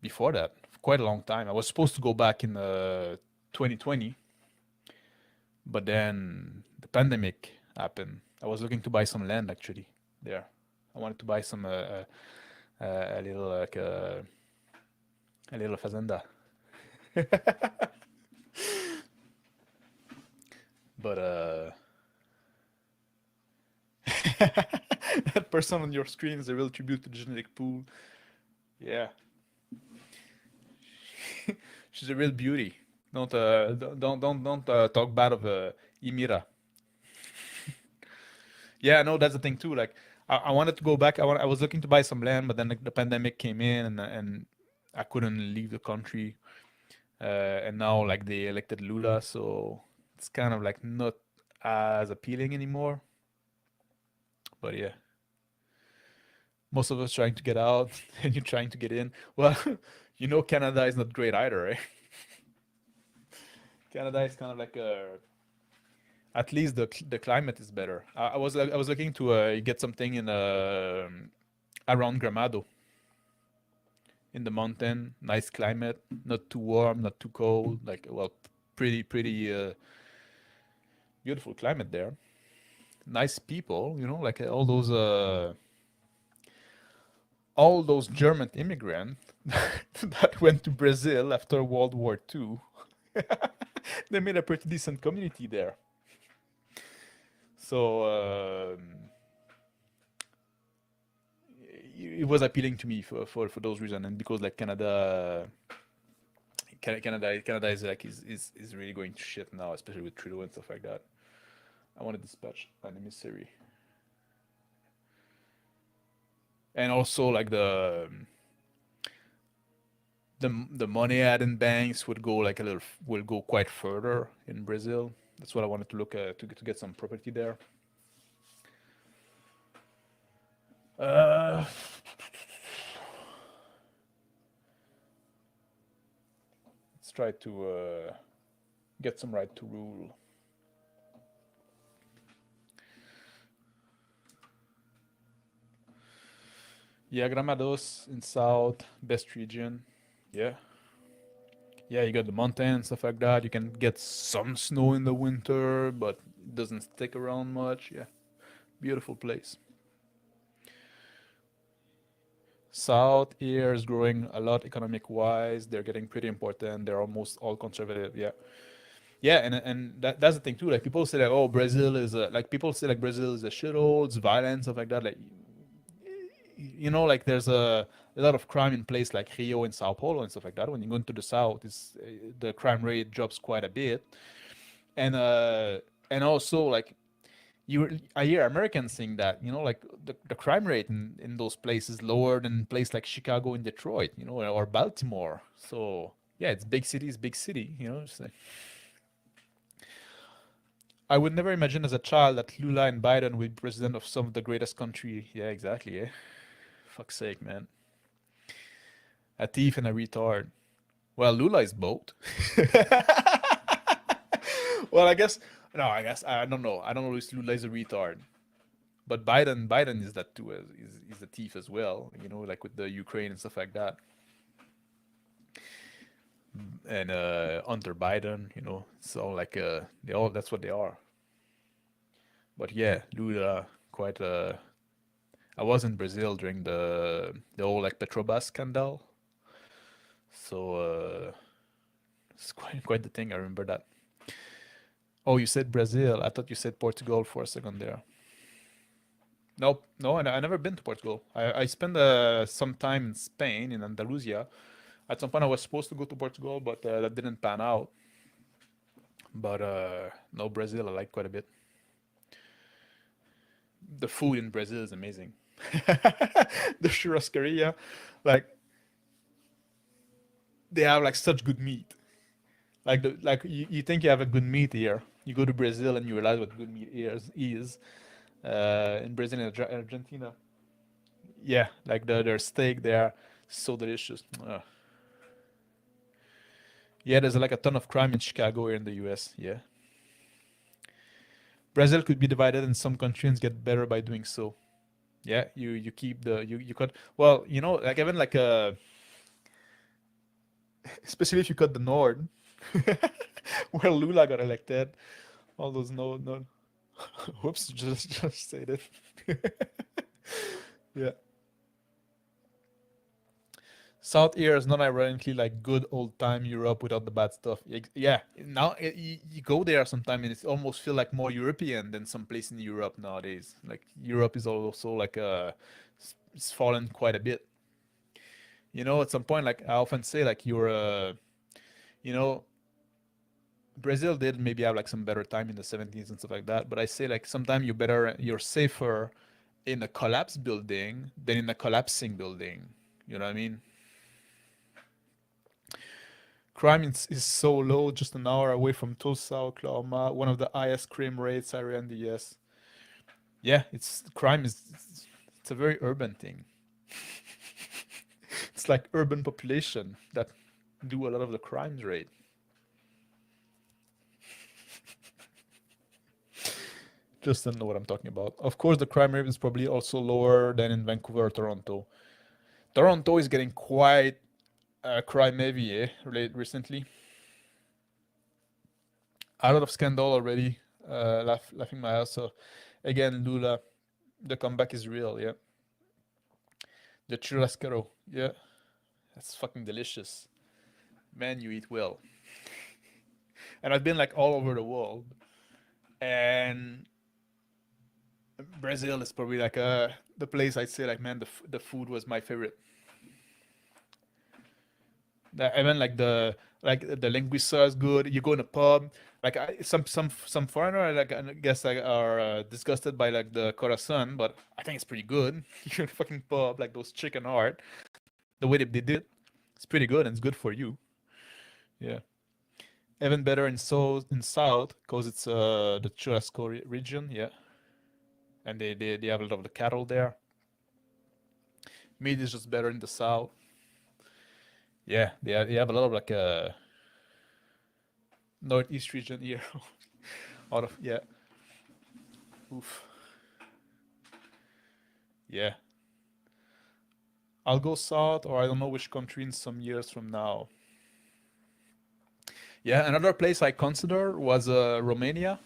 Before that, for quite a long time. I was supposed to go back in 2020, but then the pandemic happened. I was looking to buy some land actually there. I wanted to buy some a little like a little fazenda. But that person on your screen is a real tribute to the genetic pool. Yeah, she's a real beauty. Don't talk bad of Imira. Yeah, no, that's the thing too. Like, I wanted to go back. I was looking to buy some land, but then the pandemic came in, and I couldn't leave the country. And now like they elected Lula, so it's kind of like not as appealing anymore. But yeah, most of us trying to get out, and you're trying to get in. Well, Canada is not great either, right? Canada is kind of like a at least the climate is better. I was looking to get something in around Gramado in the mountain, nice climate, not too warm, not too cold, like well, pretty beautiful climate there. Nice people, like all those German immigrants that went to Brazil after World War II. They made a pretty decent community there. So it was appealing to me for those reasons, and because like Canada is really going to shit now, especially with Trudeau and stuff like that. I want to dispatch an emissary, and also like the money ad in banks would go like will go quite further in Brazil. That's what I wanted to look at to get some property there. Uh, let's try to get some right to rule. Yeah, Gramados in south, best region. Yeah. Yeah, you got the mountain and stuff like that. You can get some snow in the winter, but it doesn't stick around much. Yeah, beautiful place. South here is growing a lot economic wise. They're getting pretty important. They're almost all conservative. Yeah, yeah, and that's the thing too. Like people say like, oh, Brazil is a, like people say like Brazil is a shithole, it's violent, stuff like that. Like like there's a lot of crime in place like Rio and Sao Paulo and stuff like that. When you go into the south, it's the crime rate drops quite a bit, and also like I hear Americans saying that like the crime rate in those places is lower than place like Chicago and Detroit, or Baltimore. So yeah, it's big city is big city. It's like, I would never imagine as a child that Lula and Biden would be president of some of the greatest country. Yeah, exactly. Yeah, fuck's sake, man. A thief and a retard. Well, Lula is both. Well, I guess no. I guess I don't know. I don't know if Lula is a retard. But Biden is that too. Is a thief as well. Like with the Ukraine and stuff like that. And Hunter Biden, so like they all that's what they are. But yeah, Lula quite. I was in Brazil during the whole like Petrobras scandal, so it's quite the thing. I remember that. Oh, you said Brazil. I thought you said Portugal for a second there. Nope, no, I never been to Portugal. I spent some time in Spain, in Andalusia. At some point, I was supposed to go to Portugal, but that didn't pan out. But no, Brazil I like quite a bit. The food in Brazil is amazing. The churrascaria, like they have like such good meat. You think you have a good meat here. You go to Brazil and you realize what good meat is. In Brazil and Argentina. Yeah, like their steak there, so delicious. Yeah, there's like a ton of crime in Chicago here in the U.S. Yeah, Brazil could be divided, and some countries get better by doing so. Yeah, you keep you cut. Well, like even like especially if you cut the north, where Lula got elected. All those no. Whoops, just said it. Yeah. South here is not ironically like good old time Europe without the bad stuff. Yeah, now you go there sometime and it almost feel like more European than some place in Europe nowadays. Like Europe is also like it's fallen quite a bit. At some point, like I often say, like you know, Brazil did maybe have like some better time in the 70s and stuff like that. But I say like sometimes you're safer in a collapsed building than in a collapsing building. You know what I mean? Crime is so low, just an hour away from Tulsa, Oklahoma, one of the highest crime rates area in the US. Yeah, it's a very urban thing. It's like urban population that do a lot of the crimes rate. Just don't know what I'm talking about. Of course, the crime rate is probably also lower than in Vancouver or Toronto. Toronto is getting quite crime heavy, recently. A lot of scandal already. Laughing my ass off. Again, Lula, the comeback is real, yeah. The churrascaro, yeah. That's fucking delicious. Man, you eat well. And I've been like all over the world. And Brazil is probably like the place I'd say like, man, the food was my favorite. Even like the linguiça is good. You go in a pub, like some foreigner like I guess like are disgusted by like the corazon, but I think it's pretty good. You're in a fucking pub, like those chicken heart, the way they did it, it's pretty good and it's good for you. Yeah, even better in south because it's the Churrasco region. Yeah, and they have a lot of the cattle there. Meat is just better in the south. Yeah, they have a lot of like northeast region here. Out of yeah, oof, yeah. I'll go south, or I don't know which country in some years from now. Yeah, another place I consider was Romania.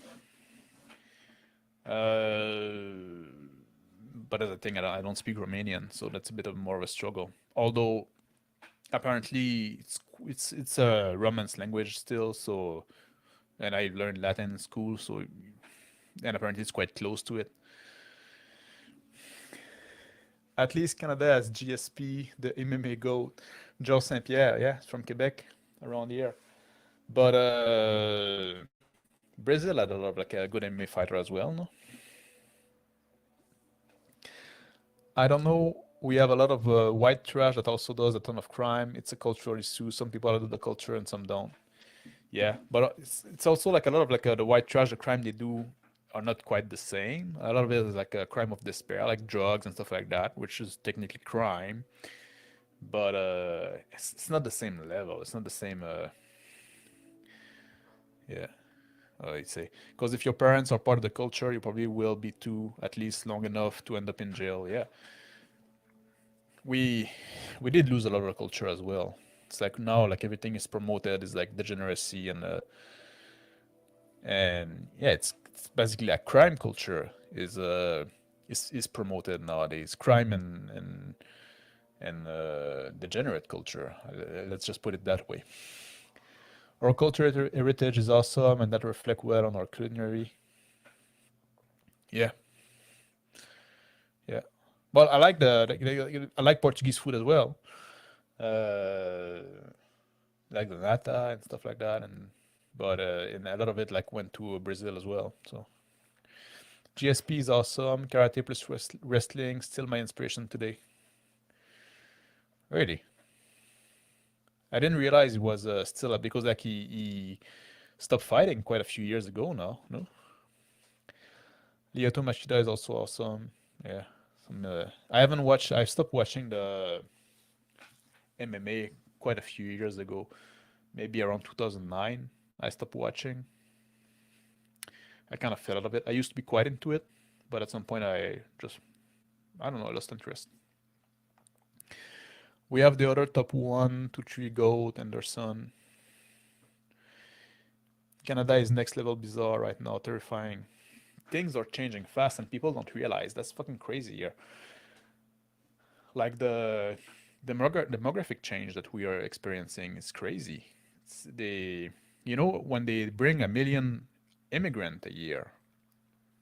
Uh, but as a thing, I don't speak Romanian, so that's a bit of more of a struggle. Although apparently it's a Romance language still, so and I learned Latin in school, so and apparently it's quite close to it. At least Canada has GSP, the MMA goat, Joe Saint Pierre. Yeah, it's from Quebec, around here. But Brazil had a lot of like a good MMA fighter as well. No, I don't know. We have a lot of white trash that also does a ton of crime. It's a cultural issue. Some people do the culture and some don't. Yeah, but it's also like a lot of like the white trash, the crime they do are not quite the same. A lot of it is like a crime of despair, like drugs and stuff like that, which is technically crime, but it's not the same level. It's not the same. Yeah, I'd say because if your parents are part of the culture, you probably will be too at least long enough to end up in jail. Yeah, we we did lose a lot of our culture as well. It's like now like everything is promoted is like degeneracy and yeah, it's basically a crime culture is promoted nowadays. Crime and degenerate culture. Let's just put it that way. Our cultural heritage is awesome, and that reflect well on our culinary. Yeah, yeah. Well, I like I like Portuguese food as well. Uh, like the nata and stuff like that, and a lot of it like went to Brazil as well. So GSP is awesome. Karate plus wrestling, still my inspiration today. Really, I didn't realize it was still up because like he stopped fighting quite a few years ago now. No, Lyoto Machida is also awesome. Yeah, I haven't watched. I stopped watching the MMA quite a few years ago. Maybe around 2009. I stopped watching. I kind of fell out of it. I used to be quite into it, but at some point I don't know, I lost interest. We have the other top one, two, three goat and their son. Canada is next level bizarre right now, terrifying. Things are changing fast and people don't realize. That's fucking crazy here. Like the demographic change that we are experiencing is crazy. It's when they bring 1 million immigrant a year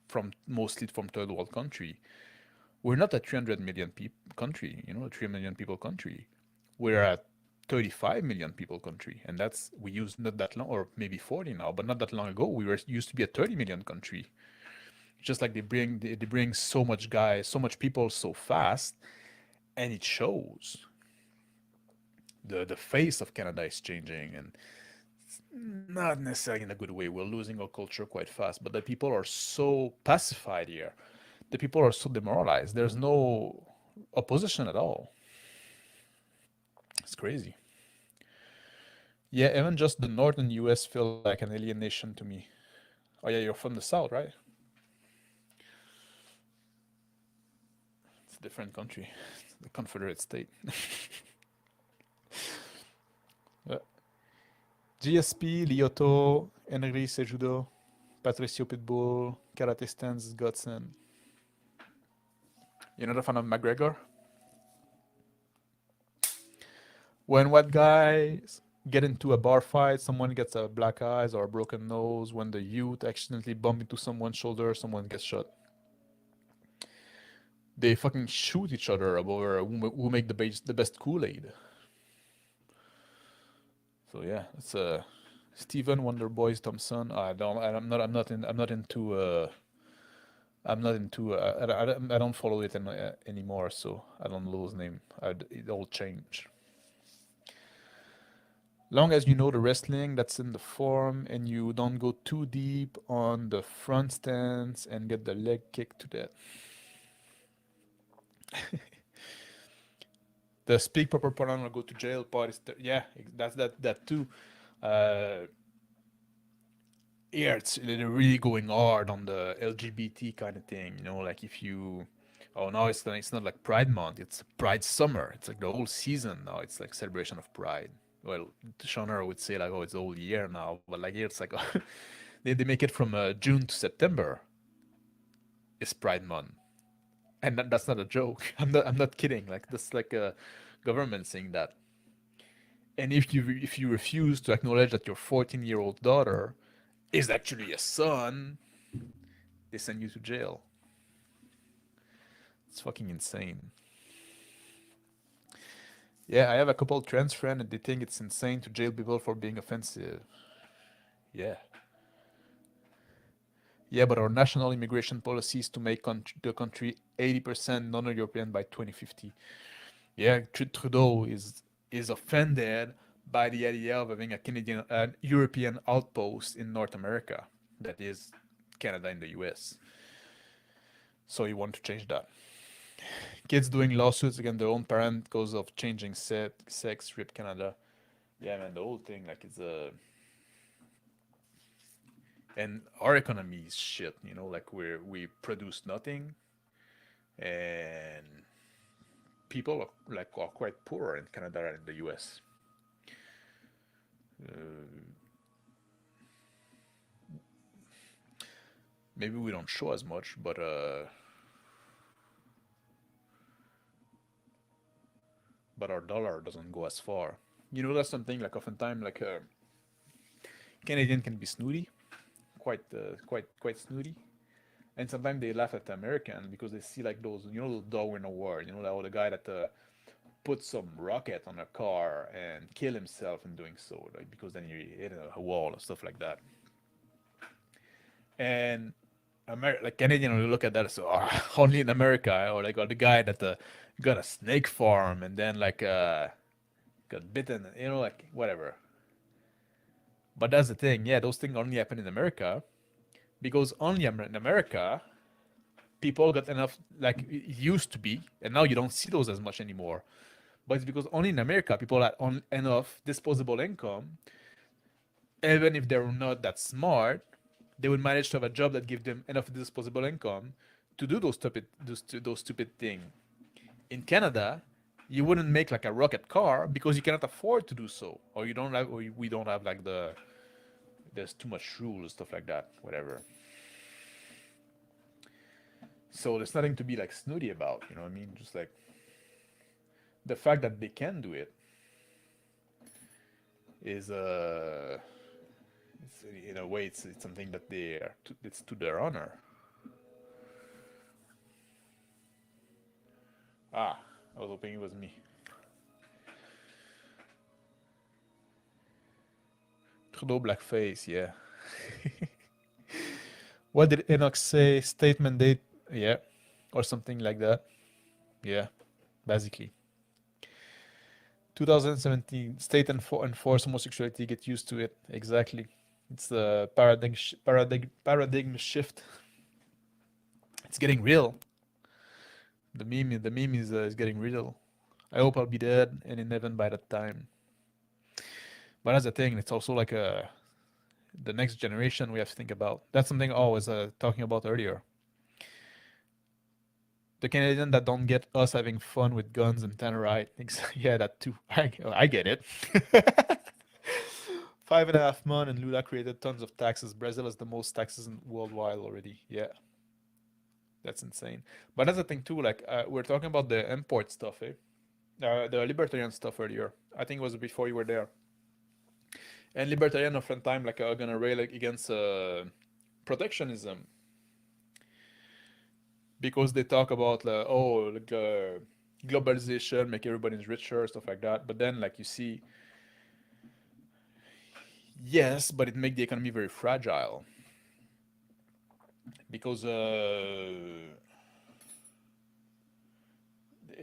from mostly from third world country, we're not a 300 million country, a 3 million people country. We're at 35 million people country, and that's we used not that long, or maybe 40 now, but not that long ago we were used to be a 30 million country. Just like they bring so much guys, so much people so fast, and it shows. The face of Canada is changing, and not necessarily in a good way. We're losing our culture quite fast, but the people are so pacified here. The people are so demoralized. There's no opposition at all. It's crazy. Yeah, even just the northern US feel like an alienation to me. Oh yeah, you're from the south, right? It's a different country. It's the Confederate State. Yeah. GSP, Lyoto, Henry Sejudo, Patricio Pitbull, Karate Stance, Godson. You're not a fan of McGregor? When what guys get into a bar fight, someone gets a black eyes or a broken nose. When the youth accidentally bump into someone's shoulder, someone gets shot. They fucking shoot each other over who make the best Kool-Aid. So yeah, it's Stephen Wonderboys Thompson. I'm not into I don't follow it anymore, so I don't know his name. It all changed. Long as you know the wrestling that's in the form and you don't go too deep on the front stance and get the leg kick to that. The speak proper pronoun or go to jail part is yeah, that's that too. Uh, yeah, they're really going hard on the LGBT kind of thing. Like if you Oh no, it's not like Pride Month. It's Pride Summer. It's like the whole season now. It's like celebration of Pride. Well, Shonner would say like, oh, it's the whole year now, but like here it's like they make it from June to September. It's Pride Month, and that's not a joke. I'm not kidding. Like that's like a government saying that. And if you refuse to acknowledge that your 14-year-old daughter is actually a son, they send you to jail. It's fucking insane. Yeah, I have a couple of trans friends and they think it's insane to jail people for being offensive. Yeah. Yeah, but our national immigration policy is to make the country 80% non-European by 2050. Yeah, Trudeau is offended by the idea of having a European outpost in North America, that is Canada and the US. So he want to change that. Kids doing lawsuits against their own parent because of changing sex, rip Canada. Yeah, man, the whole thing, like, it's a. And our economy is shit, like we produce nothing, and people are quite poor in Canada and in the US. Maybe we don't show as much, but our dollar doesn't go as far. That's something like oftentimes like Canadian can be snooty, quite snooty, and sometimes they laugh at the American because they see like those those Darwin Award, like the guy that put some rocket on a car and kill himself in doing so, like because then he hit a wall or stuff like that. And like Canadian will look at that and say, oh, only in America, or like the guy that got a snake farm and then like got bitten, like whatever. But that's the thing, yeah, those things only happen in America because only in America people got enough, like it used to be, and now you don't see those as much anymore. But it's because only in America people had enough disposable income, even if they're not that smart, they would manage to have a job that gives them enough disposable income to do those stupid things. In Canada, you wouldn't make like a rocket car because you cannot afford to do so, or you don't have, or we don't have like there's too much rules, stuff like that, whatever. So there's nothing to be like snooty about, you know what I mean? Just like the fact that they can do it is in a way it's something that it's to their honor. Ah, I was hoping it was me. Trudeau blackface, yeah. What did Enoch say? Statement date, yeah, or something like that. Yeah, basically. 2017, state enforce homosexuality. Get used to it. Exactly. It's the paradigm shift. It's getting real. The meme is getting real. I hope I'll be dead and in heaven by that time. But that's the thing. It's also like the next generation we have to think about. That's something I was talking about earlier. The Canadian that don't get us having fun with guns and Tannerite. Yeah, that too. I get it. 5.5 months and Lula created tons of taxes. Brazil has the most taxes worldwide already. Yeah, that's insane. But that's the thing too. Like we're talking about the import stuff, eh? The libertarian stuff earlier. I think it was before you were there. And libertarian oftentimes like are gonna rail against protectionism because they talk about like globalization, make everybody's richer, stuff like that. But then like you see, yes, but it make the economy very fragile because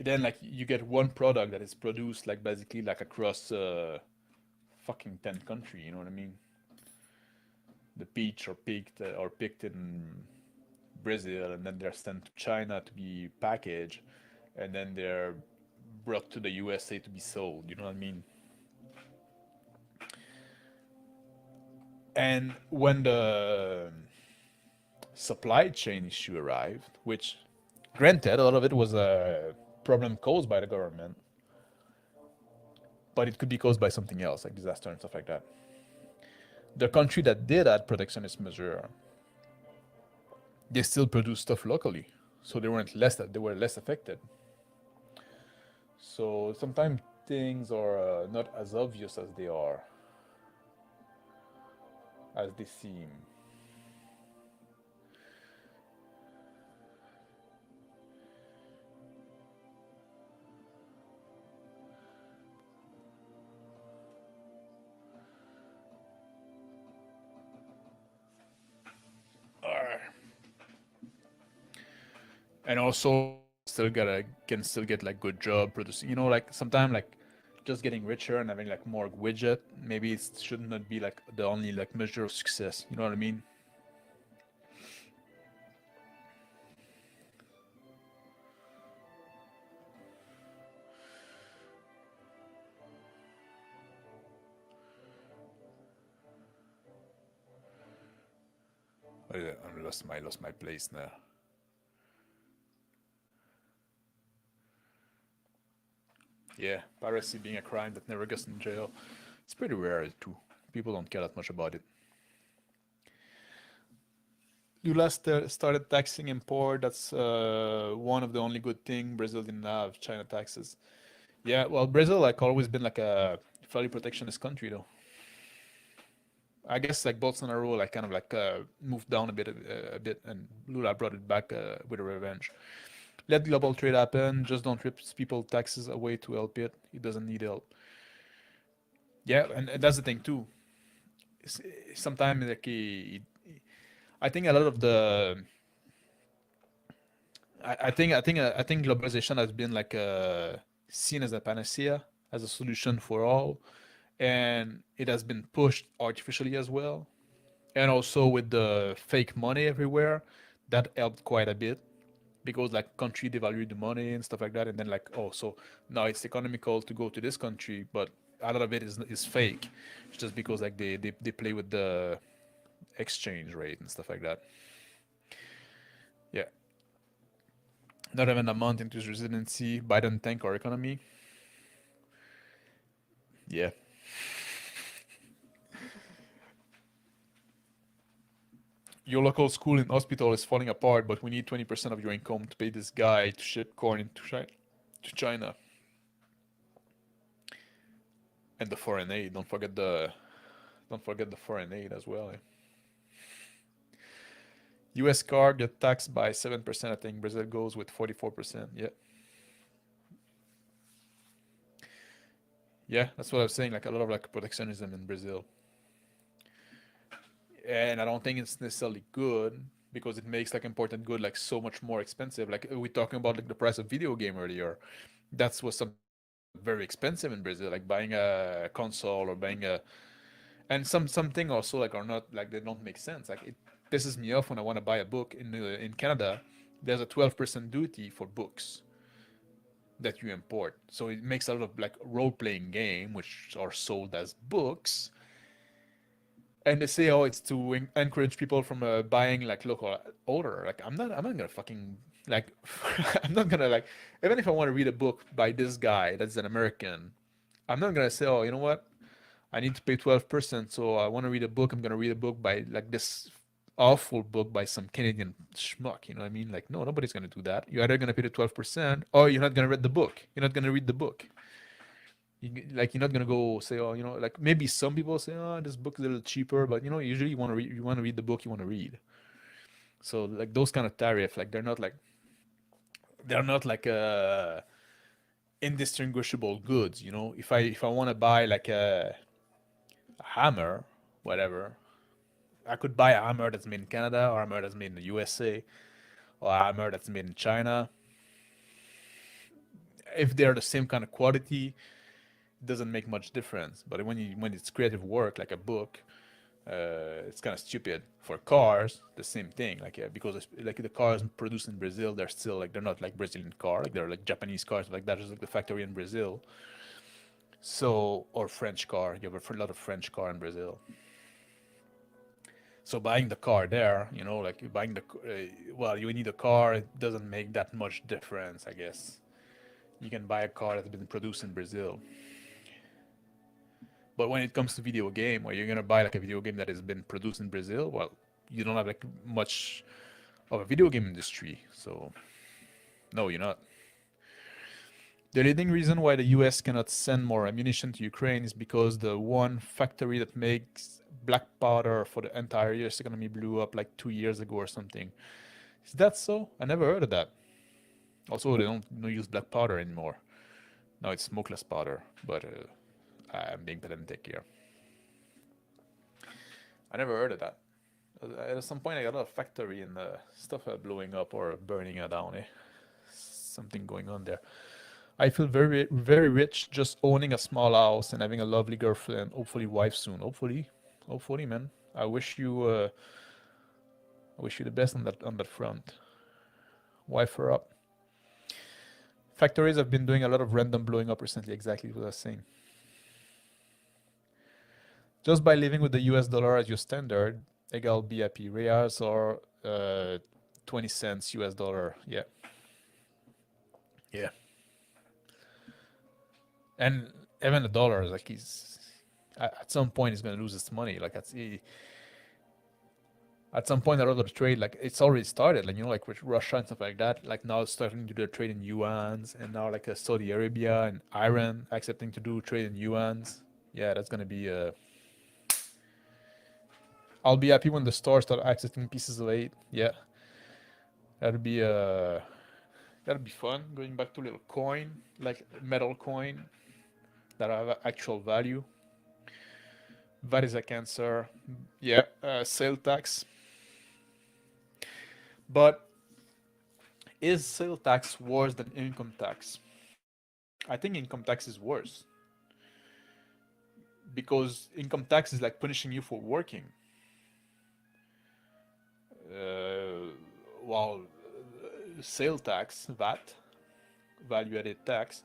then like you get one product that is produced like basically like across fucking 10 country, you know what I mean? The peach or picked in Brazil, and then they're sent to China to be packaged, and then they're brought to the USA to be sold, you know what I mean? And when the supply chain issue arrived, which Granted, a lot of it was a problem caused by the government, but it could be caused by something else, like disaster and stuff like that. The country that did add protectionist measure, they still produce stuff locally, so they were less affected. So sometimes things are not as obvious as they seem. And also still gotta can still get like good job producing. Like sometimes like just getting richer and having like more widget. Maybe it should not be like the only like measure of success. You know what I mean? I lost my place now. Yeah, piracy being a crime that never gets in jail. It's pretty rare too. People don't care that much about it. You last started taxing import. That's one of the only good thing Brazil didn't have China taxes. Yeah, well, Brazil like always been like a fairly protectionist country though. I guess like Bolsonaro like kind of like moved down a bit, and Lula brought it back with a revenge. Let global trade happen. Just don't rip people taxes away to help it. It doesn't need help. Yeah, and that's the thing too. Sometimes like I think a lot of the I think globalization has been like seen as a panacea, as a solution for all, and it has been pushed artificially as well. And also with the fake money everywhere, that helped quite a bit because like country devalued the money and stuff like that, and then like oh so now it's economical to go to this country, but a lot of it is fake, it's just because like they play with the exchange rate and stuff like that. Yeah, not even a month into his residency, Biden tanked our economy. Yeah, your local school and hospital is falling apart, but we need 20% of your income to pay this guy to ship corn to China. And the foreign aid. Don't forget the foreign aid as well. U.S. car get taxed by 7%. I think Brazil goes with 44%. Yeah, yeah. That's what I was saying. Like a lot of like protectionism in Brazil, and I don't think it's necessarily good because it makes like important good like so much more expensive. Like we talking about like the price of video game earlier. That's was something very expensive in Brazil, like buying a console or buying a and something also like are not like they don't make sense. Like it pisses me off when I want to buy a book in Canada. There's a 12% duty for books that you import, so it makes a lot of like role playing game which are sold as books, and they say oh it's to encourage people from buying like local order. Like I'm not gonna fucking like I'm not gonna like even if I want to read a book by this guy that's an American, I'm not gonna say oh you know what I need to pay 12%, so I want to read a book. I'm gonna read a book by like this awful book by some Canadian schmuck. You know what I mean? Like, no, nobody's gonna do that. You're either gonna pay the 12%, or you're not gonna read the book. You're not gonna read the book. Like, you're not gonna go say, oh, like maybe some people say, oh, this book is a little cheaper, but usually you want to read the book you want to read. So like those kind of tariff, like they're not like indistinguishable goods. If I want to buy like a hammer, whatever, I could buy a hammer that's made in Canada or a hammer that's made in the USA or a hammer that's made in China. If they're the same kind of quality, it doesn't make much difference. But when it's creative work like a book, it's kind of stupid. For cars, the same thing. Like because like the cars produced in Brazil, they're still like they're not like Brazilian car. Like they're like Japanese cars like that. Just like the factory in Brazil. So or French car. You have a lot of French car in Brazil. So buying the car there, you know, like you buying the, well, you need a car. It doesn't make that much difference, I guess. You can buy a car that's been produced in Brazil. But when it comes to video game, where you're gonna buy like a video game that has been produced in Brazil, well, you don't have like much of a video game industry. So no, you're not. The leading reason why the US cannot send more ammunition to Ukraine is because the one factory that makes black powder for the entire US economy blew up like 2 years ago or something. Is that so? I never heard of that. Also, they don't use black powder anymore. Now it's smokeless powder, but I'm being pedantic here. I never heard of that. At some point, I got a factory and stuff blowing up or burning down. Something going on there. I feel very, very rich just owning a small house and having a lovely girlfriend, hopefully wife soon. Hopefully, man. I wish you the best on that front. Wife her up. Factories have been doing a lot of random blowing up recently. Exactly what I was saying. Just by living with the US dollar as your standard, egal BIP reals or 20 cents US dollar. Yeah. Yeah. And even the dollar, like he's at some point he's gonna lose his money. Like at some point, a lot of the trade, like it's already started, like you know, like with Russia and stuff like that. Like now it's starting to do the trade in yuans, and now like Saudi Arabia and Iran accepting to do trade in yuans. Yeah, that's gonna be. I'll be happy when the stores start accepting pieces of eight. Yeah, that'll be that'll be fun. Going back to little coin, like metal coin, that have actual value. VAT is a cancer. Yeah, sale tax. But is sale tax worse than income tax? I think income tax is worse because income tax is like punishing you for working, while sale tax, VAT, value added tax,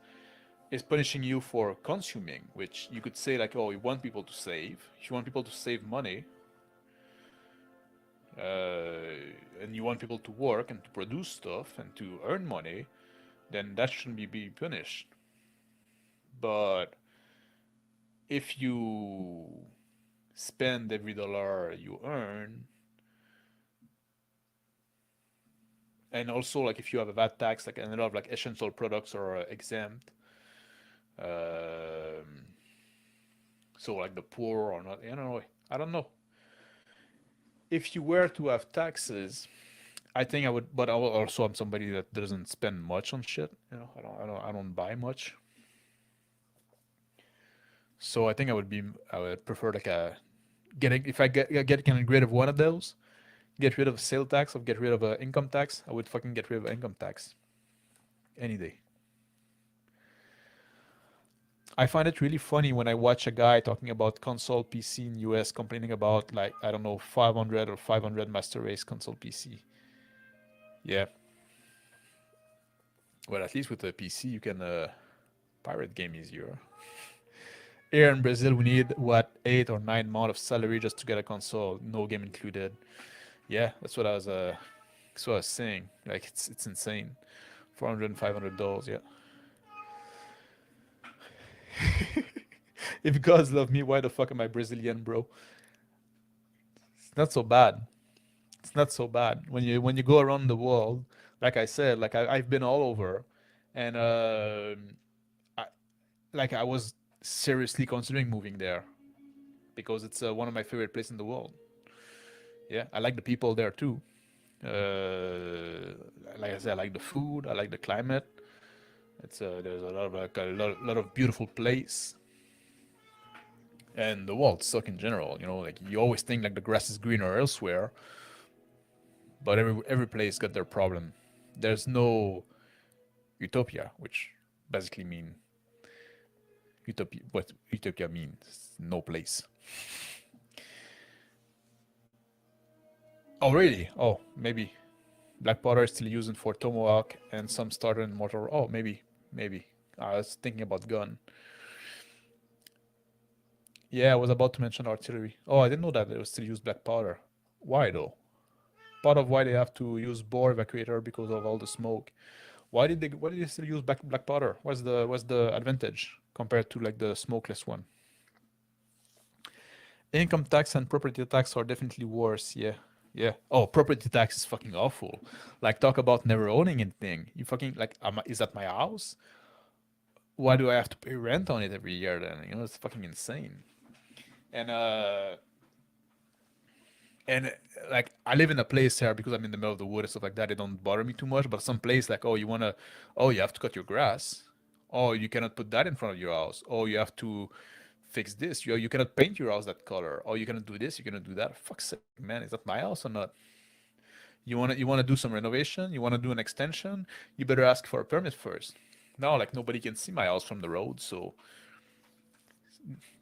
is punishing you for consuming, which you could say like, oh, you want people to save. If you want people to save money, and you want people to work and to produce stuff and to earn money, then that shouldn't be punished. But if you spend every dollar you earn, and also like if you have a VAT tax, like and a lot of like essential products are exempt, so like the poor or not, I don't know. If you were to have taxes, I think I would, but I'm somebody that doesn't spend much on shit. I don't buy much. So I think I would prefer like if I get rid of one of those, get rid of sale tax or get rid of income tax, I would fucking get rid of income tax any day. I find it really funny when I watch a guy talking about console PC in US complaining about like I don't know 500 or 500 master race console PC. Yeah. Well, at least with the PC you can pirate game easier. Here in Brazil we need what 8 or 9 months of salary just to get a console, no game included. Yeah, that's what I was saying. Like it's insane. 400 and $500, yeah. If gods love me, why the fuck am I Brazilian, bro? It's not so bad. It's not so bad when you go around the world. Like I said, like I've been all over, and I I was seriously considering moving there because it's one of my favorite places in the world. Yeah, I like the people there too. Like I said, I like the food. I like the climate. It's there's a lot of like lot of beautiful place, and the world suck in general. You know, like you always think like the grass is greener elsewhere, but every place got their problem. There's no utopia, which basically mean utopia. What utopia means? No place. Oh really? Oh maybe Black Powder is still using for Tomahawk and some starter and mortar. Oh maybe. I was thinking about gun. Yeah, I was about to mention artillery. Oh, I didn't know that it was still used Black Powder. Why though? Part of why they have to use bore evacuator because of all the smoke. Why did they still use black powder? What's the advantage compared to like the smokeless one? Income tax and property tax are definitely worse. Yeah. Yeah. Oh, property tax is fucking awful. Like talk about never owning anything. You fucking like is that my house? Why do I have to pay rent on it every year then? It's fucking insane. And and like I live in a place here because I'm in the middle of the wood and stuff like that. It don't bother me too much. But some place like, oh, you have to cut your grass. Oh, you cannot put that in front of your house. Oh, you have to fix this. You cannot paint your house that color. Oh, you cannot do this. You cannot do that. Fuck's sake, man, is that my house or not? You wanna do some renovation? You wanna do an extension? You better ask for a permit first. No, like nobody can see my house from the road, so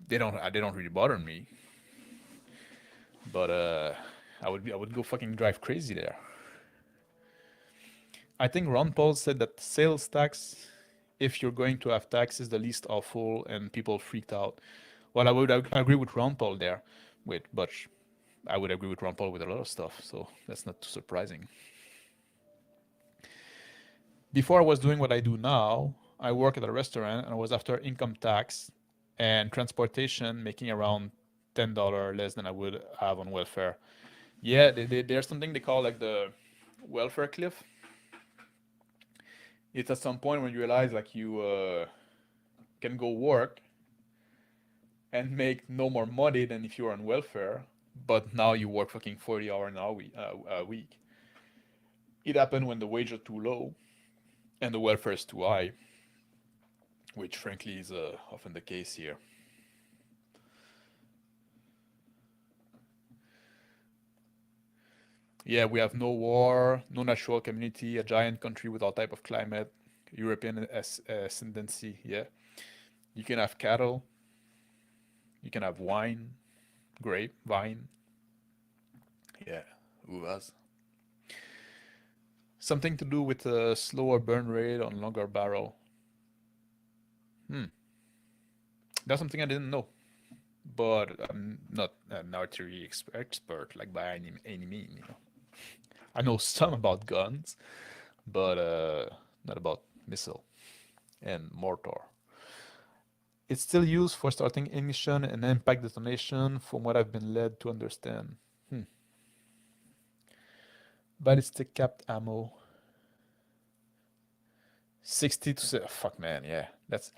they don't really bother me. But I would go fucking drive crazy there. I think Ron Paul said that sales tax, if you're going to have tax, is the least awful, and people freaked out. Well, I agree with Ron Paul there, but I would agree with Ron Paul with a lot of stuff, so that's not too surprising. Before I was doing what I do now, I work at a restaurant and I was after income tax and transportation, making around $10 less than I would have on welfare. Yeah, there's something they call like the welfare cliff. It's at some point when you realize like you can go work and make no more money than if you were on welfare, but now you work fucking 40 hours a week. It happened when the wages are too low and the welfare is too high, which frankly is often the case here. Yeah, we have no war, no natural community, a giant country with all type of climate, European ascendancy. Yeah, you can have cattle, you can have wine, grape, vine. Yeah, uvas. Something to do with a slower burn rate on longer barrel. Hmm, that's something I didn't know, but I'm not an archery expert like by any mean. I know some about guns, but not about missile and mortar. It's still used for starting ignition and impact detonation, from what I've been led to understand. Hmm. Ballistic capped ammo. 60 to fuck man, yeah. That's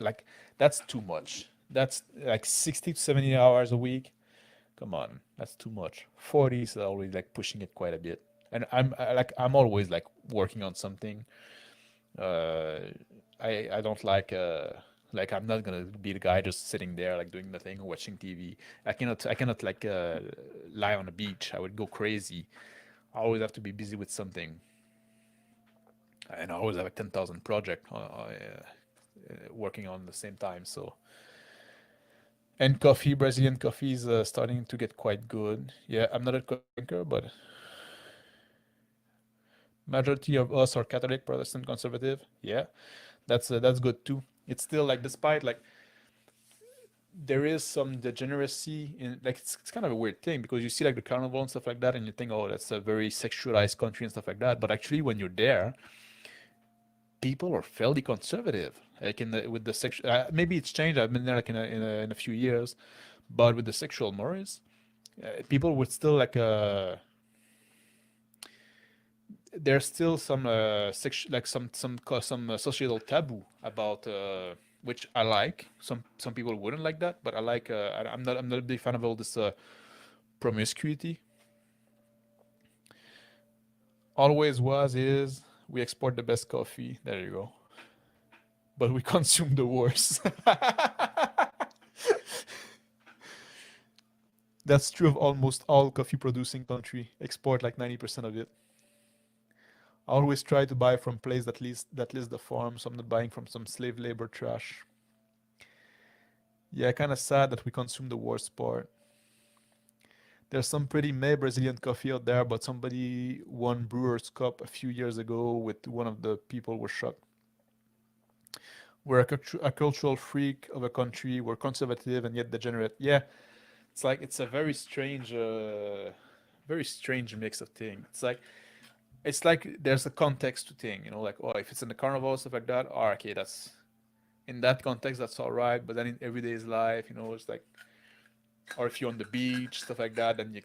too much. That's like 60 to 70 hours a week. Come on, that's too much. 40 is already like pushing it quite a bit. And I'm always like working on something. Uh, I don't like I'm not gonna be the guy just sitting there like doing nothing, watching TV. I cannot like lie on the beach. I would go crazy. I always have to be busy with something, and I always have a 10,000 project working on the same time. So, and coffee, Brazilian coffee is starting to get quite good. Yeah, I'm not a coffee drinker, but majority of us are Catholic, Protestant, conservative. Yeah, that's good too. It's still like despite like there is some degeneracy in like it's kind of a weird thing because you see like the carnival and stuff like that and you think, oh, that's a very sexualized country and stuff like that, but actually when you're there, people are fairly conservative, like with the sexual maybe it's changed. I've been there like in a few years, but with the sexual mores, people would still like there's still some like some societal taboo about which I like. Some people wouldn't like that, but I like. I'm not a big fan of all this promiscuity. Always was is we export the best coffee. There you go. But we consume the worst. That's true of almost all coffee producing country. Export like 90% of it. I always try to buy from place that lists the farm, so I'm not buying from some slave labor trash. Yeah, kind of sad that we consume the worst part. There's some pretty meh Brazilian coffee out there, but somebody won Brewer's Cup a few years ago with one of the people was shot. We're a cultural freak of a country. We're conservative and yet degenerate. Yeah, it's like it's a very strange very strange mix of things. It's like there's a context to thing, like, oh, if it's in the carnival stuff like that, oh, okay, that's in that context, that's all right. But then in everyday's life, it's like, or if you're on the beach, stuff like that, then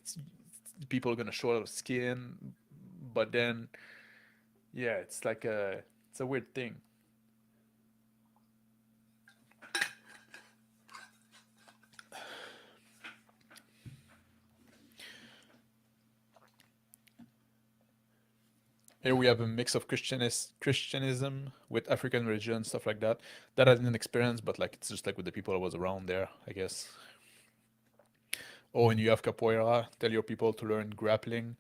people are gonna show a lot of skin. But then, yeah, it's a weird thing. Here we have a mix of Christianism with African religion, stuff like that. That I didn't experience, but like it's just like with the people I was around there, I guess. Oh, and you have capoeira. Tell your people to learn grappling.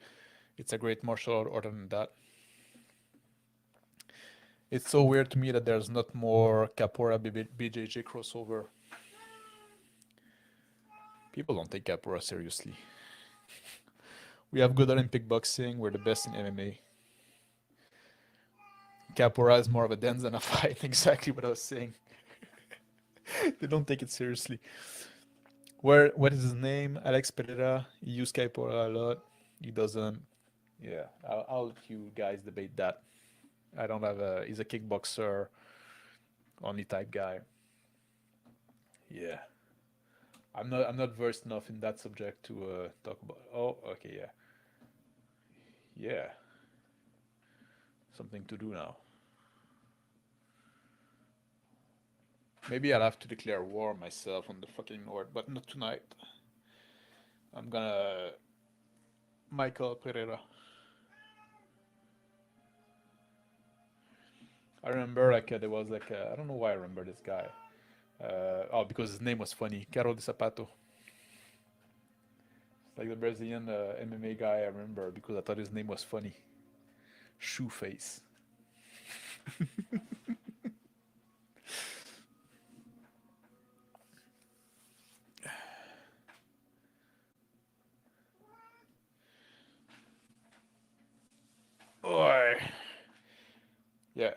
It's a great martial art. Other than that, it's so weird to me that there's not more capoeira BJJ crossover. People don't take capoeira seriously. We have good Olympic boxing. We're the best in MMA. Capoeira is more of a dance than a fight. Exactly what I was saying. They don't take it seriously. What is his name? Alex Pereira. He used capoeira a lot. He doesn't. Yeah, I'll let you guys debate that. I don't have a. He's a kickboxer only type guy. Yeah, I'm not versed enough in that subject to talk about. Oh, okay, yeah, yeah. Something to do now. Maybe I'll have to declare war myself on the fucking North, but not tonight. I'm gonna Michael Pereira. I remember like there was like I don't know why I remember this guy. Oh, because his name was funny, Carol de Sapato. It's like the Brazilian MMA guy I remember because I thought his name was funny. Shoeface. Oi. Yeah,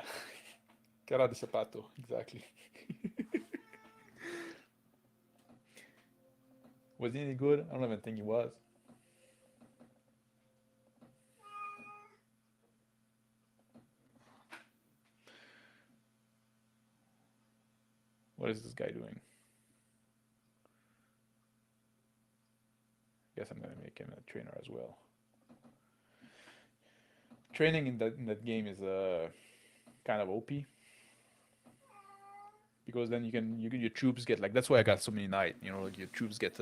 Carol de Sapato, exactly. Was he any good? I don't even think he was. What is this guy doing? Guess I'm gonna make him a trainer as well. Training in that game is kind of OP because then your troops get like that's why I got so many knight. Like your troops get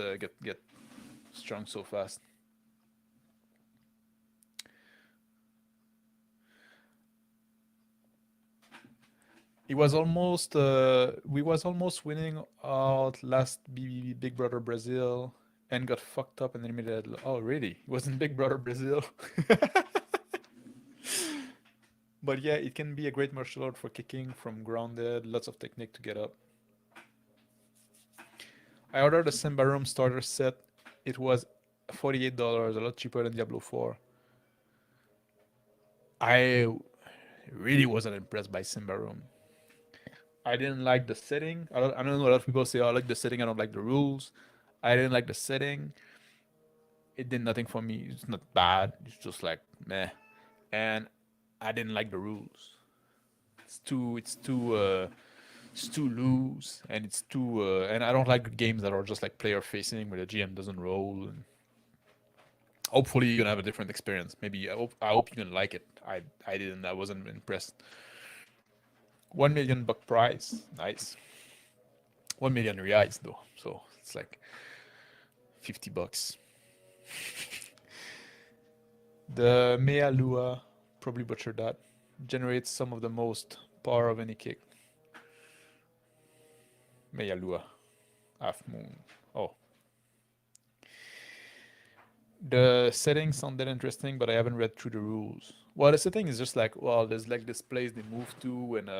strong so fast. He was almost we was almost winning out last Big Brother Brazil and got fucked up and eliminated. Oh really? It wasn't Big Brother Brazil. But yeah, it can be a great martial art for kicking from grounded. Lots of technique to get up. I ordered a Simbarum starter set. It was $48, a lot cheaper than Diablo 4. I really wasn't impressed by Simbarum. I didn't like the setting. I don't know, a lot of people say, oh, I like the setting, I don't like the rules. I didn't like the setting. It did nothing for me. It's not bad. It's just like meh. And I didn't like the rules. It's too loose and it's too and I don't like games that are just like player facing where the GM doesn't roll and hopefully you're gonna have a different experience. Maybe I hope you're gonna like it. I didn't. I wasn't impressed. 1 million buck prize, nice. 1 million reais though, so it's like $50. The Mea Lua, probably butchered that, generates some of the most power of any kick. Mea Lua, half moon. Oh, the settings sounded interesting, but I haven't read through the rules. Well, the setting is just like, well, there's like this place they move to, and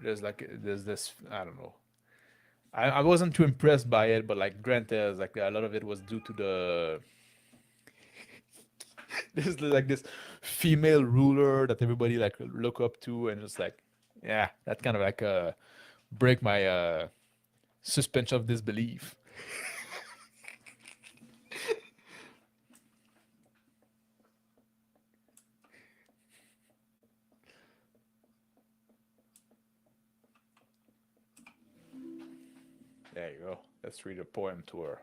there's this, I don't know. I wasn't too impressed by it, but like granted, like a lot of it was due to the there's like this female ruler that everybody like look up to, and it's like, yeah, that kind of like break my suspension of disbelief. There you go. Let's read a poem to her.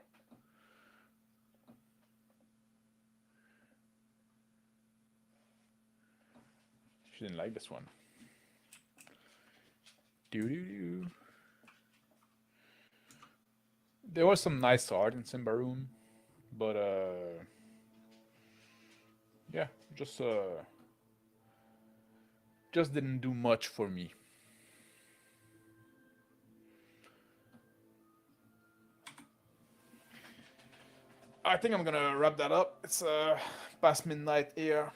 She didn't like this one. Doo-doo-doo. There was some nice art in Simbaroon, but yeah, just didn't do much for me. I think I'm gonna wrap that up. It's past midnight here.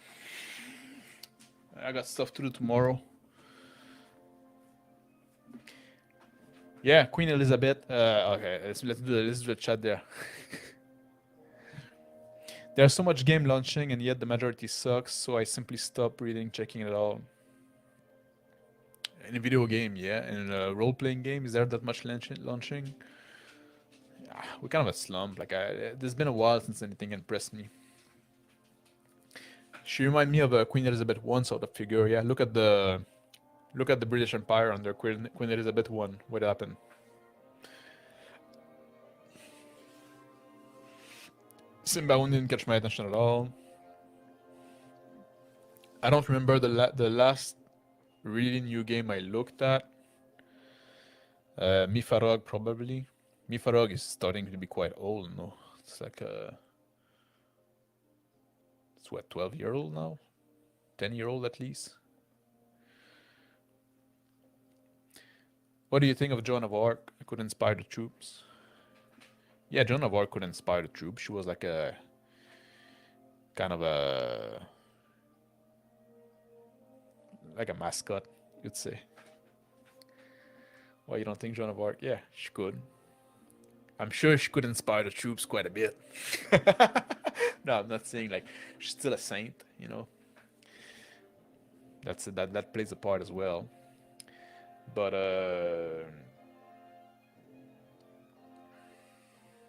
I got stuff to do tomorrow. Yeah, Queen Elizabeth. Okay, let's do the chat there. There's so much game launching, and yet the majority sucks. So I simply stop reading, checking it all. In a video game, yeah. In a role-playing game, is there that much launching? We're kind of a slump. Like, there's been a while since anything impressed me. She reminds me of Queen Elizabeth I sort of figure. Yeah, look at the British Empire under Queen Elizabeth I. What happened? Simbaroon didn't catch my attention at all. I don't remember the last really new game I looked at. Mifarog probably. Mifarog is starting to be quite old, no? It's like it's what, 12-year-old now? 10-year-old at least. What do you think of Joan of Arc? Could inspire the troops. Yeah, Joan of Arc could inspire the troops. She was like a kind of a mascot, you'd say. Why you don't think Joan of Arc? Yeah, she could. I'm sure she could inspire the troops quite a bit. No, I'm not saying like she's still a saint, you know. That plays a part as well. But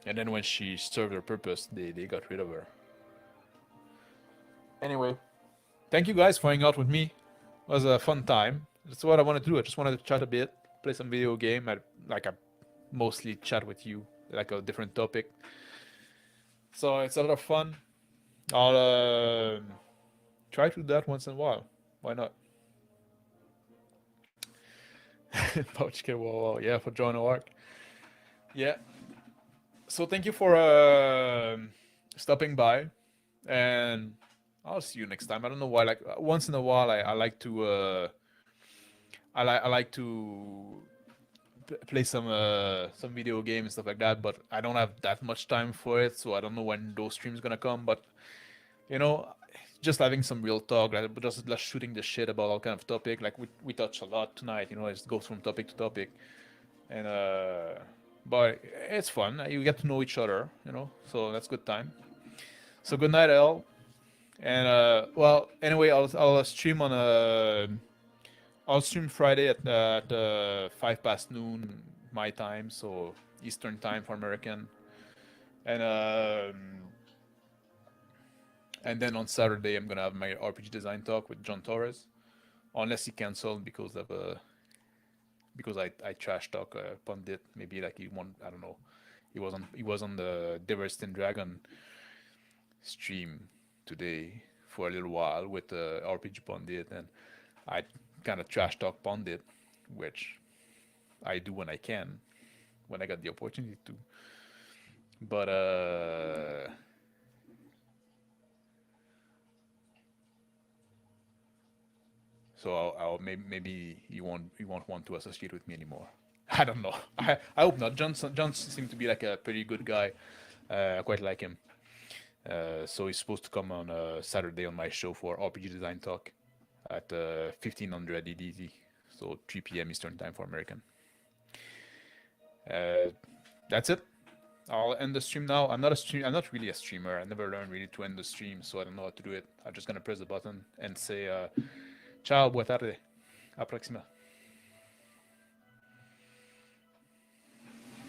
and then when she served her purpose, they got rid of her. Anyway, thank you guys for hanging out with me. It was a fun time. That's what I wanted to do. I just wanted to chat a bit, play some video game. I mostly chat with you, like a different topic. So it's a lot of fun. I'll try to do that once in a while. Why not? Pouch kid, whoa, yeah, for Joan of Arc. Yeah. So thank you for stopping by, and I'll see you next time. I don't know why. Like once in a while, I like to I like to play some video games and stuff like that, but I don't have that much time for it, so I don't know when those streams gonna come. But you know, just having some real talk, like just shooting the shit about all kind of topic. Like we touch a lot tonight, you know, it just goes from topic to topic, and but it's fun. You get to know each other, you know, so that's good time. So good night, Al. And well, anyway, I'll stream on I'll stream Friday at 5 past noon my time, so Eastern time for American, and then on Saturday I'm gonna have my RPG design talk with John Torres, unless he canceled because of I trash talk pundit. Maybe like he won. I don't know. He was on the Devastating Dragon stream today for a little while with RPG pundit, and I kind of trash talk pundit, which I do when I can, when I got the opportunity to. But so I'll maybe you won't want to associate with me anymore. I don't know. I hope not. John seemed to be like a pretty good guy. I quite like him. So he's supposed to come on Saturday on my show for RPG design talk at 1500 EDT, so 3 p.m. Eastern time for American. That's it. I'll end the stream now. I'm not really a streamer. I never learned really to end the stream, so I don't know how to do it. I'm just gonna press the button and say ciao, boa tarde, à próxima.